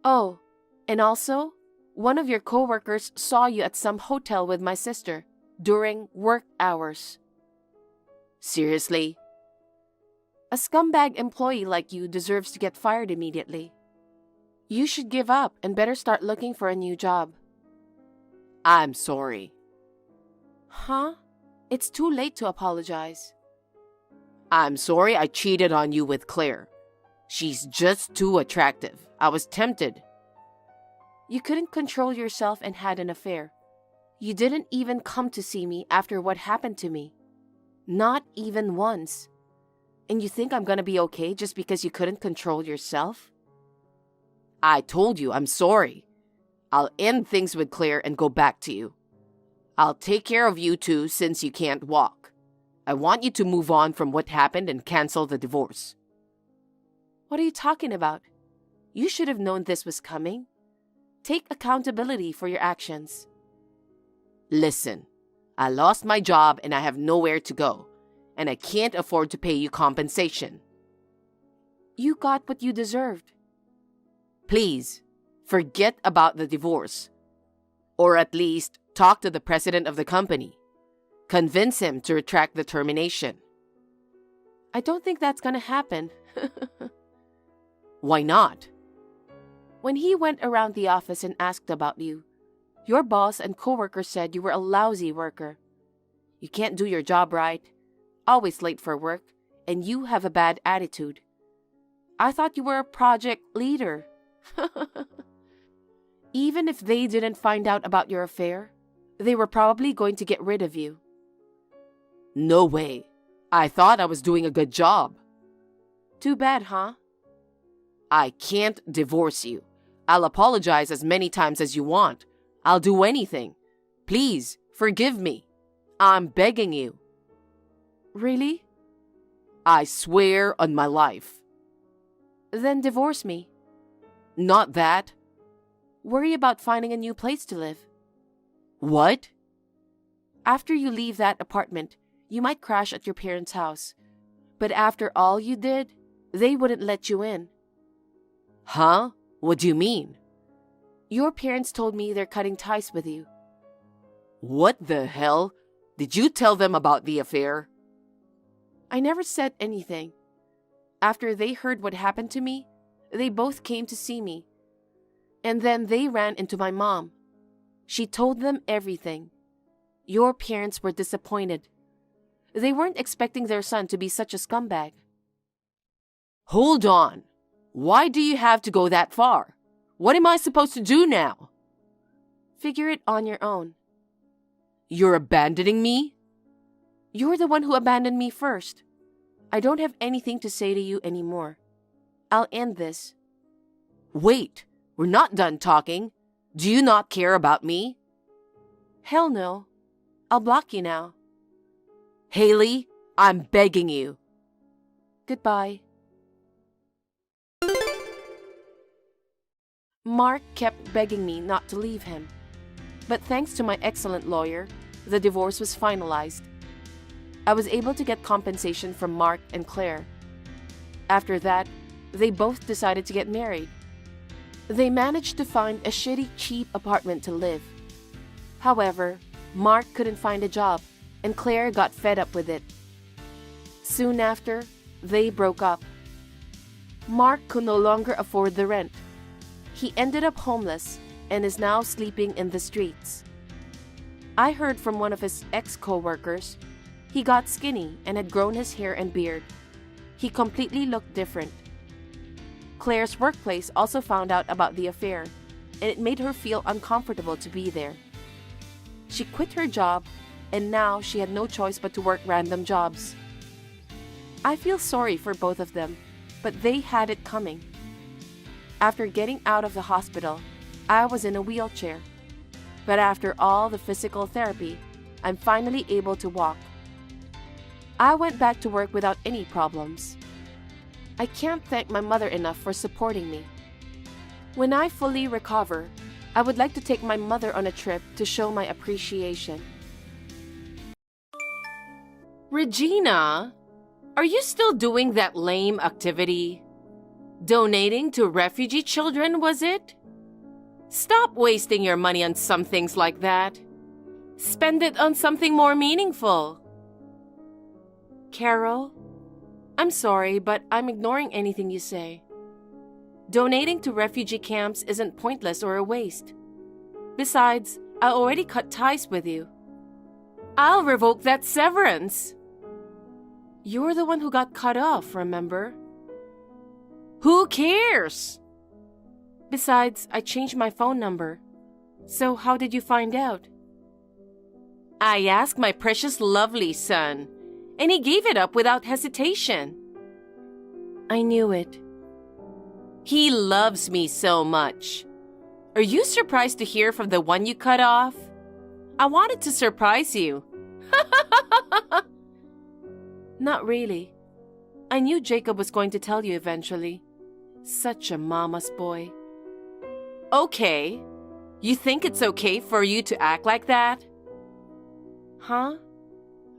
Oh, and also, one of your coworkers saw you at some hotel with my sister during work hours. Seriously? A scumbag employee like you deserves to get fired immediately. You should give up and better start looking for a new job. I'm sorry. Huh? It's too late to apologize. I'm sorry I cheated on you with Claire. She's just too attractive. I was tempted. You couldn't control yourself and had an affair. You didn't even come to see me after what happened to me. Not even once. And you think I'm gonna be okay just because you couldn't control yourself? I told you I'm sorry. I'll end things with Claire and go back to you. I'll take care of you two since you can't walk. I want you to move on from what happened and cancel the divorce. What are you talking about? You should have known this was coming. Take accountability for your actions. Listen, I lost my job and I have nowhere to go, and I can't afford to pay you compensation. You got what you deserved. Please, forget about the divorce. Or at least talk to the president of the company. Convince him to retract the termination. I don't think that's gonna happen. Why not? When he went around the office and asked about you, your boss and coworkers said you were a lousy worker. You can't do your job right, always late for work, and you have a bad attitude. I thought you were a project leader. Even if they didn't find out about your affair, they were probably going to get rid of you. No way. I thought I was doing a good job. Too bad, huh? I can't divorce you. I'll apologize as many times as you want. I'll do anything. Please, forgive me. I'm begging you. Really? I swear on my life. Then divorce me. Not that. Worry about finding a new place to live. What? After you leave that apartment, you might crash at your parents' house. But after all you did, they wouldn't let you in. Huh? What do you mean? Your parents told me they're cutting ties with you. What the hell? Did you tell them about the affair? I never said anything. After they heard what happened to me, they both came to see me. And then they ran into my mom. She told them everything. Your parents were disappointed. They weren't expecting their son to be such a scumbag. Hold on. Why do you have to go that far? What am I supposed to do now? Figure it on your own. You're abandoning me? You're the one who abandoned me first. I don't have anything to say to you anymore. I'll end this. Wait, we're not done talking. Do you not care about me? Hell no. I'll block you now. Haley, I'm begging you. Goodbye. Mark kept begging me not to leave him. But thanks to my excellent lawyer, the divorce was finalized. I was able to get compensation from Mark and Claire. After that, they both decided to get married. They managed to find a shitty, cheap apartment to live. However, Mark couldn't find a job, and Claire got fed up with it. Soon after, they broke up. Mark could no longer afford the rent. He ended up homeless and is now sleeping in the streets. I heard from one of his ex-coworkers. He got skinny and had grown his hair and beard. He completely looked different. Claire's workplace also found out about the affair, and it made her feel uncomfortable to be there. She quit her job, and now she had no choice but to work random jobs. I feel sorry for both of them, but they had it coming. After getting out of the hospital, I was in a wheelchair. But after all the physical therapy, I'm finally able to walk. I went back to work without any problems. I can't thank my mother enough for supporting me. When I fully recover, I would like to take my mother on a trip to show my appreciation. Regina, are you still doing that lame activity? Donating to refugee children, was it? Stop wasting your money on some things like that. Spend it on something more meaningful. Carol, I'm sorry, but I'm ignoring anything you say. Donating to refugee camps isn't pointless or a waste. Besides, I already cut ties with you. I'll revoke that severance. You're the one who got cut off, remember? Who cares? Besides, I changed my phone number. So how did you find out? I asked my precious lovely son, and he gave it up without hesitation. I knew it. He loves me so much. Are you surprised to hear from the one you cut off? I wanted to surprise you. Not really. I knew Jacob was going to tell you eventually. Such a mama's boy. Okay. You think it's okay for you to act like that? Huh?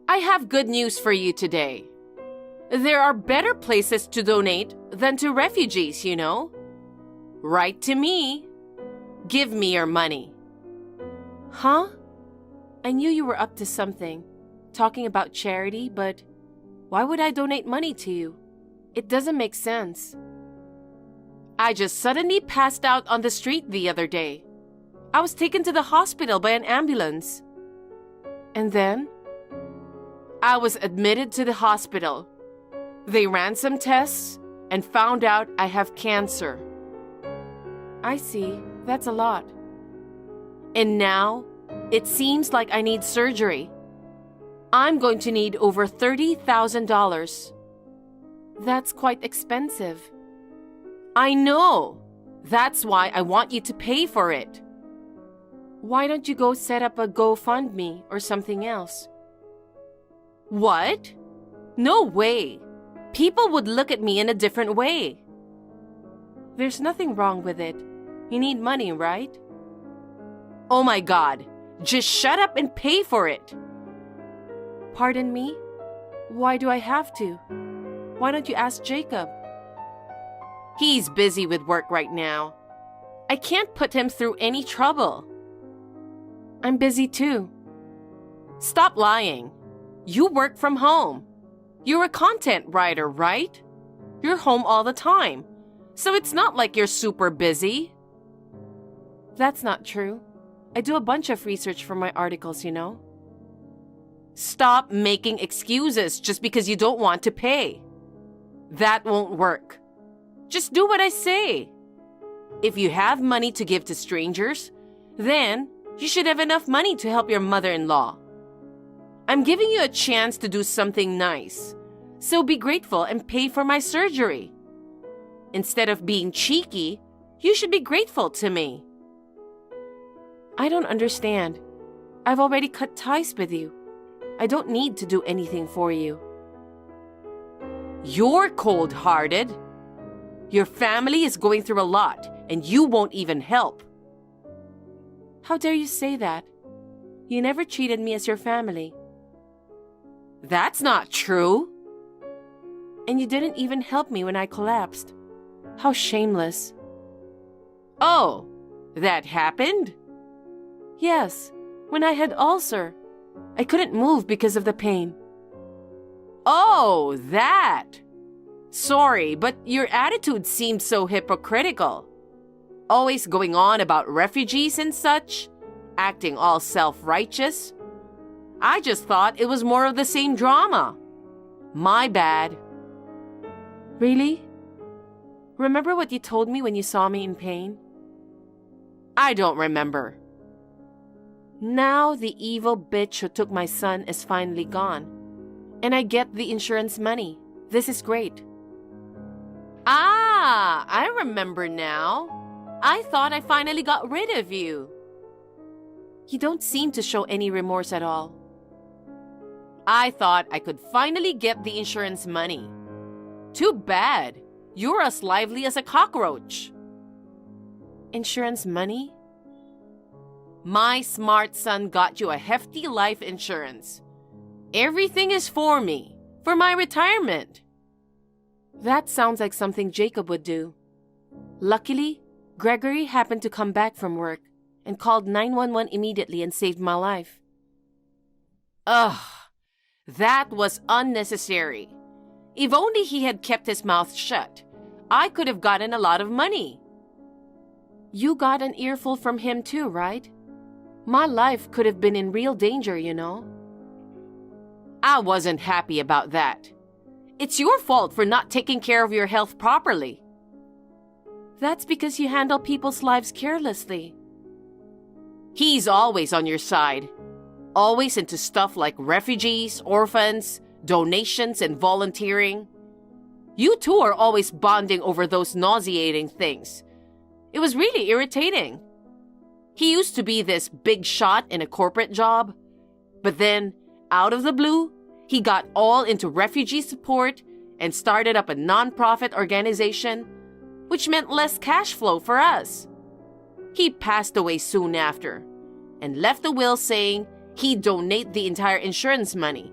I have good news for you today. There are better places to donate than to refugees, you know. Write to me. Give me your money. Huh? I knew you were up to something, talking about charity, but why would I donate money to you? It doesn't make sense. I just suddenly passed out on the street the other day. I was taken to the hospital by an ambulance. And then? I was admitted to the hospital. They ran some tests and found out I have cancer. I see. That's a lot. And now, it seems like I need surgery. I'm going to need over $30,000. That's quite expensive. I know. That's why I want you to pay for it. Why don't you go set up a GoFundMe or something else? What? No way. People would look at me in a different way. There's nothing wrong with it. You need money, right? Oh my God. Just shut up and pay for it. Pardon me? Why do I have to? Why don't you ask Jacob? He's busy with work right now. I can't put him through any trouble. I'm busy too. Stop lying. You work from home. You're a content writer, right? You're home all the time. So it's not like you're super busy. That's not true. I do a bunch of research for my articles, you know. Stop making excuses just because you don't want to pay. That won't work. Just do what I say. If you have money to give to strangers, then you should have enough money to help your mother-in-law. I'm giving you a chance to do something nice, so be grateful and pay for my surgery. Instead of being cheeky, you should be grateful to me. I don't understand. I've already cut ties with you. I don't need to do anything for you. You're cold-hearted. Your family is going through a lot, and you won't even help. How dare you say that? You never treated me as your family. That's not true. And you didn't even help me when I collapsed. How shameless. Oh, that happened? Yes, when I had ulcer. I couldn't move because of the pain. Oh, that. Sorry, but your attitude seemed so hypocritical. Always going on about refugees and such, acting all self-righteous. I just thought it was more of the same drama. My bad. Really? Remember what you told me when you saw me in pain? I don't remember. Now the evil bitch who took my son is finally gone. And I get the insurance money. This is great. Ah, I remember now. I thought I finally got rid of you. You don't seem to show any remorse at all. I thought I could finally get the insurance money. Too bad. You're as lively as a cockroach. Insurance money? My smart son got you a hefty life insurance. Everything is for me, for my retirement. That sounds like something Jacob would do. Luckily, Gregory happened to come back from work and called 911 immediately and saved my life. Ugh, that was unnecessary. If only he had kept his mouth shut, I could have gotten a lot of money. You got an earful from him too, right? My life could have been in real danger, you know. I wasn't happy about that. It's your fault for not taking care of your health properly. That's because you handle people's lives carelessly. He's always on your side. Always into stuff like refugees, orphans, donations, and volunteering. You two are always bonding over those nauseating things. It was really irritating. He used to be this big shot in a corporate job, but then, out of the blue, he got all into refugee support and started up a non-profit organization, which meant less cash flow for us. He passed away soon after and left a will saying he'd donate the entire insurance money.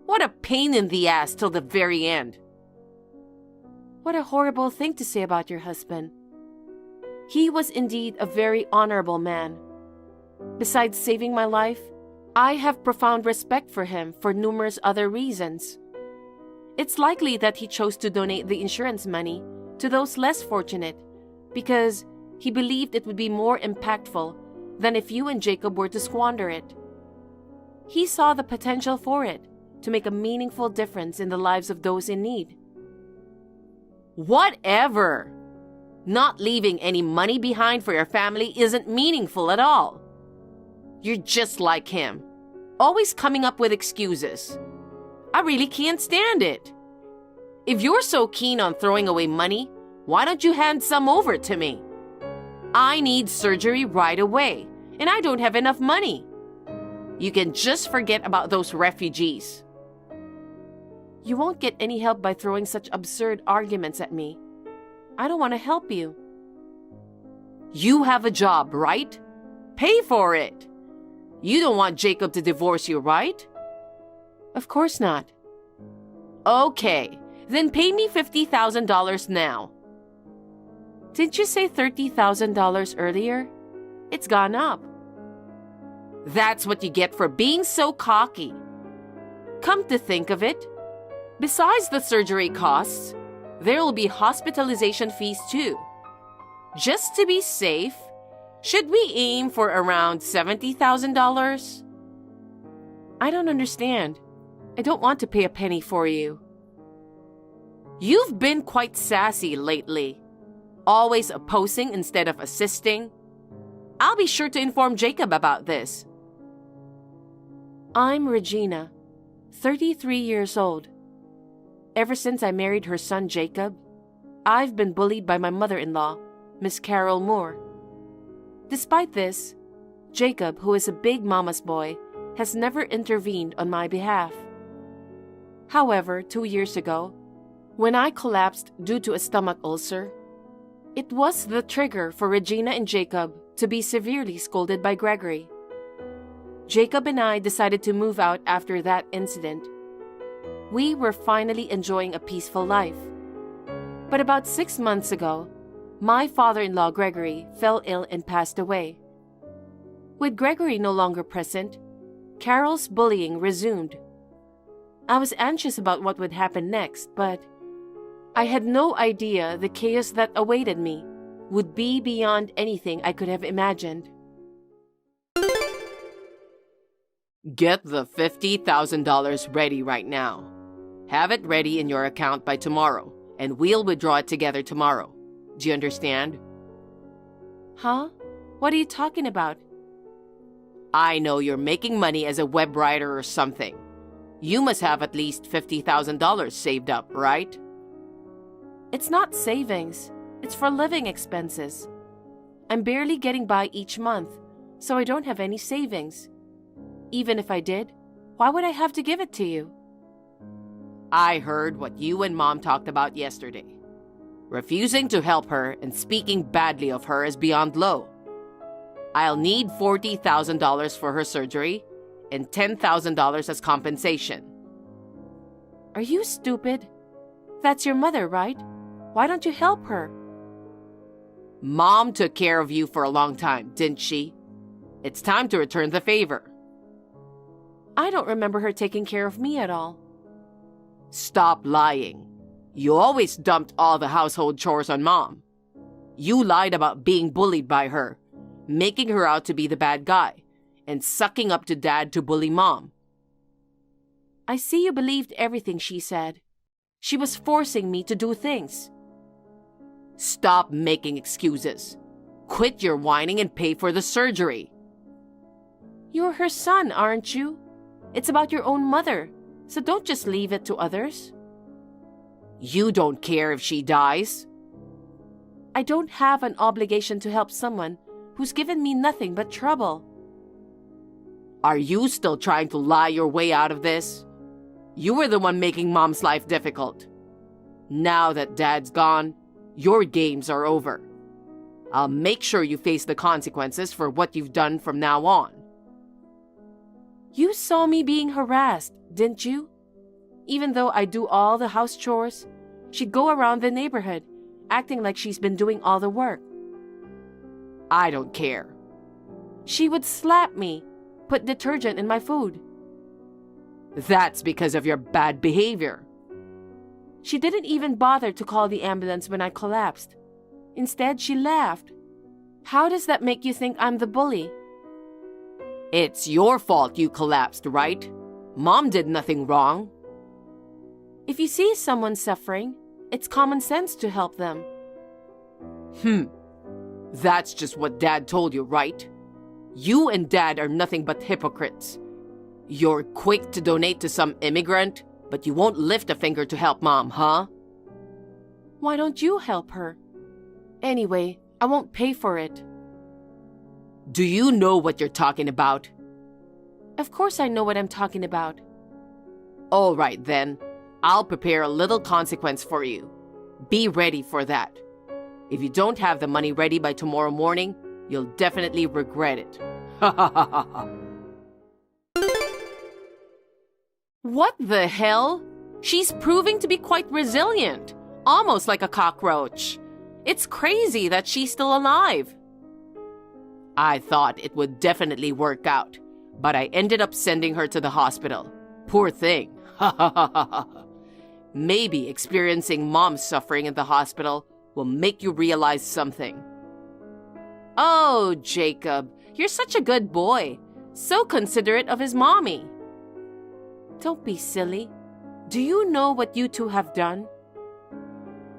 What a pain in the ass till the very end. What a horrible thing to say about your husband. He was indeed a very honorable man. Besides saving my life, I have profound respect for him for numerous other reasons. It's likely that he chose to donate the insurance money to those less fortunate because he believed it would be more impactful than if you and Jacob were to squander it. He saw the potential for it to make a meaningful difference in the lives of those in need. Whatever! Not leaving any money behind for your family isn't meaningful at all. You're just like him, always coming up with excuses. I really can't stand it. If you're so keen on throwing away money, why don't you hand some over to me? I need surgery right away, and I don't have enough money. You can just forget about those refugees. You won't get any help by throwing such absurd arguments at me. I don't want to help you. You have a job, right? Pay for it. You don't want Jacob to divorce you, right? Of course not. Okay, then pay me $50,000 now. Didn't you say $30,000 earlier? It's gone up. That's what you get for being so cocky. Come to think of it, besides the surgery costs, there will be hospitalization fees too. Just to be safe, should we aim for around $70,000? I don't understand. I don't want to pay a penny for you. You've been quite sassy lately, always opposing instead of assisting. I'll be sure to inform Jacob about this. I'm Regina, 33 years old. Ever since I married her son Jacob, I've been bullied by my mother-in-law, Miss Carol Moore. Despite this, Jacob, who is a big mama's boy, has never intervened on my behalf. However, 2 years ago, when I collapsed due to a stomach ulcer, it was the trigger for Regina and Jacob to be severely scolded by Gregory. Jacob and I decided to move out after that incident. We were finally enjoying a peaceful life. But about 6 months ago, my father-in-law Gregory fell ill and passed away. With Gregory no longer present, Carol's bullying resumed. I was anxious about what would happen next, but I had no idea the chaos that awaited me would be beyond anything I could have imagined. Get the $50,000 ready right now. Have it ready in your account by tomorrow, and we'll withdraw it together tomorrow. Do you understand? Huh? What are you talking about? I know you're making money as a web writer or something. You must have at least $50,000 saved up, right? It's not savings. It's for living expenses. I'm barely getting by each month, so I don't have any savings. Even if I did, why would I have to give it to you? I heard what you and Mom talked about yesterday. Refusing to help her and speaking badly of her is beyond low. I'll need $40,000 for her surgery and $10,000 as compensation. Are you stupid? That's your mother, right? Why don't you help her? Mom took care of you for a long time, didn't she? It's time to return the favor. I don't remember her taking care of me at all. Stop lying. You always dumped all the household chores on Mom. You lied about being bullied by her, making her out to be the bad guy, and sucking up to Dad to bully Mom. I see you believed everything she said. She was forcing me to do things. Stop making excuses. Quit your whining and pay for the surgery. You're her son, aren't you? It's about your own mother, so don't just leave it to others. You don't care if she dies. I don't have an obligation to help someone who's given me nothing but trouble. Are you still trying to lie your way out of this? You were the one making Mom's life difficult. Now that Dad's gone, your games are over. I'll make sure you face the consequences for what you've done from now on. You saw me being harassed, didn't you? Even though I do all the house chores, she'd go around the neighborhood, acting like she's been doing all the work. I don't care. She would slap me, put detergent in my food. That's because of your bad behavior. She didn't even bother to call the ambulance when I collapsed. Instead, she laughed. How does that make you think I'm the bully? It's your fault you collapsed, right? Mom did nothing wrong. If you see someone suffering, it's common sense to help them. That's just what Dad told you, right? You and Dad are nothing but hypocrites. You're quick to donate to some immigrant, but you won't lift a finger to help Mom, huh? Why don't you help her? Anyway, I won't pay for it. Do you know what you're talking about? Of course I know what I'm talking about. All right, then. I'll prepare a little consequence for you. Be ready for that. If you don't have the money ready by tomorrow morning, you'll definitely regret it. Ha ha ha ha ha. What the hell? She's proving to be quite resilient, almost like a cockroach. It's crazy that she's still alive. I thought it would definitely work out, but I ended up sending her to the hospital. Poor thing. Ha ha ha ha ha. Maybe experiencing Mom's suffering in the hospital will make you realize something. Oh, Jacob, you're such a good boy. So considerate of his mommy. Don't be silly. Do you know what you two have done?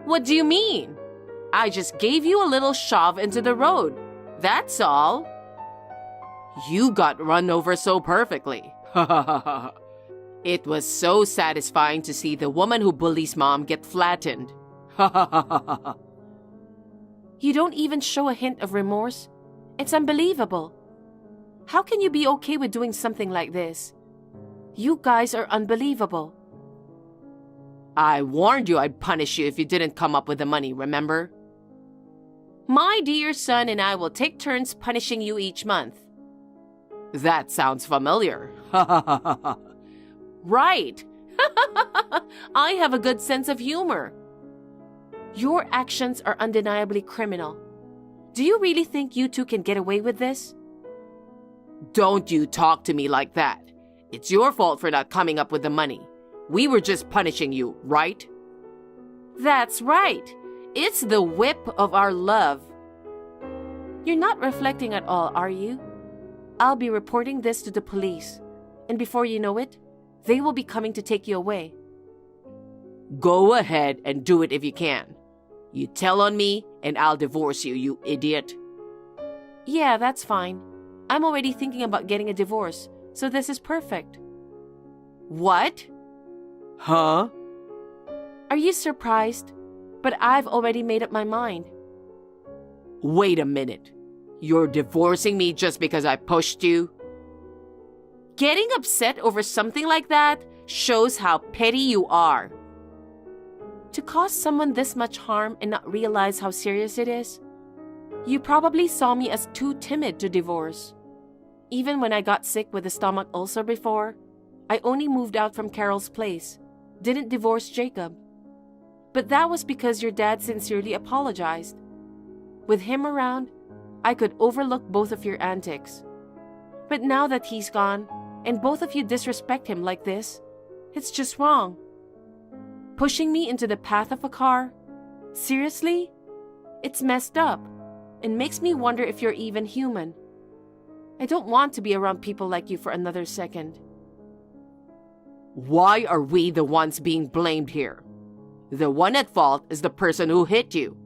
What do you mean? I just gave you a little shove into the road. That's all. You got run over so perfectly. Ha ha ha ha. It was so satisfying to see the woman who bullies Mom get flattened. Ha ha ha ha ha. You don't even show a hint of remorse. It's unbelievable. How can you be okay with doing something like this? You guys are unbelievable. I warned you I'd punish you if you didn't come up with the money, remember? My dear son and I will take turns punishing you each month. That sounds familiar. Right. I have a good sense of humor. Your actions are undeniably criminal. Do you really think you two can get away with this? Don't you talk to me like that. It's your fault for not coming up with the money. We were just punishing you, right? That's right. It's the whip of our love. You're not reflecting at all, are you? I'll be reporting this to the police. And before you know it, they will be coming to take you away. Go ahead and do it if you can. You tell on me and I'll divorce you, you idiot. Yeah, that's fine. I'm already thinking about getting a divorce, so this is perfect. What? Huh? Are you surprised? But I've already made up my mind. Wait a minute. You're divorcing me just because I pushed you? Getting upset over something like that shows how petty you are. To cause someone this much harm and not realize how serious it is? You probably saw me as too timid to divorce. Even when I got sick with a stomach ulcer before, I only moved out from Carol's place, didn't divorce Jacob. But that was because your dad sincerely apologized. With him around, I could overlook both of your antics. But now that he's gone, and both of you disrespect him like this, it's just wrong. Pushing me into the path of a car? Seriously? It's messed up, and makes me wonder if you're even human. I don't want to be around people like you for another second. Why are we the ones being blamed here? The one at fault is the person who hit you.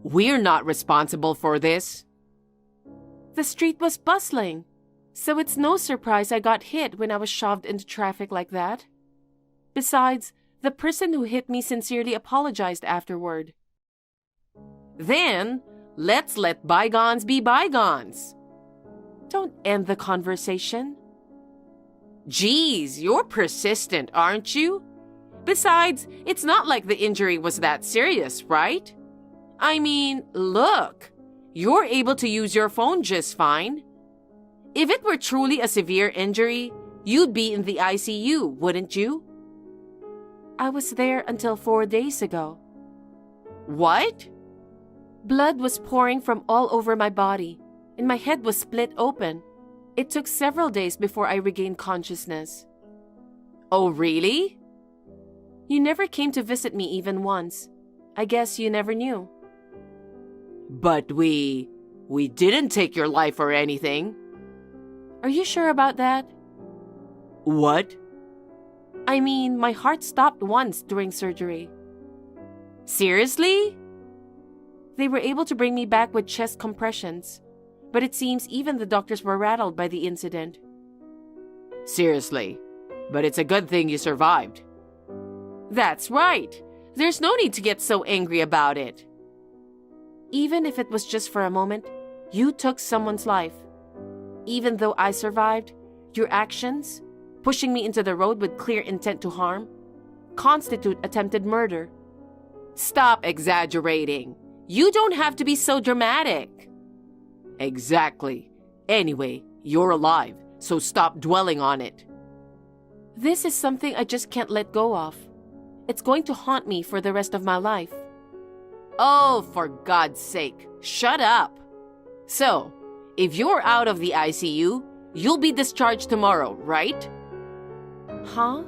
We're not responsible for this. The street was bustling, so it's no surprise I got hit when I was shoved into traffic like that. Besides, the person who hit me sincerely apologized afterward. Then, let's let bygones be bygones. Don't end the conversation. Geez, you're persistent, aren't you? Besides, it's not like the injury was that serious, right? I mean, look, you're able to use your phone just fine. If it were truly a severe injury, you'd be in the ICU, wouldn't you? I was there until 4 days ago. What? Blood was pouring from all over my body, and my head was split open. It took several days before I regained consciousness. Oh, really? You never came to visit me even once. I guess you never knew. But we didn't take your life or anything. Are you sure about that? What? I mean, my heart stopped once during surgery. Seriously? They were able to bring me back with chest compressions, but it seems even the doctors were rattled by the incident. Seriously, but it's a good thing you survived. That's right. There's no need to get so angry about it. Even if it was just for a moment, you took someone's life. Even though I survived, your actions, pushing me into the road with clear intent to harm, constitute attempted murder. Stop exaggerating. You don't have to be so dramatic. Exactly. Anyway, you're alive, so stop dwelling on it. This is something I just can't let go of. It's going to haunt me for the rest of my life. Oh, for God's sake, shut up. So, if you're out of the ICU, you'll be discharged tomorrow, right? Huh?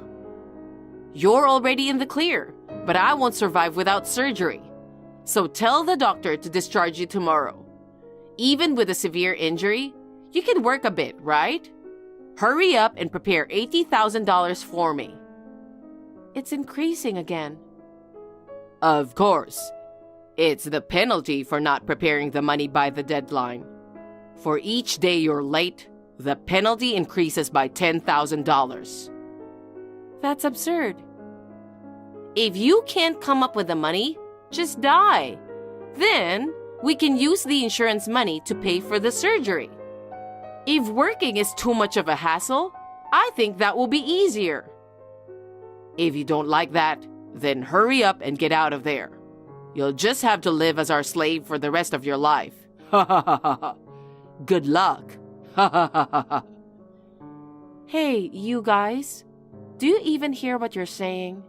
You're already in the clear, but I won't survive without surgery. So tell the doctor to discharge you tomorrow. Even with a severe injury, you can work a bit, right? Hurry up and prepare $80,000 for me. It's increasing again. Of course. It's the penalty for not preparing the money by the deadline. For each day you're late, the penalty increases by $10,000. That's absurd. If you can't come up with the money, just die. Then, we can use the insurance money to pay for the surgery. If working is too much of a hassle, I think that will be easier. If you don't like that, then hurry up and get out of there. You'll just have to live as our slave for the rest of your life. Ha ha ha ha ha. Good luck. Ha ha ha ha ha. Hey, you guys. Do you even hear what you're saying?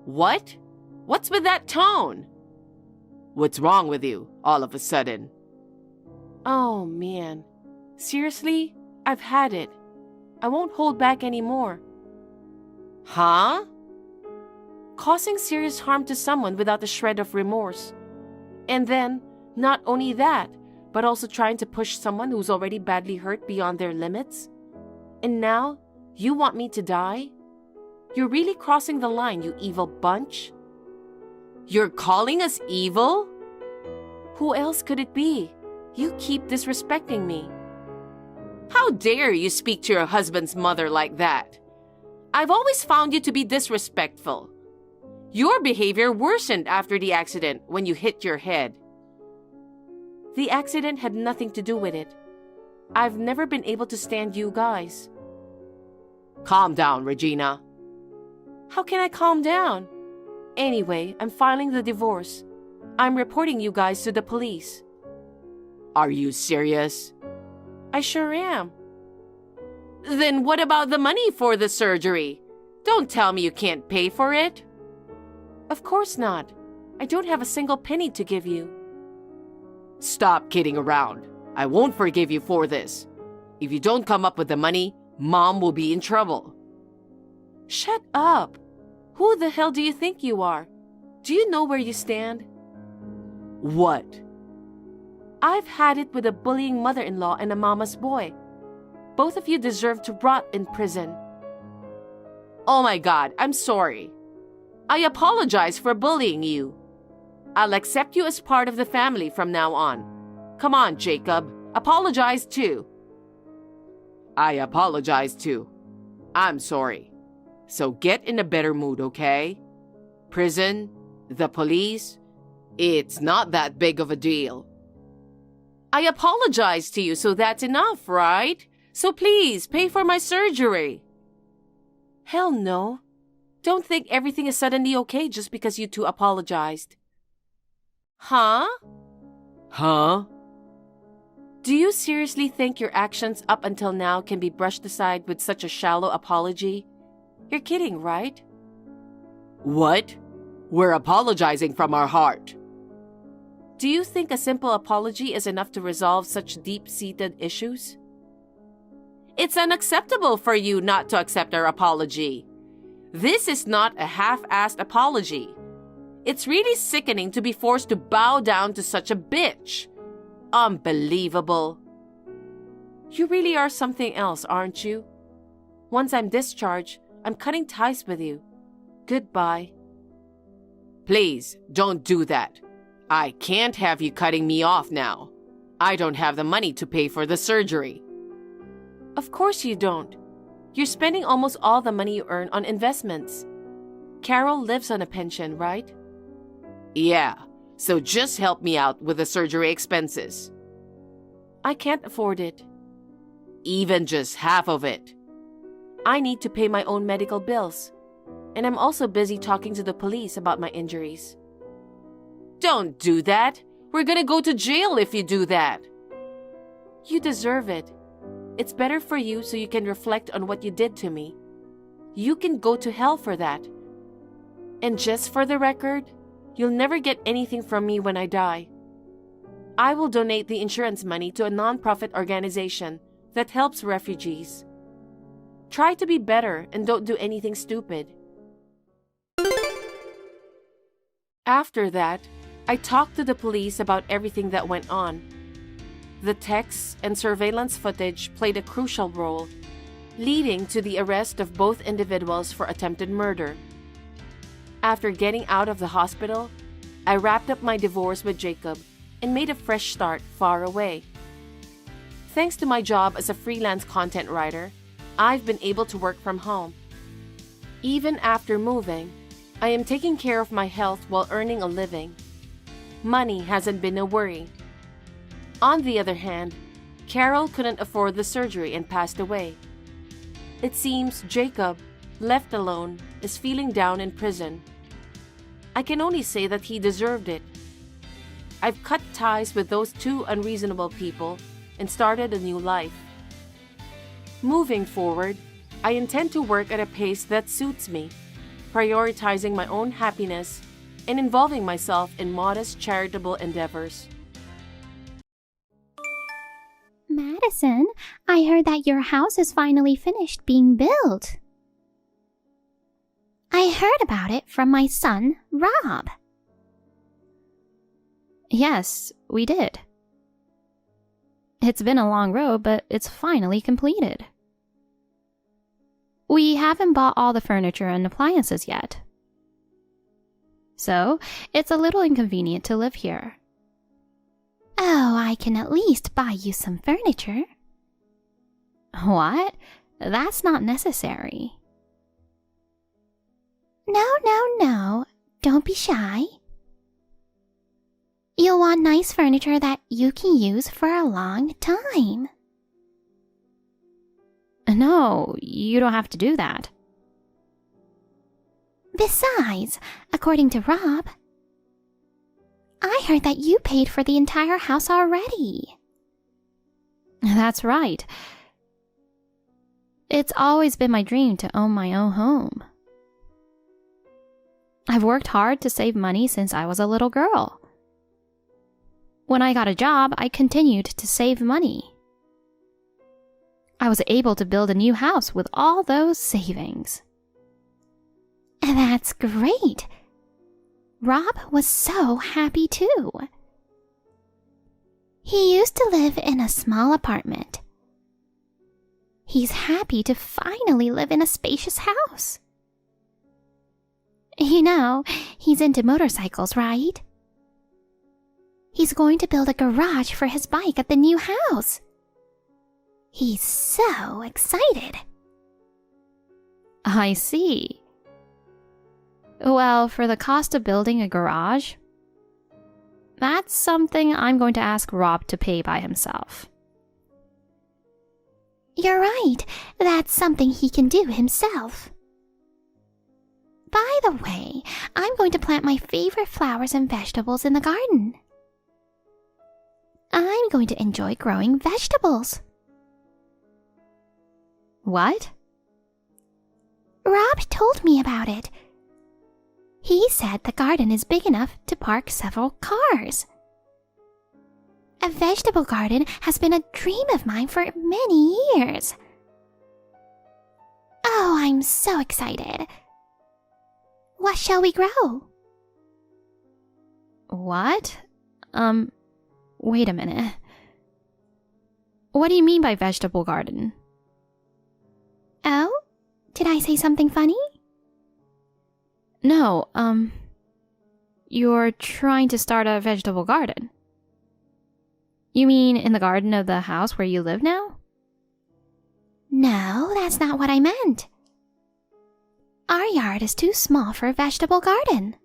What? What's with that tone? What's wrong with you, all of a sudden? Oh, man. Seriously? I've had it. I won't hold back anymore. Huh? Causing serious harm to someone without a shred of remorse. And then, not only that, but also trying to push someone who's already badly hurt beyond their limits. And now, you want me to die? You're really crossing the line, you evil bunch. You're calling us evil? Who else could it be? You keep disrespecting me. How dare you speak to your husband's mother like that? I've always found you to be disrespectful. Your behavior worsened after the accident when you hit your head. The accident had nothing to do with it. I've never been able to stand you guys. Calm down, Regina. How can I calm down? Anyway, I'm filing the divorce. I'm reporting you guys to the police. Are you serious? I sure am. Then what about the money for the surgery? Don't tell me you can't pay for it. Of course not. I don't have a single penny to give you. Stop kidding around. I won't forgive you for this. If you don't come up with the money, Mom will be in trouble. Shut up. Who the hell do you think you are? Do you know where you stand? What? I've had it with a bullying mother-in-law and a mama's boy. Both of you deserve to rot in prison. Oh my God, I'm sorry. I apologize for bullying you. I'll accept you as part of the family from now on. Come on, Jacob. Apologize too. I apologize too. I'm sorry. So get in a better mood, okay? Prison, the police, it's not that big of a deal. I apologize to you, so that's enough, right? So please, pay for my surgery. Hell no. Don't think everything is suddenly okay just because you two apologized. Huh? Huh? Do you seriously think your actions up until now can be brushed aside with such a shallow apology? You're kidding, right? What? We're apologizing from our heart. Do you think a simple apology is enough to resolve such deep-seated issues? It's unacceptable for you not to accept our apology. This is not a half-assed apology. It's really sickening to be forced to bow down to such a bitch. Unbelievable. You really are something else, aren't you? Once I'm discharged, I'm cutting ties with you. Goodbye. Please, don't do that. I can't have you cutting me off now. I don't have the money to pay for the surgery. Of course you don't. You're spending almost all the money you earn on investments. Carol lives on a pension, right? Yeah, so just help me out with the surgery expenses. I can't afford it. Even just half of it. I need to pay my own medical bills. And I'm also busy talking to the police about my injuries. Don't do that. We're gonna go to jail if you do that. You deserve it. It's better for you so you can reflect on what you did to me. You can go to hell for that. And just for the record, you'll never get anything from me when I die. I will donate the insurance money to a non-profit organization that helps refugees. Try to be better and don't do anything stupid. After that, I talked to the police about everything that went on. The texts and surveillance footage played a crucial role, leading to the arrest of both individuals for attempted murder. After getting out of the hospital, I wrapped up my divorce with Jacob and made a fresh start far away. Thanks to my job as a freelance content writer, I've been able to work from home. Even after moving, I am taking care of my health while earning a living. Money hasn't been a worry. On the other hand, Carol couldn't afford the surgery and passed away. It seems Jacob, left alone, is feeling down in prison. I can only say that he deserved it. I've cut ties with those two unreasonable people and started a new life. Moving forward, I intend to work at a pace that suits me, prioritizing my own happiness and involving myself in modest charitable endeavors. Madison, I heard that your house is finally finished being built. I heard about it from my son, Rob. Yes, we did. It's been a long road, but it's finally completed. We haven't bought all the furniture and appliances yet. So, it's a little inconvenient to live here. Oh, I can at least buy you some furniture. What? That's not necessary. No. Don't be shy. You'll want nice furniture that you can use for a long time. No, you don't have to do that. Besides, according to Rob, I heard that you paid for the entire house already. That's right. It's always been my dream to own my own home. I've worked hard to save money since I was a little girl. When I got a job, I continued to save money. I was able to build a new house with all those savings. That's great. Rob was so happy too. He used to live in a small apartment. He's happy to finally live in a spacious house. You know, he's into motorcycles, right? He's going to build a garage for his bike at the new house. He's so excited. I see. Well, for the cost of building a garage, that's something I'm going to ask Rob to pay by himself. You're right. That's something he can do himself. By the way, I'm going to plant my favorite flowers and vegetables in the garden. I'm going to enjoy growing vegetables. What? Rob told me about it. He said the garden is big enough to park several cars. A vegetable garden has been a dream of mine for many years. Oh, I'm so excited. What shall we grow? What? Wait a minute. What do you mean by vegetable garden? Oh? Did I say something funny? No, you're trying to start a vegetable garden. You mean in the garden of the house where you live now? No, that's not what I meant. Our yard is too small for a vegetable garden.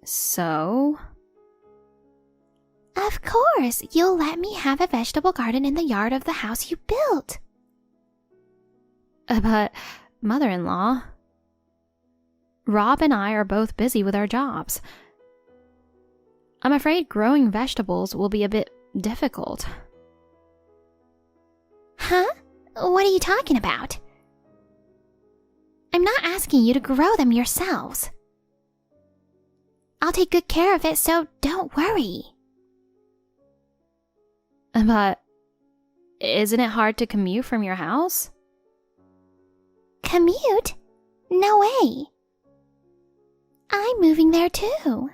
So? Of course, you'll let me have a vegetable garden in the yard of the house you built. But, mother-in-law, Rob and I are both busy with our jobs. I'm afraid growing vegetables will be a bit difficult. Huh? What are you talking about? I'm not asking you to grow them yourselves. I'll take good care of it, so don't worry. But, isn't it hard to commute from your house? Commute? No way. I'm moving there too.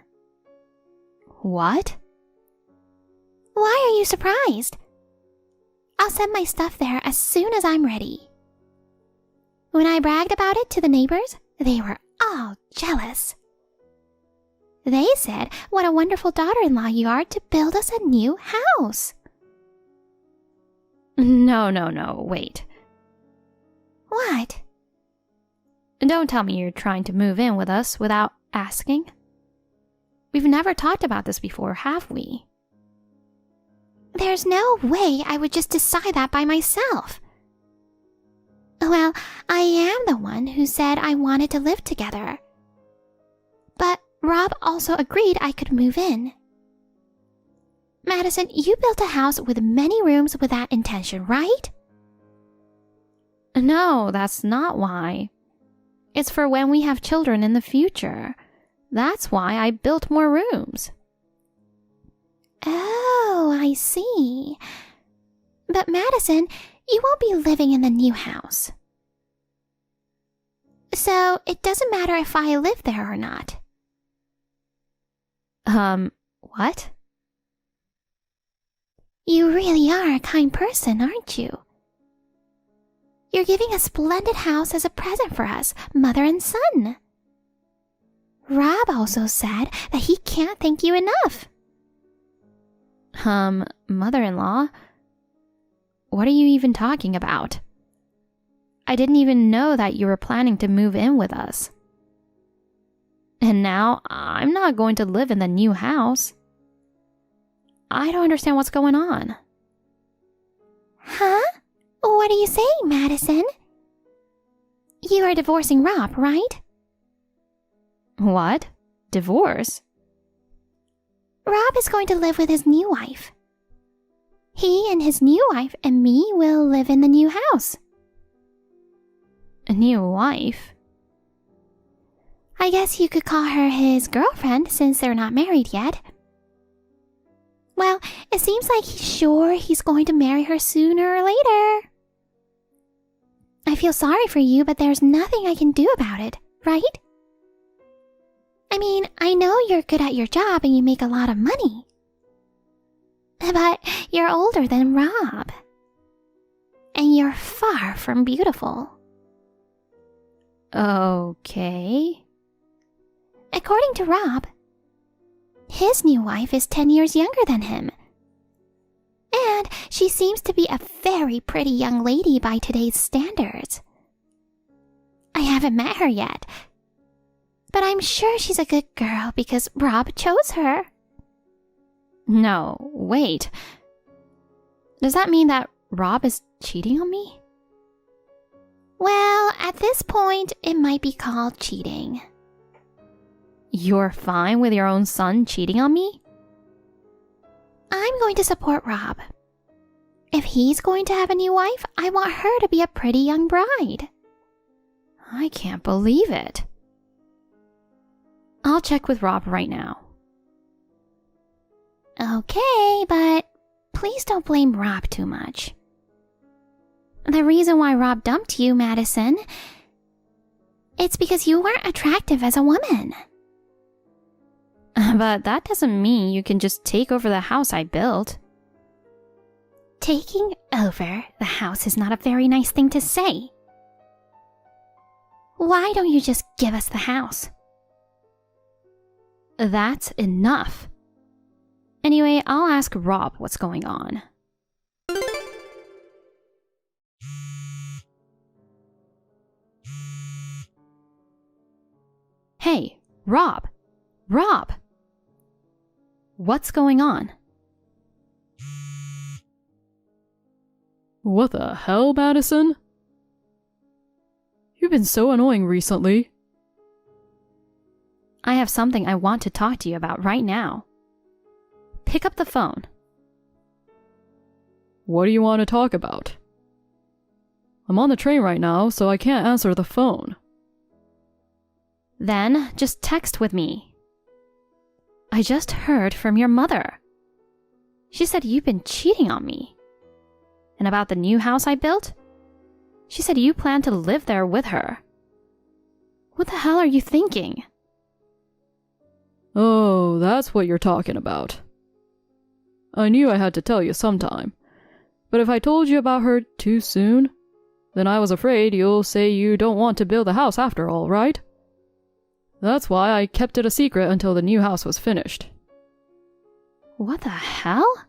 What? Why are you surprised? I'll send my stuff there as soon as I'm ready. When I bragged about it to the neighbors, they were all jealous. They said what a wonderful daughter-in-law you are to build us a new house. No, wait. What? Don't tell me you're trying to move in with us without asking. We've never talked about this before, have we? There's no way I would just decide that by myself. Well, I am the one who said I wanted to live together. But Rob also agreed I could move in. Madison, you built a house with many rooms with that intention, right? No, that's not why. It's for when we have children in the future. That's why I built more rooms. Oh, I see. But Madison, you won't be living in the new house. So it doesn't matter if I live there or not. What? You really are a kind person, aren't you? You're giving a splendid house as a present for us, mother and son. Rob also said that he can't thank you enough. Mother-in-law? What are you even talking about? I didn't even know that you were planning to move in with us. And now I'm not going to live in the new house. I don't understand what's going on. Huh? What are you saying, Madison? You are divorcing Rob, right? What? Divorce? Rob is going to live with his new wife. He and his new wife and me will live in the new house. A new wife? I guess you could call her his girlfriend since they're not married yet. Well, it seems like he's going to marry her sooner or later. I feel sorry for you, but there's nothing I can do about it, right? I mean, I know you're good at your job and you make a lot of money. But you're older than Rob. And you're far from beautiful. Okay. According to Rob, his new wife is 10 years younger than him. And she seems to be a very pretty young lady by today's standards. I haven't met her yet, but I'm sure she's a good girl because Rob chose her. No, wait. Does that mean that Rob is cheating on me? Well, at this point, it might be called cheating. You're fine with your own son cheating on me? I'm going to support Rob. If he's going to have a new wife, I want her to be a pretty young bride. I can't believe it. I'll check with Rob right now. Okay, but please don't blame Rob too much. The reason why Rob dumped you, Madison, it's because you weren't attractive as a woman. But that doesn't mean you can just take over the house I built. Taking over the house is not a very nice thing to say. Why don't you just give us the house? That's enough. Anyway, I'll ask Rob what's going on. Hey, Rob! Rob! What's going on? What the hell, Madison? You've been so annoying recently. I have something I want to talk to you about right now. Pick up the phone. What do you want to talk about? I'm on the train right now, so I can't answer the phone. Then just text with me. I just heard from your mother. She said you've been cheating on me. And about the new house I built? She said you plan to live there with her. What the hell are you thinking? Oh, that's what you're talking about. I knew I had to tell you sometime. But if I told you about her too soon, then I was afraid you'll say you don't want to build a house after all, right? That's why I kept it a secret until the new house was finished. What the hell?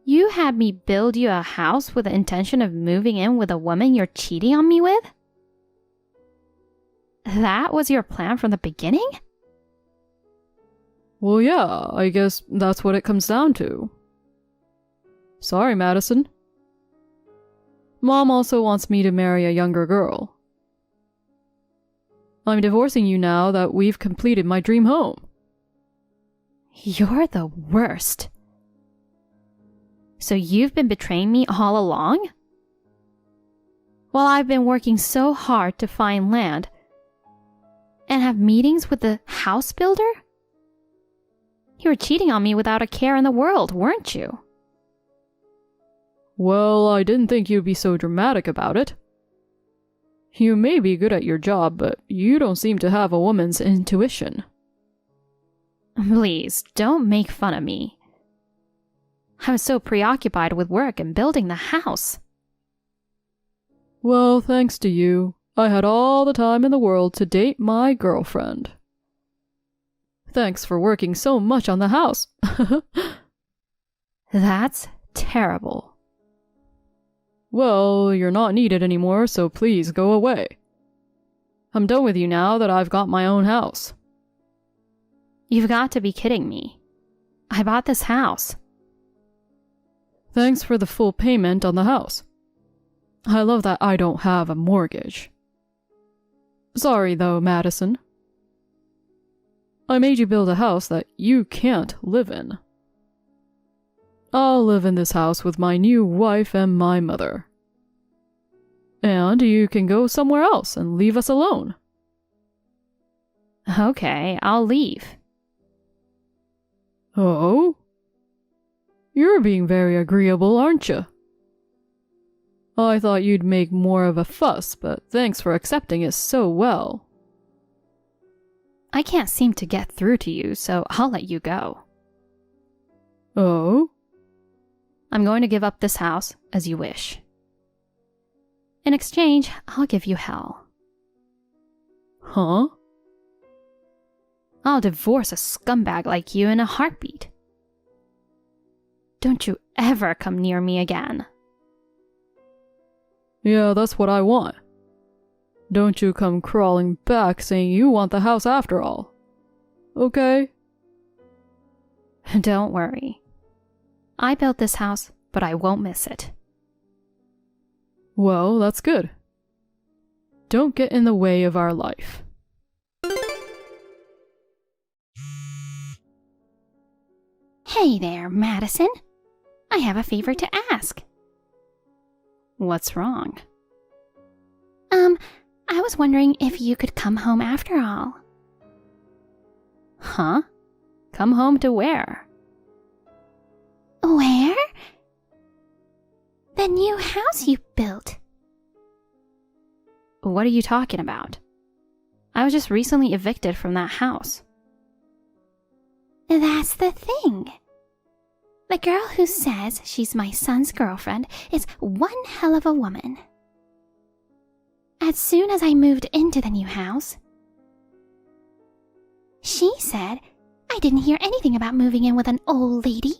You had me build you a house with the intention of moving in with a woman you're cheating on me with? That was your plan from the beginning? Well, yeah, I guess that's what it comes down to. Sorry, Madison. Mom also wants me to marry a younger girl. I'm divorcing you now that we've completed my dream home. You're the worst. So you've been betraying me all along? While I've been working so hard to find land and have meetings with the house builder? You were cheating on me without a care in the world, weren't you? Well, I didn't think you'd be so dramatic about it. You may be good at your job, but you don't seem to have a woman's intuition. Please, don't make fun of me. I was so preoccupied with work and building the house. Well, thanks to you, I had all the time in the world to date my girlfriend. Thanks for working so much on the house. That's terrible. Well, you're not needed anymore, so please go away. I'm done with you now that I've got my own house. You've got to be kidding me. I bought this house. Thanks for the full payment on the house. I love that I don't have a mortgage. Sorry though, Madison. I made you build a house that you can't live in. I'll live in this house with my new wife and my mother. And you can go somewhere else and leave us alone. Okay, I'll leave. Oh? You're being very agreeable, aren't you? I thought you'd make more of a fuss, but thanks for accepting it so well. I can't seem to get through to you, so I'll let you go. Oh? I'm going to give up this house as you wish. In exchange, I'll give you hell. Huh? I'll divorce a scumbag like you in a heartbeat. Don't you ever come near me again. Yeah, that's what I want. Don't you come crawling back saying you want the house after all. Okay? Don't worry. I built this house, but I won't miss it. Well, that's good. Don't get in the way of our life. Hey there, Madison. I have a favor to ask. What's wrong? I was wondering if you could come home after all. Huh? Come home to where? Where? The new house you built. What are you talking about? I was just recently evicted from that house. That's the thing. The girl who says she's my son's girlfriend is one hell of a woman. As soon as I moved into the new house, she said I didn't hear anything about moving in with an old lady.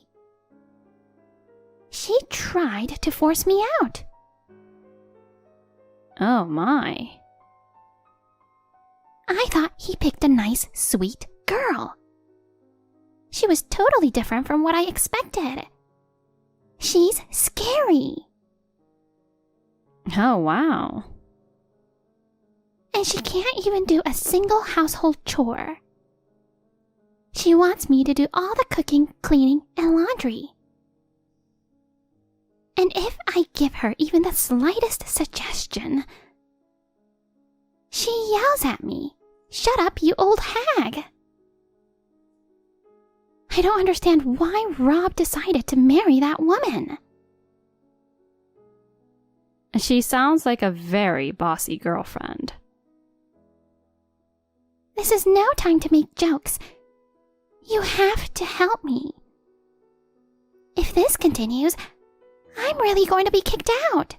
She tried to force me out. Oh my. I thought he picked a nice, sweet girl. She was totally different from what I expected. She's scary. Oh wow. And she can't even do a single household chore. She wants me to do all the cooking, cleaning, and laundry. And if I give her even the slightest suggestion, she yells at me, "Shut up, you old hag!" I don't understand why Rob decided to marry that woman. She sounds like a very bossy girlfriend. This is no time to make jokes. You have to help me. If this continues, I'm really going to be kicked out.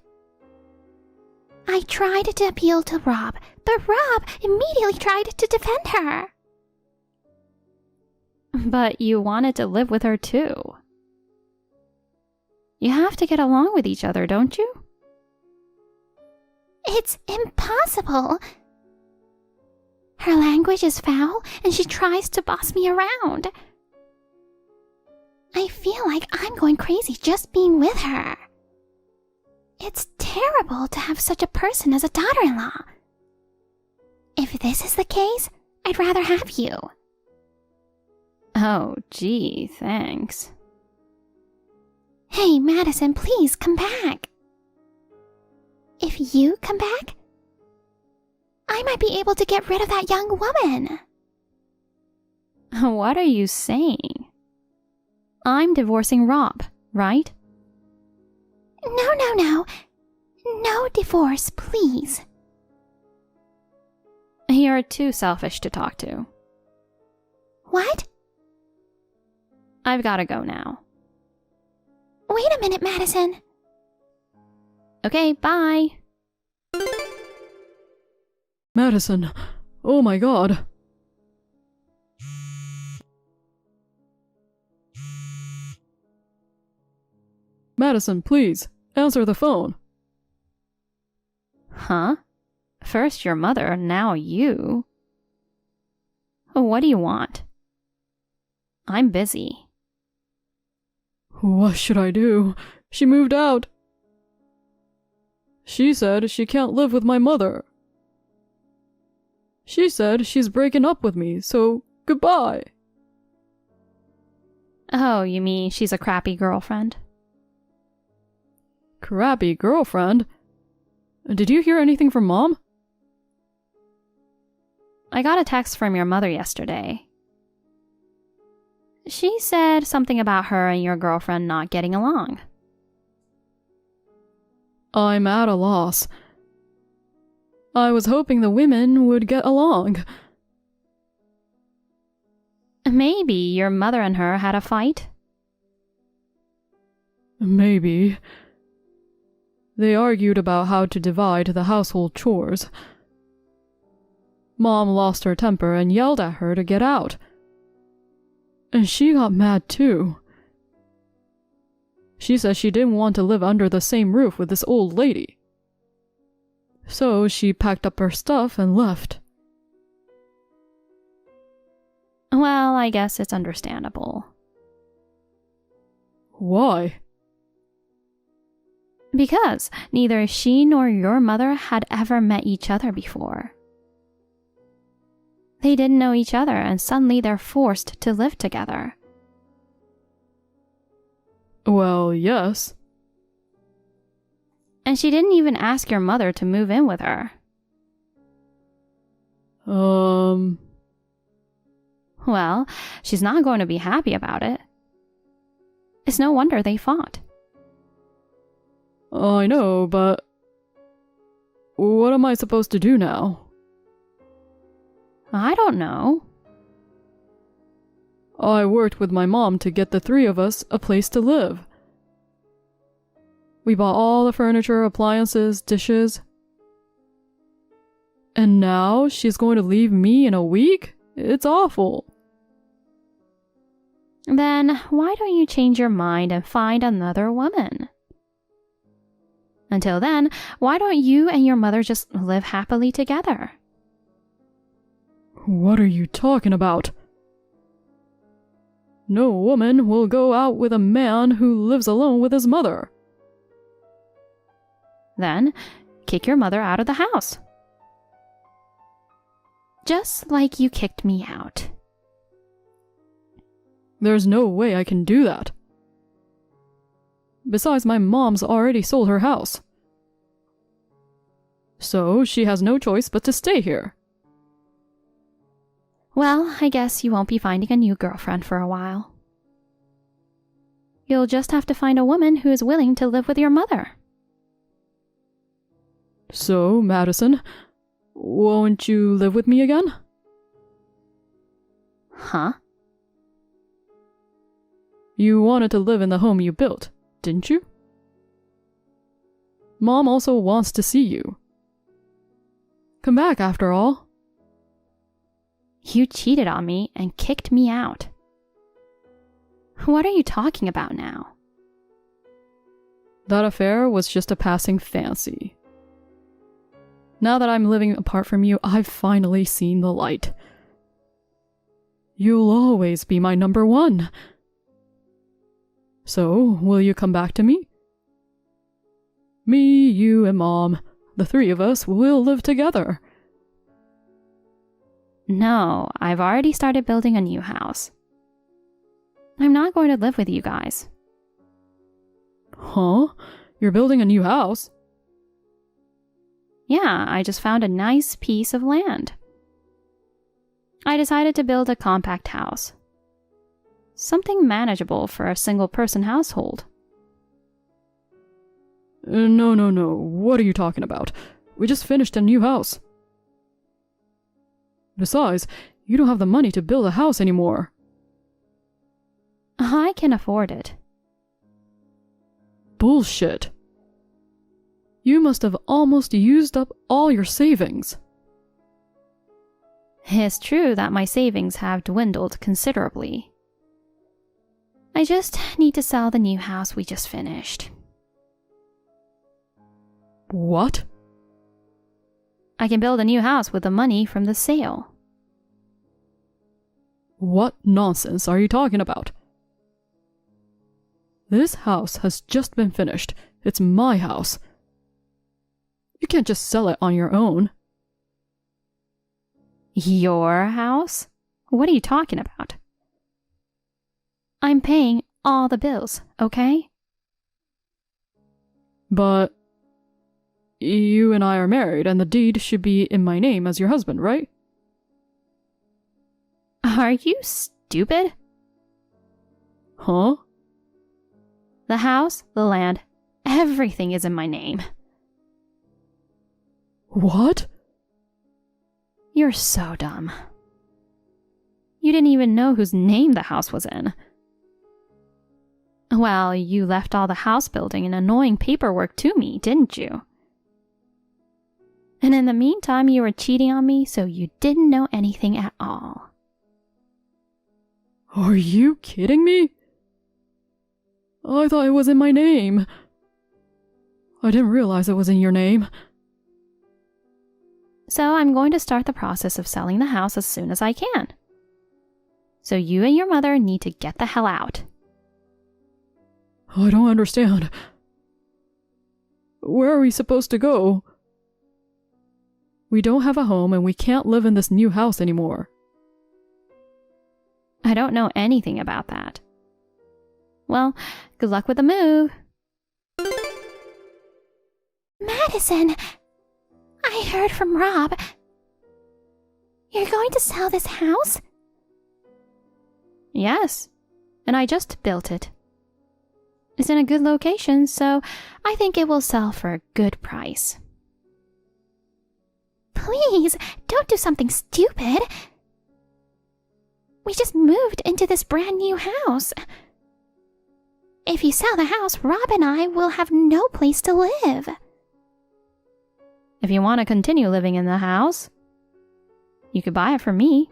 I tried to appeal to Rob, but Rob immediately tried to defend her. But you wanted to live with her too. You have to get along with each other, don't you? It's impossible. Her language is foul, and she tries to boss me around. I feel like I'm going crazy just being with her. It's terrible to have such a person as a daughter-in-law. If this is the case, I'd rather have you. Oh, gee, thanks. Hey, Madison, please come back. If you come back, I might be able to get rid of that young woman. What are you saying? I'm divorcing Rob, right? No. No divorce, please. You're too selfish to talk to. What? I've gotta go now. Wait a minute, Madison. Okay, bye. Madison, oh my god. Madison, please, answer the phone. Huh? First your mother, now you. What do you want? I'm busy. What should I do? She moved out. She said she can't live with my mother. She said she's breaking up with me, so goodbye. Oh, you mean she's a crappy girlfriend? Crappy girlfriend? Did you hear anything from Mom? I got a text from your mother yesterday. She said something about her and your girlfriend not getting along. I'm at a loss. I was hoping the women would get along. Maybe your mother and her had a fight? Maybe. They argued about how to divide the household chores. Mom lost her temper and yelled at her to get out. And she got mad too. She said she didn't want to live under the same roof with this old lady. So she packed up her stuff and left. Well, I guess it's understandable. Why? Because neither she nor your mother had ever met each other before. They didn't know each other and suddenly they're forced to live together. Well, yes. And she didn't even ask your mother to move in with her. Well, she's not going to be happy about it. It's no wonder they fought. I know, but what am I supposed to do now? I don't know. I worked with my mom to get the three of us a place to live. We bought all the furniture, appliances, dishes. And now she's going to leave me in a week? It's awful. Then why don't you change your mind and find another woman? Until then, why don't you and your mother just live happily together? What are you talking about? No woman will go out with a man who lives alone with his mother. Then, kick your mother out of the house. Just like you kicked me out. There's no way I can do that. Besides, my mom's already sold her house. So she has no choice but to stay here. Well, I guess you won't be finding a new girlfriend for a while. You'll just have to find a woman who is willing to live with your mother. So, Madison, won't you live with me again? Huh? You wanted to live in the home you built, didn't you? Mom also wants to see you. Come back after all. You cheated on me and kicked me out. What are you talking about now? That affair was just a passing fancy. Now that I'm living apart from you, I've finally seen the light. You'll always be my number one. So, will you come back to me? Me, you, and Mom, the three of us will live together. No, I've already started building a new house. I'm not going to live with you guys. Huh? You're building a new house? Yeah, I just found a nice piece of land. I decided to build a compact house. Something manageable for a single-person household. No. What are you talking about? We just finished a new house. Besides, you don't have the money to build a house anymore. I can afford it. Bullshit. You must have almost used up all your savings. It's true that my savings have dwindled considerably. I just need to sell the new house we just finished. What? I can build a new house with the money from the sale. What nonsense are you talking about? This house has just been finished. It's my house. You can't just sell it on your own. Your house? What are you talking about? I'm paying all the bills, okay? But you and I are married, and the deed should be in my name as your husband, right? Are you stupid? Huh? The house, the land, everything is in my name. What? You're so dumb. You didn't even know whose name the house was in. Well, you left all the house building and annoying paperwork to me, didn't you? And in the meantime, you were cheating on me, so you didn't know anything at all. Are you kidding me? I thought it was in my name. I didn't realize it was in your name. So I'm going to start the process of selling the house as soon as I can. So you and your mother need to get the hell out. I don't understand. Where are we supposed to go? We don't have a home and we can't live in this new house anymore. I don't know anything about that. Well, good luck with the move. Madison, I heard from Rob. You're going to sell this house? Yes, and I just built it. It's in a good location, so I think it will sell for a good price. Please, don't do something stupid. We just moved into this brand new house. If you sell the house, Rob and I will have no place to live. If you want to continue living in the house, you could buy it from me.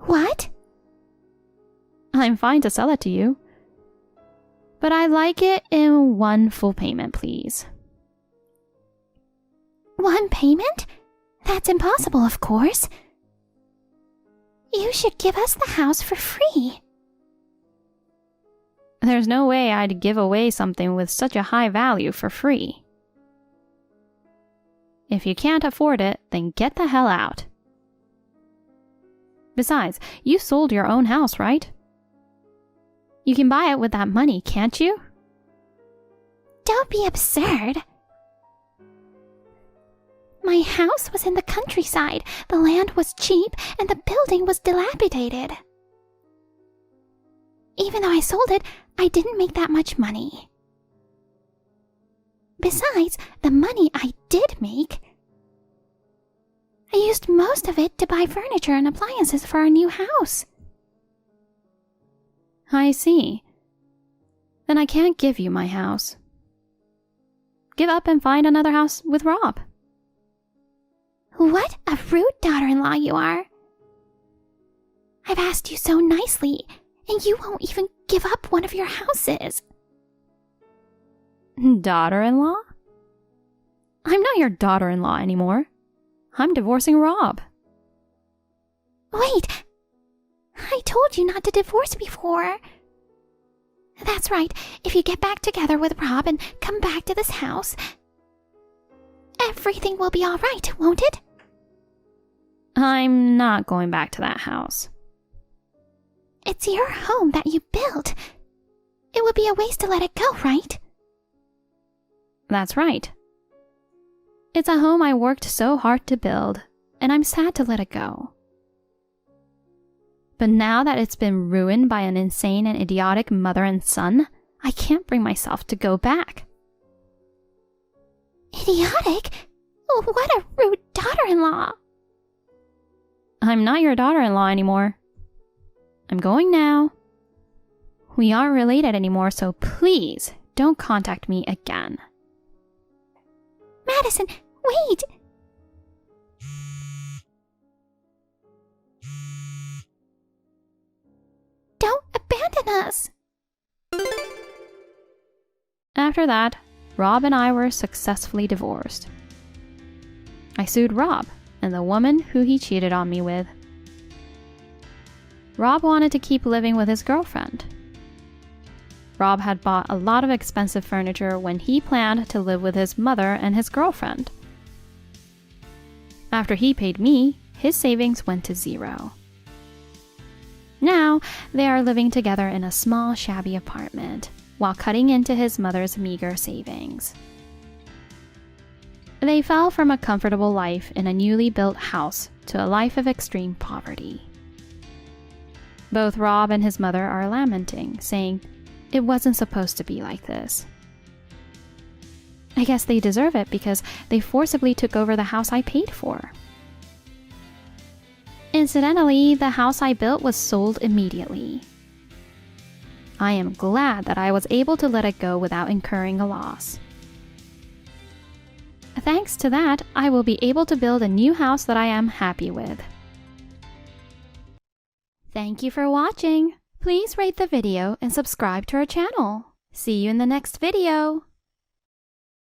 What? I'm fine to sell it to you. But I'd like it in one full payment, please. One payment? That's impossible, of course. You should give us the house for free. There's no way I'd give away something with such a high value for free. If you can't afford it, then get the hell out. Besides, you sold your own house, right? You can buy it with that money, can't you? Don't be absurd. My house was in the countryside, the land was cheap, and the building was dilapidated. Even though I sold it, I didn't make that much money. Besides, the money I did make, I used most of it to buy furniture and appliances for our new house. I see. Then I can't give you my house. Give up and find another house with Rob. What a rude daughter-in-law you are. I've asked you so nicely, and you won't even give up one of your houses. Daughter-in-law? I'm not your daughter-in-law anymore. I'm divorcing Rob. Wait! I told you not to divorce before. That's right. If you get back together with Rob and come back to this house, everything will be all right, won't it? I'm not going back to that house. It's your home that you built. It would be a waste to let it go, right? That's right. It's a home I worked so hard to build, and I'm sad to let it go. But now that it's been ruined by an insane and idiotic mother and son, I can't bring myself to go back. Idiotic? Oh, what a rude daughter-in-law. I'm not your daughter-in-law anymore. I'm going now. We aren't related anymore, so please don't contact me again. Madison, wait! Don't abandon us! After that, Rob and I were successfully divorced. I sued Rob and the woman who he cheated on me with. Rob wanted to keep living with his girlfriend. Rob had bought a lot of expensive furniture when he planned to live with his mother and his girlfriend. After he paid me, his savings went to zero. Now, they are living together in a small, shabby apartment, while cutting into his mother's meager savings. They fell from a comfortable life in a newly built house to a life of extreme poverty. Both Rob and his mother are lamenting, saying, "It wasn't supposed to be like this." I guess they deserve it because they forcibly took over the house I paid for. Incidentally, the house I built was sold immediately. I am glad that I was able to let it go without incurring a loss. Thanks to that, I will be able to build a new house that I am happy with. Thank you for watching. Please rate the video and subscribe to our channel. See you in the next video.